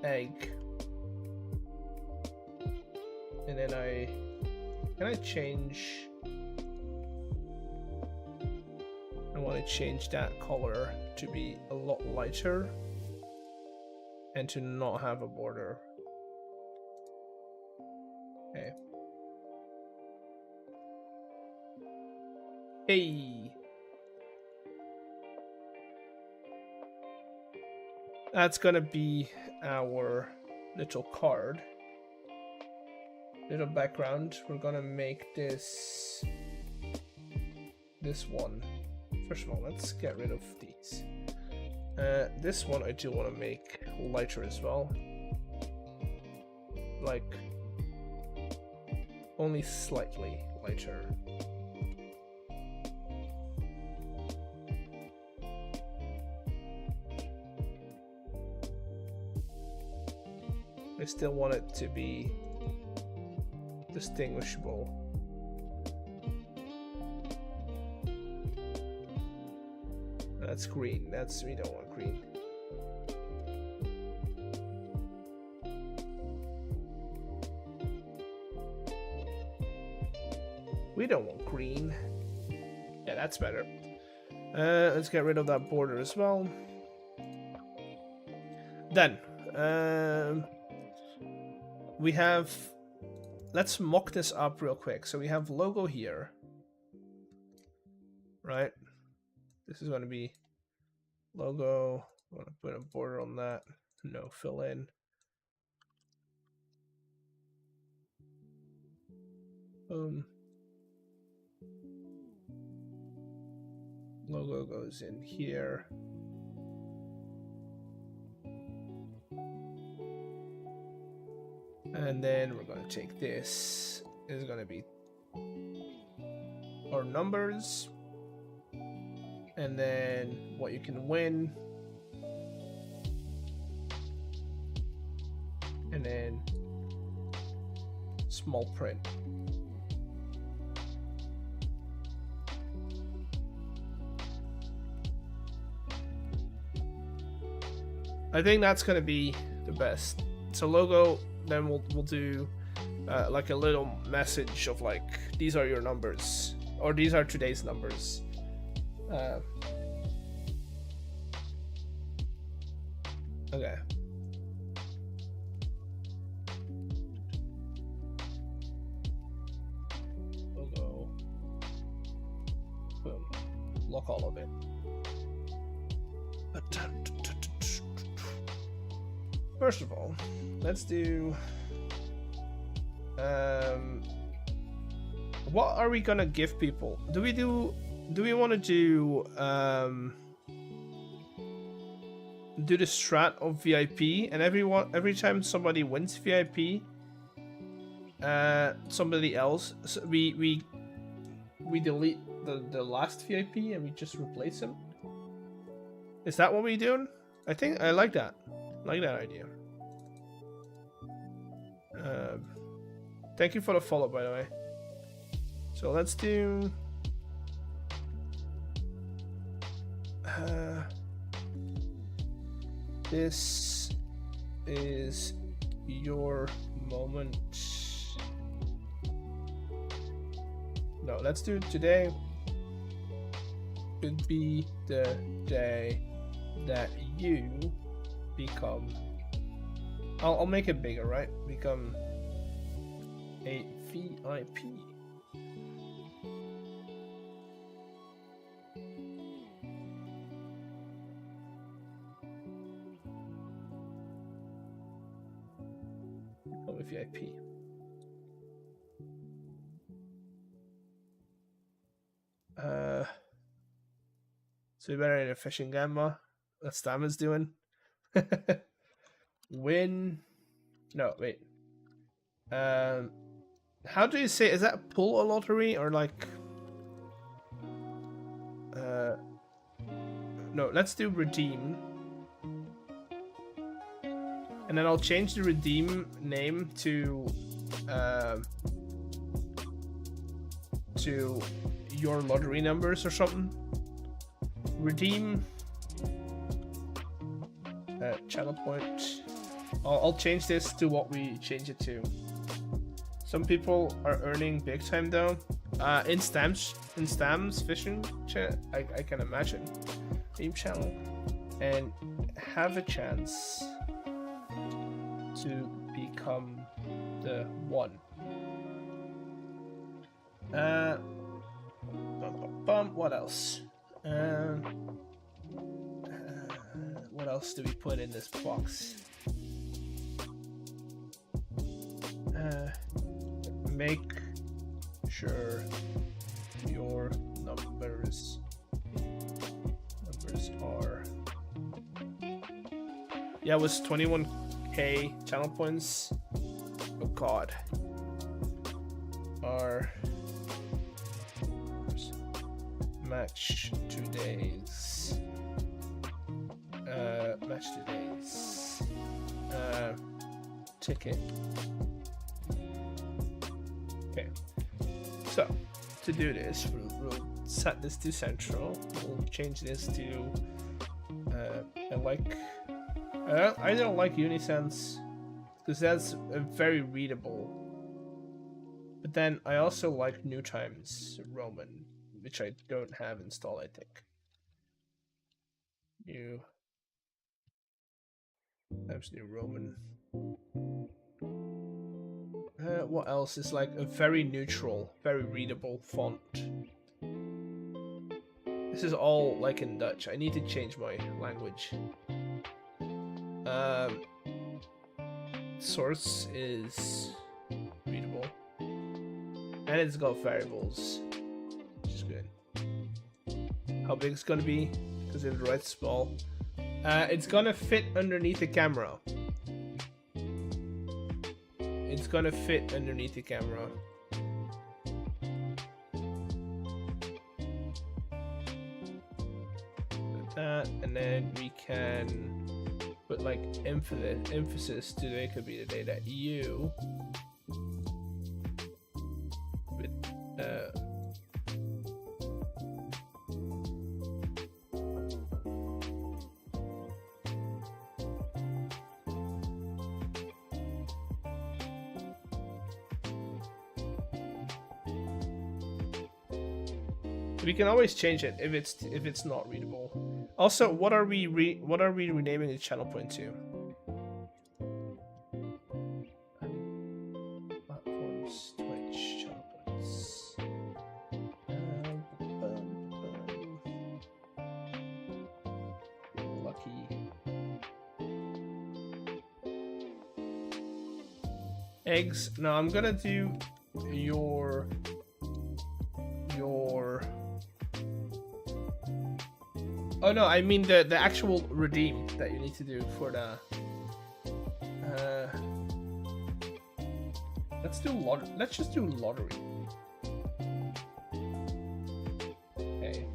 egg, and then can I change? I want to change that color to be a lot lighter and to not have a border. Okay. Hey. That's gonna be our little card. Little background. We're gonna make this one. First of all, let's get rid of these. This one I do want to make lighter as well. Like only slightly lighter. I still want it to be distinguishable. That's green. We don't want green. We don't want green. Yeah, that's better. Let's get rid of that border as well. Then, we have... Let's mock this up real quick. So we have logo here. Right? This is going to be logo. I'm going to put a border on that. No, fill in. Boom. Logo goes in here. And then we're going to take this. This is going to be our numbers. And then what you can win. And then small print. I think that's gonna be the best. So logo, then we'll do like a little message of like, these are your numbers, or these are today's numbers. Okay. Logo. Boom. Lock all of it. First of all, let's do. What are we gonna give people? Do we want to do the strat of VIP, and every time somebody wins VIP, somebody else, so we delete the last VIP and we just replace him? Is that what we're doing? I think I like that. I like that idea. Thank you for the follow, by the way. So let's do. This is your moment. No, let's do today. Could be the day that you become. I'll make it bigger, right? Become a VIP. Become a VIP. So we better in a fishing gamma. That's Stammer's doing. Win. No, wait. How do you say? Is that pull a lottery or like? No, let's do redeem. And then I'll change the redeem name to your lottery numbers or something. Redeem channel point. I'll change this to what we change it to. Some people are earning big time though. In stamps fishing chat, I can imagine. Redeem channel and have a chance to become the one. What else? What else do we put in this box? Make sure your numbers are. Yeah, it was 21k channel points. Oh god. Are match today's ticket. Okay, so to do this, we'll set this to central. We'll change this to I don't like Unisense because that's very readable. But then I also like New Times Roman, which I don't have installed, I think. New Times New Roman. What else is like a very neutral, very readable font? This is all like in Dutch. I need to change my language. Source is readable. And it's got variables, which is good. How big it's gonna be? Because it writes small. It's gonna fit underneath the camera. It's gonna fit underneath the camera. Like that, and then we can put like emphasis. Today could be the day that you. With We can always change it if it's not readable. Also, what are we renaming the channel point to? Platforms, Twitch, channel points. Lucky. Eggs. No, I'm gonna do your. Oh no, I mean the actual redeem that you need to do for the. Let's just do lottery. Okay.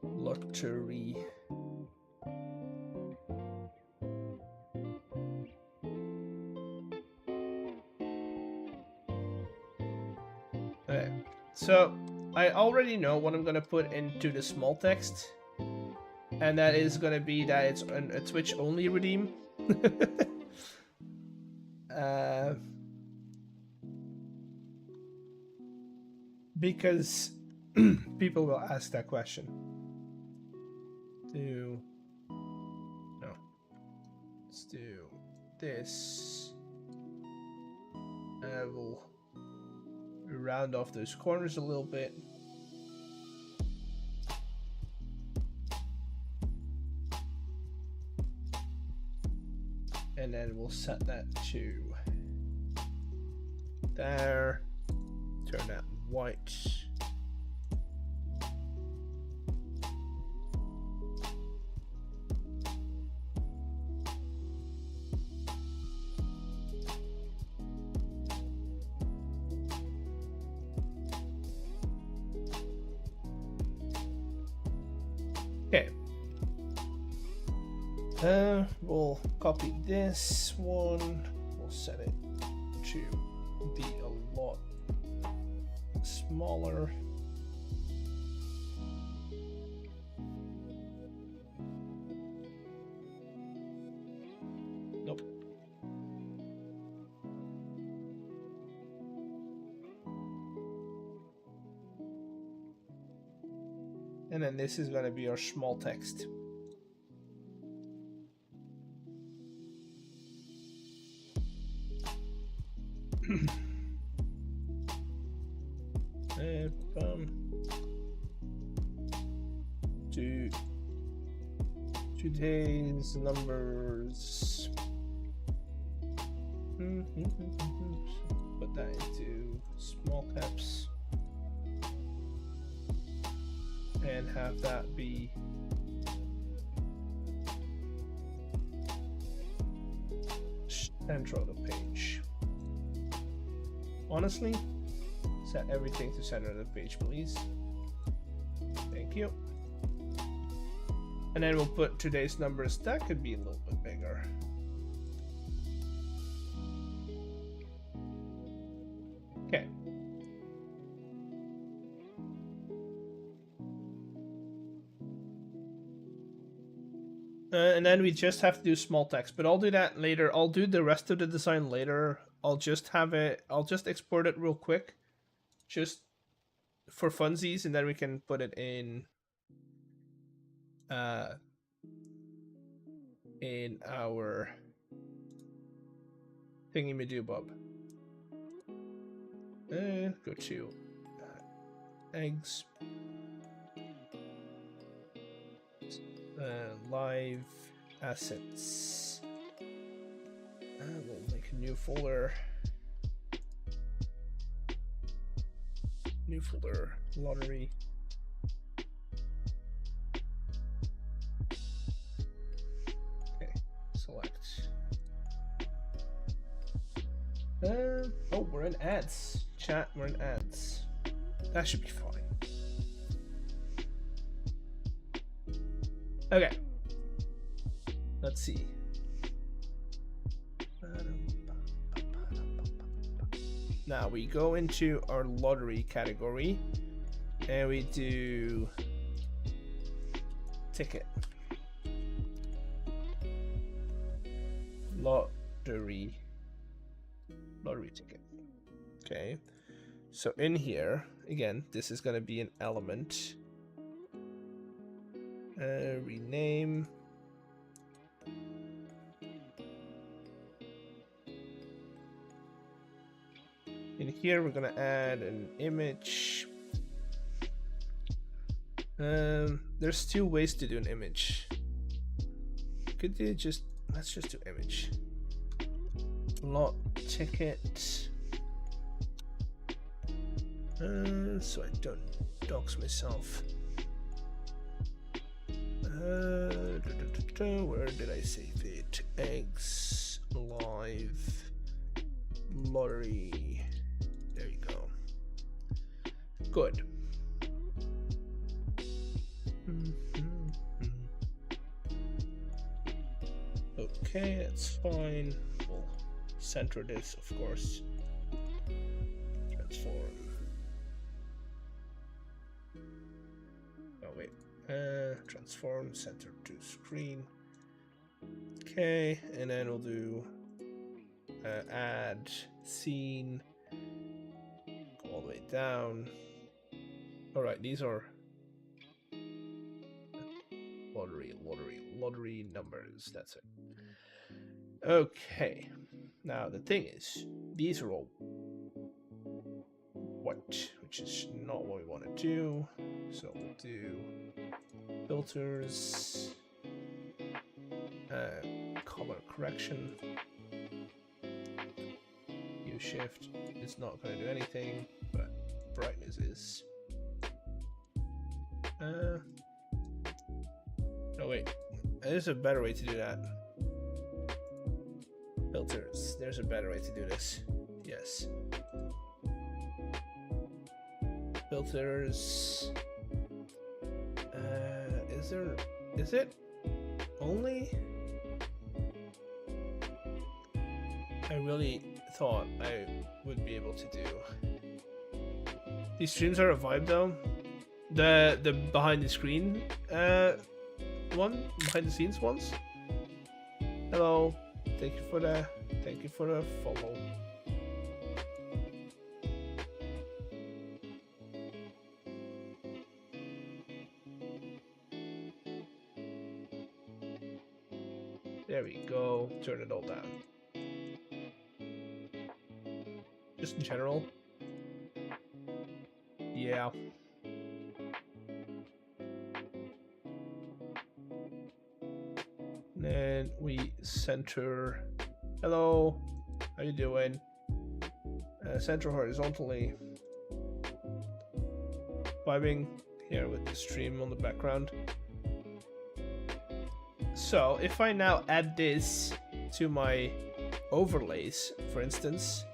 Lottery. Okay. So I already know what I'm gonna put into the small text, and that is gonna be that it's a Twitch only redeem. Because people will ask that question. No. Let's do this. We'll round off those corners a little bit. And then we'll set that to there. Turn that white. Okay. We'll copy this one. We'll set it to be a lot smaller. Nope. And then this is going to be our small text. Today's numbers. Put that into small caps and have that be center of the page. Honestly, set everything to center of the page, please. Thank you. And then we'll put today's numbers. That could be a little bit bigger. Okay. And then we just have to do small text, but I'll do that later. I'll do the rest of the design later. I'll just export it real quick, just for funsies, and then we can put it in our thingy-majoobob. Go to eggs, live assets. We'll make a new folder. New folder, lottery. Okay, select. Oh, we're in ads. Chat, we're in ads. That should be fine. Okay. Let's see. Now we go into our lottery category and we do ticket. Lottery ticket. Okay. So in here, again, this is going to be an element. Rename. In here, we're going to add an image. There's two ways to do an image. Could you just, let's just do image. Lot ticket. So I don't dox myself. Where did I save it? Eggs, live, lottery. There you go. Good. Okay, that's fine. We'll center this, of course. Transform. Oh wait. Transform center to screen. Okay, and then we'll do add scene. Go all the way down. Alright, these are lottery numbers. That's it. Okay. Now the thing is, these are all white, which is not what we want to do. So we'll do filters, color correction. Hue shift is not going to do anything, but brightness is. Oh wait, there's a better way to do that. Filters. There's a better way to do this. Yes. Filters. Is it only? I really thought I would be able to do. These streams are a vibe though. The behind the screen behind the scenes ones. Hello. Thank you for the follow. There we go. Turn it all down. Just in general. Yeah. And we center. Hello, how you doing? Center horizontally. Vibing here with the stream on the background. So if I now add this to my overlays, for instance,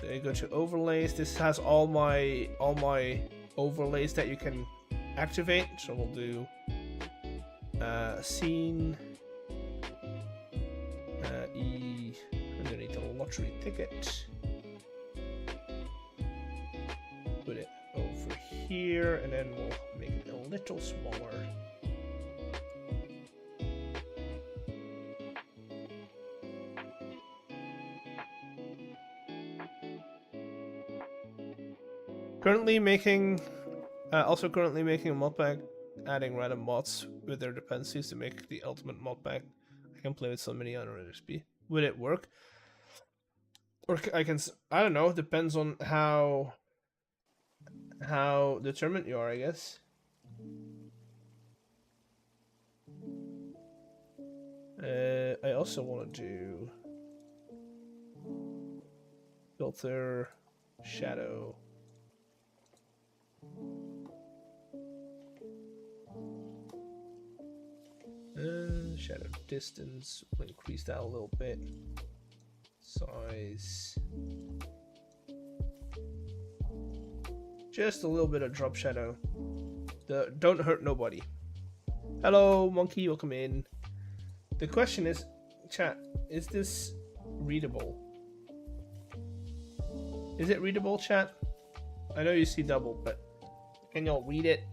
there you go to overlays. This has all my overlays that you can activate. So we'll do scene. Underneath the lottery ticket. Put it over here, and then we'll make it a little smaller. Currently making a mod pack, adding random mods with their dependencies to make the ultimate mod pack. I can play with so many other RSP. Would it work? Or I don't know, depends on how determined you are, I guess. I also want to do filter, shadow. Shadow distance, we'll increase that a little bit. Size. Just a little bit of drop shadow. Don't hurt nobody. Hello, monkey, welcome in. The question is, chat, is this readable? Is it readable, chat? I know you see double, but can y'all read it?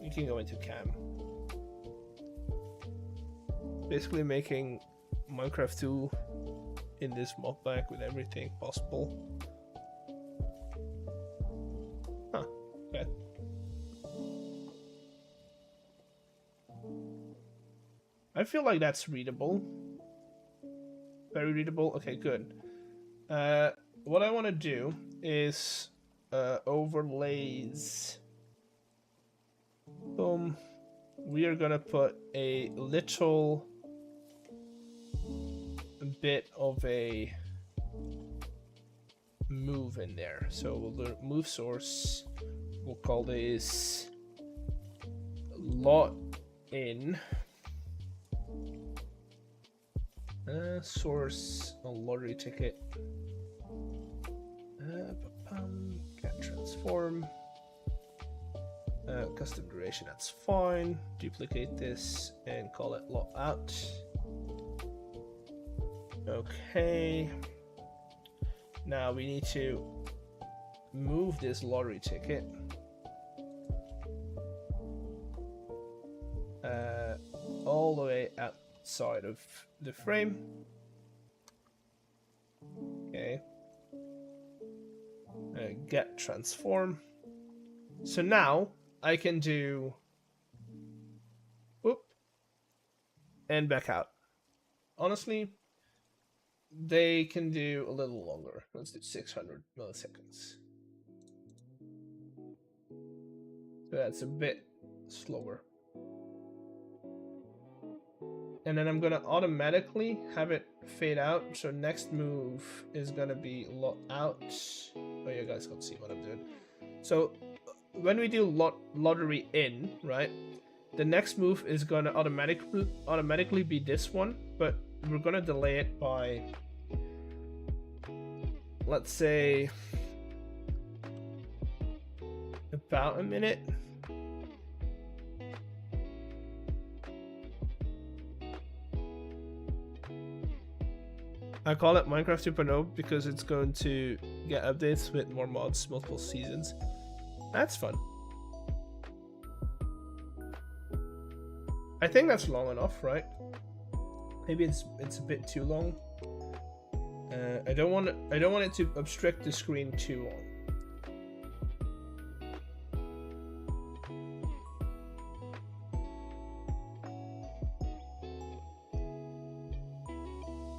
You can go into cam. Basically making Minecraft 2 in this mod pack with everything possible. I feel like that's readable. Very readable. Okay, good. What I want to do is overlays. Boom. We are gonna put a little bit of a move in there. So we'll do move source. We'll call this lot in. Source a lottery ticket. Cat transform. Custom duration, that's fine. Duplicate this and call it lot out. Okay. Now we need to move this lottery ticket all the way outside of the frame. Okay. Get transform. So now I can do whoop and back out. Honestly, they can do a little longer. Let's do 600 milliseconds. So that's a bit slower. And then I'm gonna automatically have it fade out. So next move is gonna be lot out. Oh, you guys can see what I'm doing. So when we do lottery in, right? The next move is gonna automatically be this one, but we're gonna delay it by, let's say, about a minute. I call it Minecraft 2.0 because it's going to get updates with more mods, multiple seasons. That's fun. I think that's long enough, right? Maybe it's a bit too long. I don't want it to obstruct the screen too long.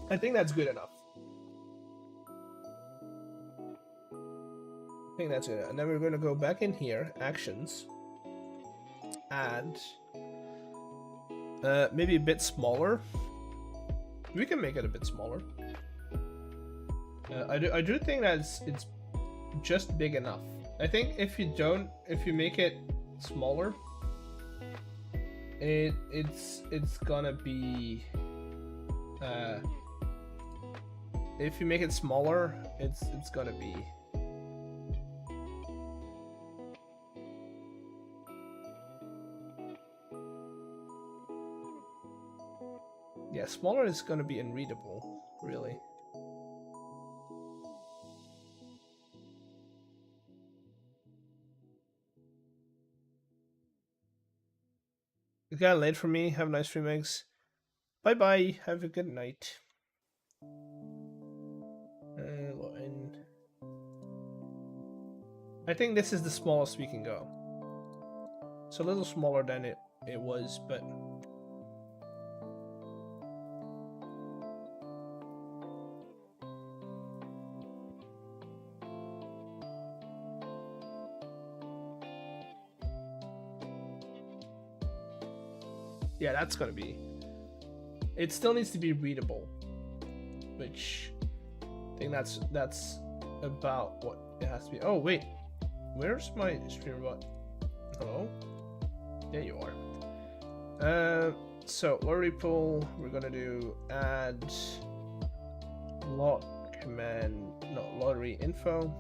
I think that's good enough. I think that's it. And then we're going to go back in here, actions, add, maybe a bit smaller. We can make it a bit smaller. I do think that it's just big enough. I think if you make it smaller, it's gonna be. If you make it smaller, it's gonna be. Yeah, smaller is gonna be unreadable, really. It got late for me. Have a nice stream, eggs. Bye bye. Have a good night. I think this is the smallest we can go. It's a little smaller than it was, but yeah, that's gonna be. It still needs to be readable, which I think that's about what it has to be. Oh wait, where's my stream bot? Hello? There you are. So lottery pool, we're gonna do add lot command, no, lottery info.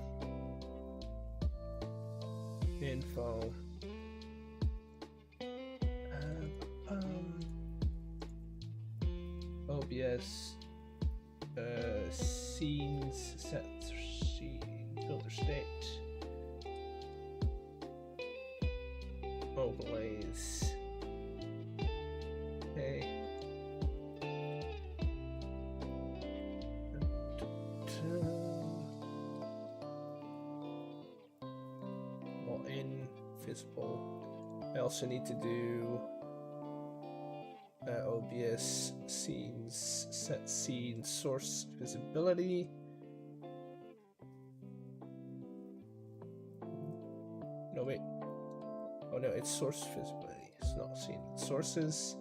OBS scenes set scene filter state overlays. Okay. Well, in visible. I also need to do OBS scenes, set scene source visibility. No, wait. Oh no, it's source visibility. It's not scene. Sources,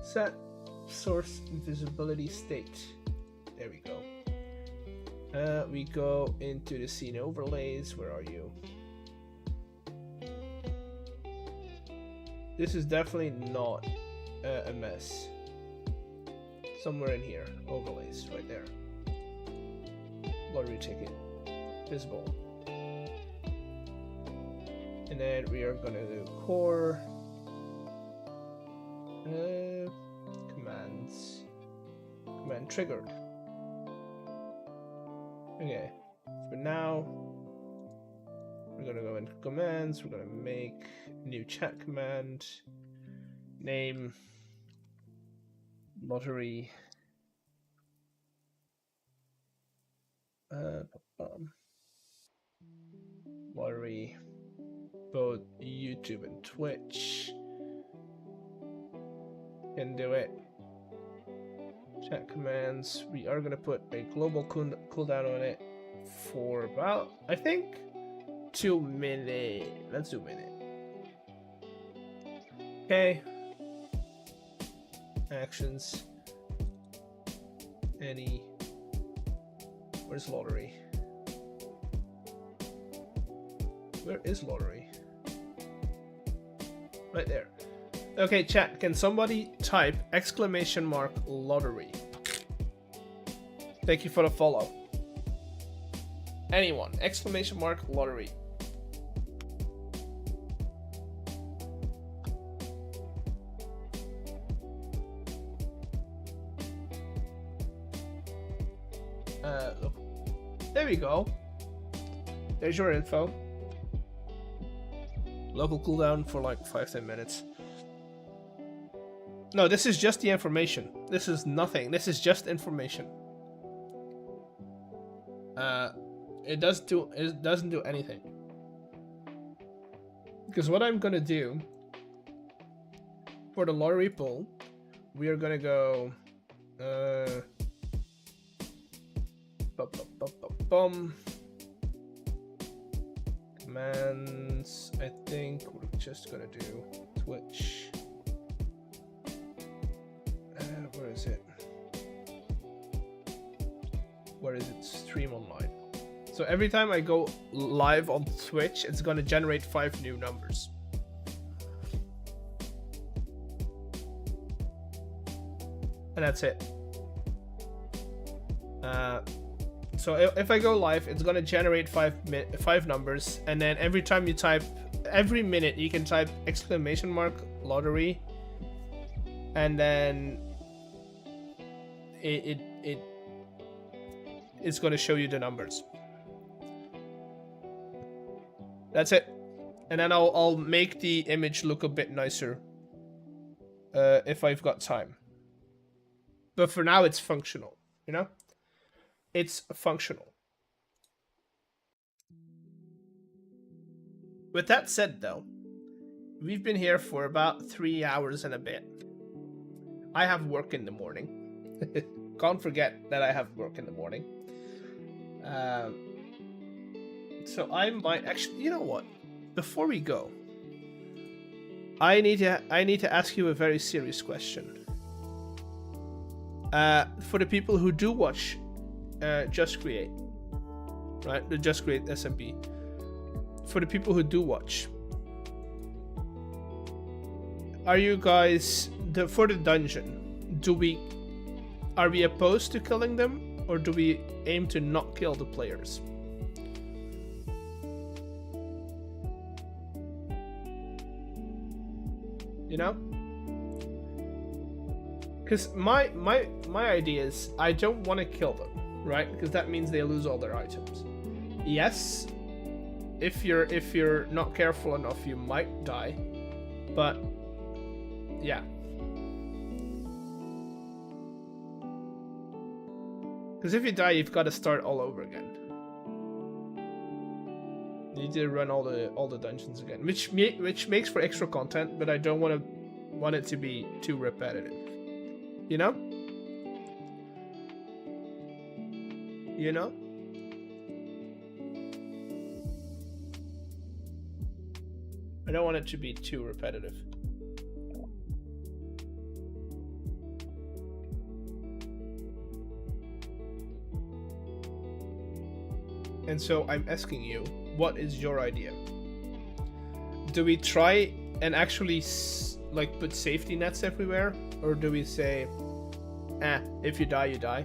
set source visibility state. There we go. We go into the scene overlays. Where are you? This is definitely not a mess. Somewhere in here. Overlays, right there. Lottery ticket. Visible. And then we are gonna do core. Commands. Command triggered. Okay. For now, we're gonna go into commands. We're gonna make new chat command. Name. Lottery. Lottery. Both YouTube and Twitch. Can do it. Chat commands. We are gonna put a global cooldown on it for about, I think, 2 minutes. Let's do a minute. Okay. Actions. Any. Where's lottery? Where is lottery? Right there. Okay, chat, can somebody type !lottery? Thank you for the follow. Anyone, !lottery. Look. There we go. There's your info. Local cooldown for like 5-10 minutes. No, this is just the information. This is nothing. This is just information. It doesn't do anything. Because what I'm gonna do for the lottery pool, we are gonna go commands. I think we're just gonna do Twitch. Where is it? Where is it? Stream online. So every time I go live on Twitch, it's gonna generate 5 new numbers. And that's it. So if I go live, it's gonna generate 5 numbers, and then every time you type, every minute you can type !lottery, and then it's gonna show you the numbers. That's it. And then I'll make the image look a bit nicer if I've got time. But for now, it's functional, you know? It's functional. With that said, though, we've been here for about 3 hours and a bit. I have work in the morning. Can't forget that I have work in the morning. So I might actually, you know what? Before we go, I need to ask you a very serious question. For the people who do watch Just Create, right? The Just Create SMP. For the people who do watch, are you guys for the dungeon? Are we opposed to killing them, or do we aim to not kill the players? You know? Because my idea is I don't want to kill them, right? Because that means they lose all their items. Yes, if you're not careful enough, you might die. But yeah. Because if you die, you've got to start all over again. You need to run all the dungeons again, which makes for extra content, but I don't want it to be too repetitive. You know? You know? I don't want it to be too repetitive. And so I'm asking you, what is your idea? Do we try and actually like put safety nets everywhere? Or do we say, if you die, you die?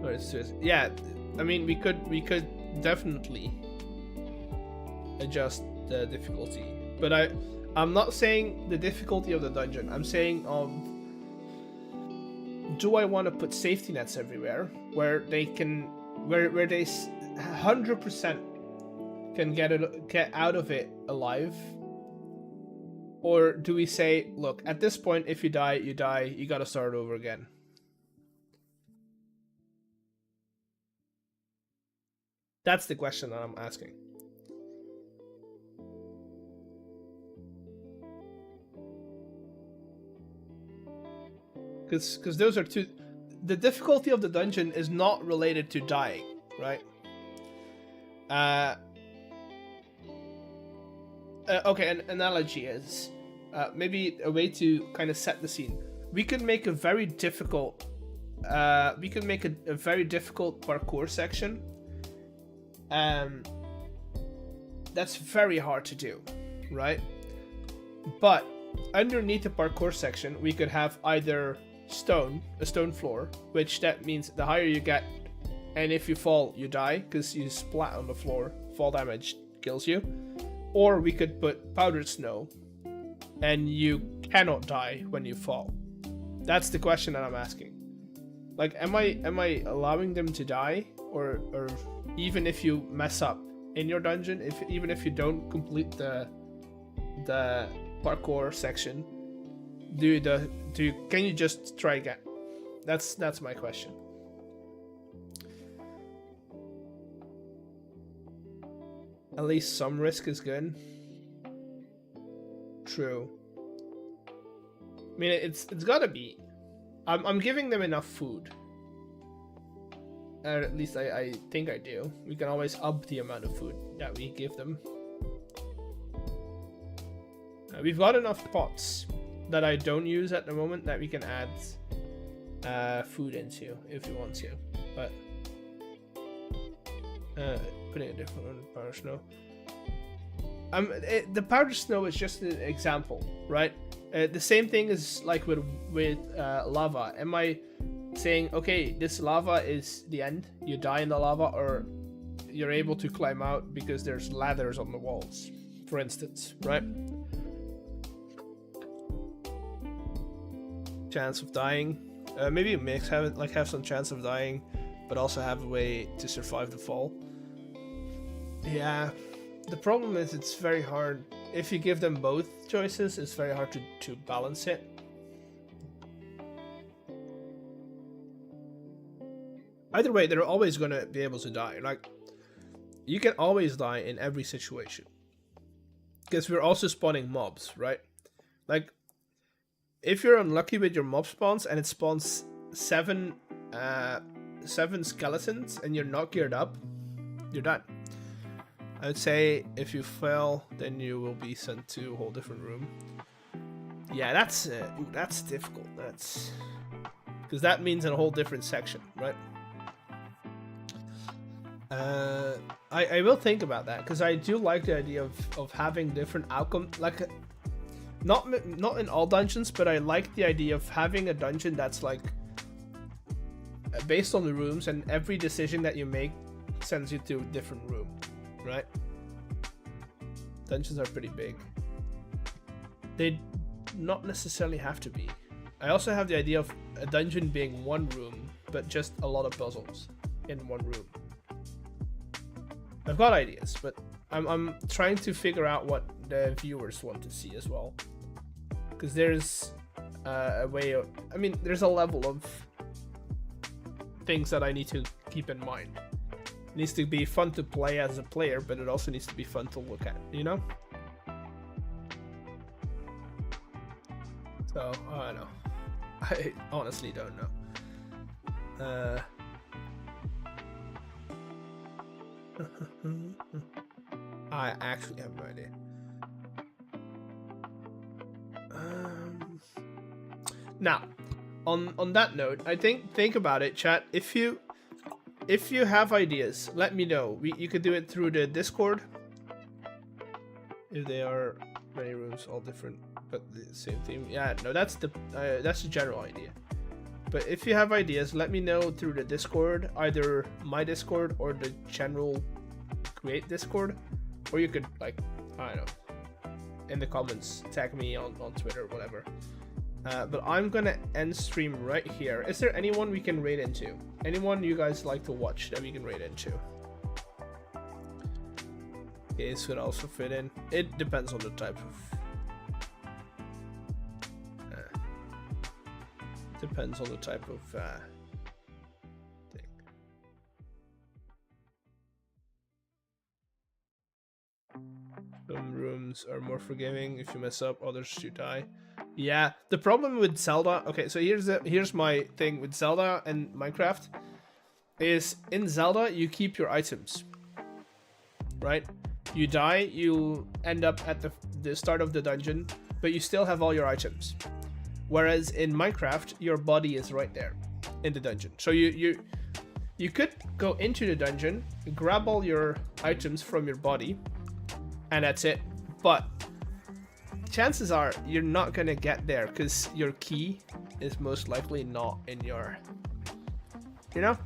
Or it's just, yeah, I mean, we could definitely adjust the difficulty, but I'm not saying the difficulty of the dungeon. I'm saying do I want to put safety nets everywhere where they can, where they 100% can get out of it alive? Or do we say, look, at this point, if you die, you die. You got to start over again. That's the question that I'm asking. Because those are two. The difficulty of the dungeon is not related to dying, right? Okay, an analogy is maybe a way to kind of set the scene. We could make a very difficult. We could make a very difficult parkour section. That's very hard to do, right? But underneath the parkour section, we could have either a stone floor, which that means the higher you get, and if you fall, you die because you splat on the floor. Fall damage kills you. Or we could put powdered snow, and you cannot die when you fall. That's the question that I'm asking. Like, am I allowing them to die, or even if you mess up in your dungeon, even if you don't complete the parkour section, can you just try again? That's my question. At least some risk is good. True. I mean, it's gotta be. I'm giving them enough food. Or at least I think I do. We can always up the amount of food that we give them. We've got enough pots that I don't use at the moment that we can add food into if we want to. But putting a different one in powder snow. The powder snow is just an example, right? The same thing is like with lava. Am I saying, okay, this lava is the end, you die in the lava, or you're able to climb out because there's ladders on the walls, for instance, right? Chance of dying. Maybe a mix, have some chance of dying, but also have a way to survive the fall. Yeah, the problem is it's very hard. If you give them both choices, it's very hard to balance it. Either way, they're always going to be able to die. Like, you can always die in every situation. Because we're also spawning mobs, right? Like, if you're unlucky with your mob spawns and it spawns seven skeletons and you're not geared up, you're done. I would say if you fail, then you will be sent to a whole different room. Yeah, that's difficult. That's because that means in a whole different section, right? I will think about that because I do like the idea of having different outcomes. Like, not in all dungeons, but I like the idea of having a dungeon that's like based on the rooms, and every decision that you make sends you to a different room, right? Dungeons are pretty big. They not necessarily have to be. I also have the idea of a dungeon being one room, but just a lot of puzzles in one room. I've got ideas, but I'm trying to figure out what the viewers want to see as well. Because there's a way of... I mean, there's a level of things that I need to keep in mind. It needs to be fun to play as a player, but it also needs to be fun to look at, you know? So, I don't know. I honestly don't know. I actually have no idea. Now, on that note, I think about it, chat. If you have ideas, let me know. You could do it through the Discord. If they are many rooms, all different, but the same theme. Yeah, no, that's the general idea. But if you have ideas, let me know through the Discord, either my Discord or the general Create Discord, or you could, like, I don't know, in the comments, tag me on Twitter or whatever. But I'm gonna end stream right here. Is there anyone we can raid into? Anyone you guys like to watch that we can raid into? This could also fit in. It depends on the type of... depends on the type of thing. Some rooms are more forgiving. If you mess up, others you die. Yeah, the problem with Zelda... Okay, so here's my thing with Zelda and Minecraft. Is in Zelda, you keep your items. Right? You die, you end up at the start of the dungeon, but you still have all your items. Whereas in Minecraft, your body is right there in the dungeon. So you could go into the dungeon, grab all your items from your body, and that's it. But chances are you're not gonna get there because your key is most likely not in your, you know,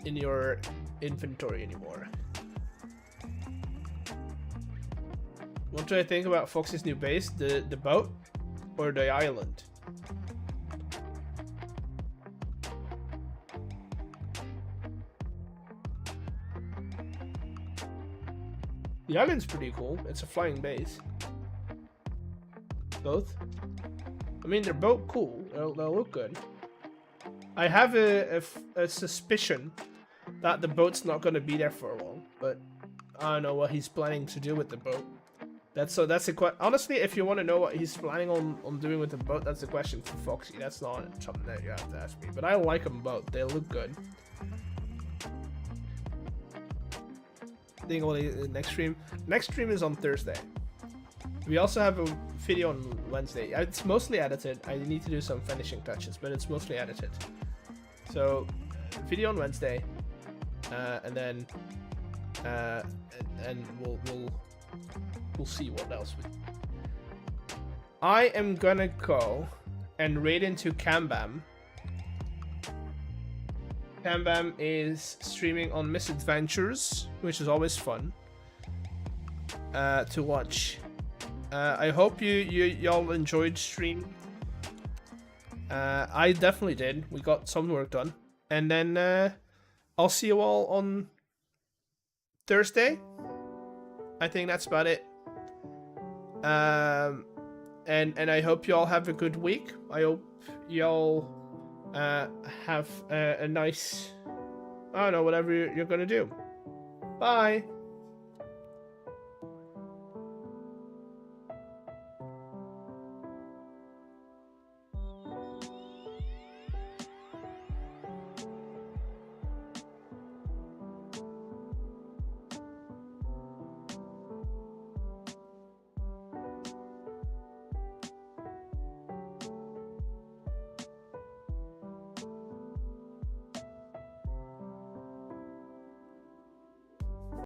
in your inventory anymore. What do I think about Foxy's new base? The boat or the island? The island's pretty cool. It's a flying base. Both? I mean, they're both cool. They'll look good. I have a suspicion that the boat's not going to be there for long, but I don't know what he's planning to do with the boat. That's a question. Honestly, if you want to know what he's planning on doing with the boat, that's a question for Foxy. That's not something that you have to ask me. But I like them both. They look good. I think only next stream. Next stream is on Thursday. We also have a video on Wednesday. It's mostly edited. I need to do some finishing touches, but it's mostly edited. So, video on Wednesday, and then and we'll see what else. I am gonna go and raid into Kambam. Kambam is streaming on Misadventures, which is always fun to watch. I hope y'all enjoyed stream. I definitely did. We got some work done, and then I'll see you all on Thursday. I think that's about it. And I hope you all have a good week. I hope y'all have a nice, I don't know, whatever you're gonna do. Bye.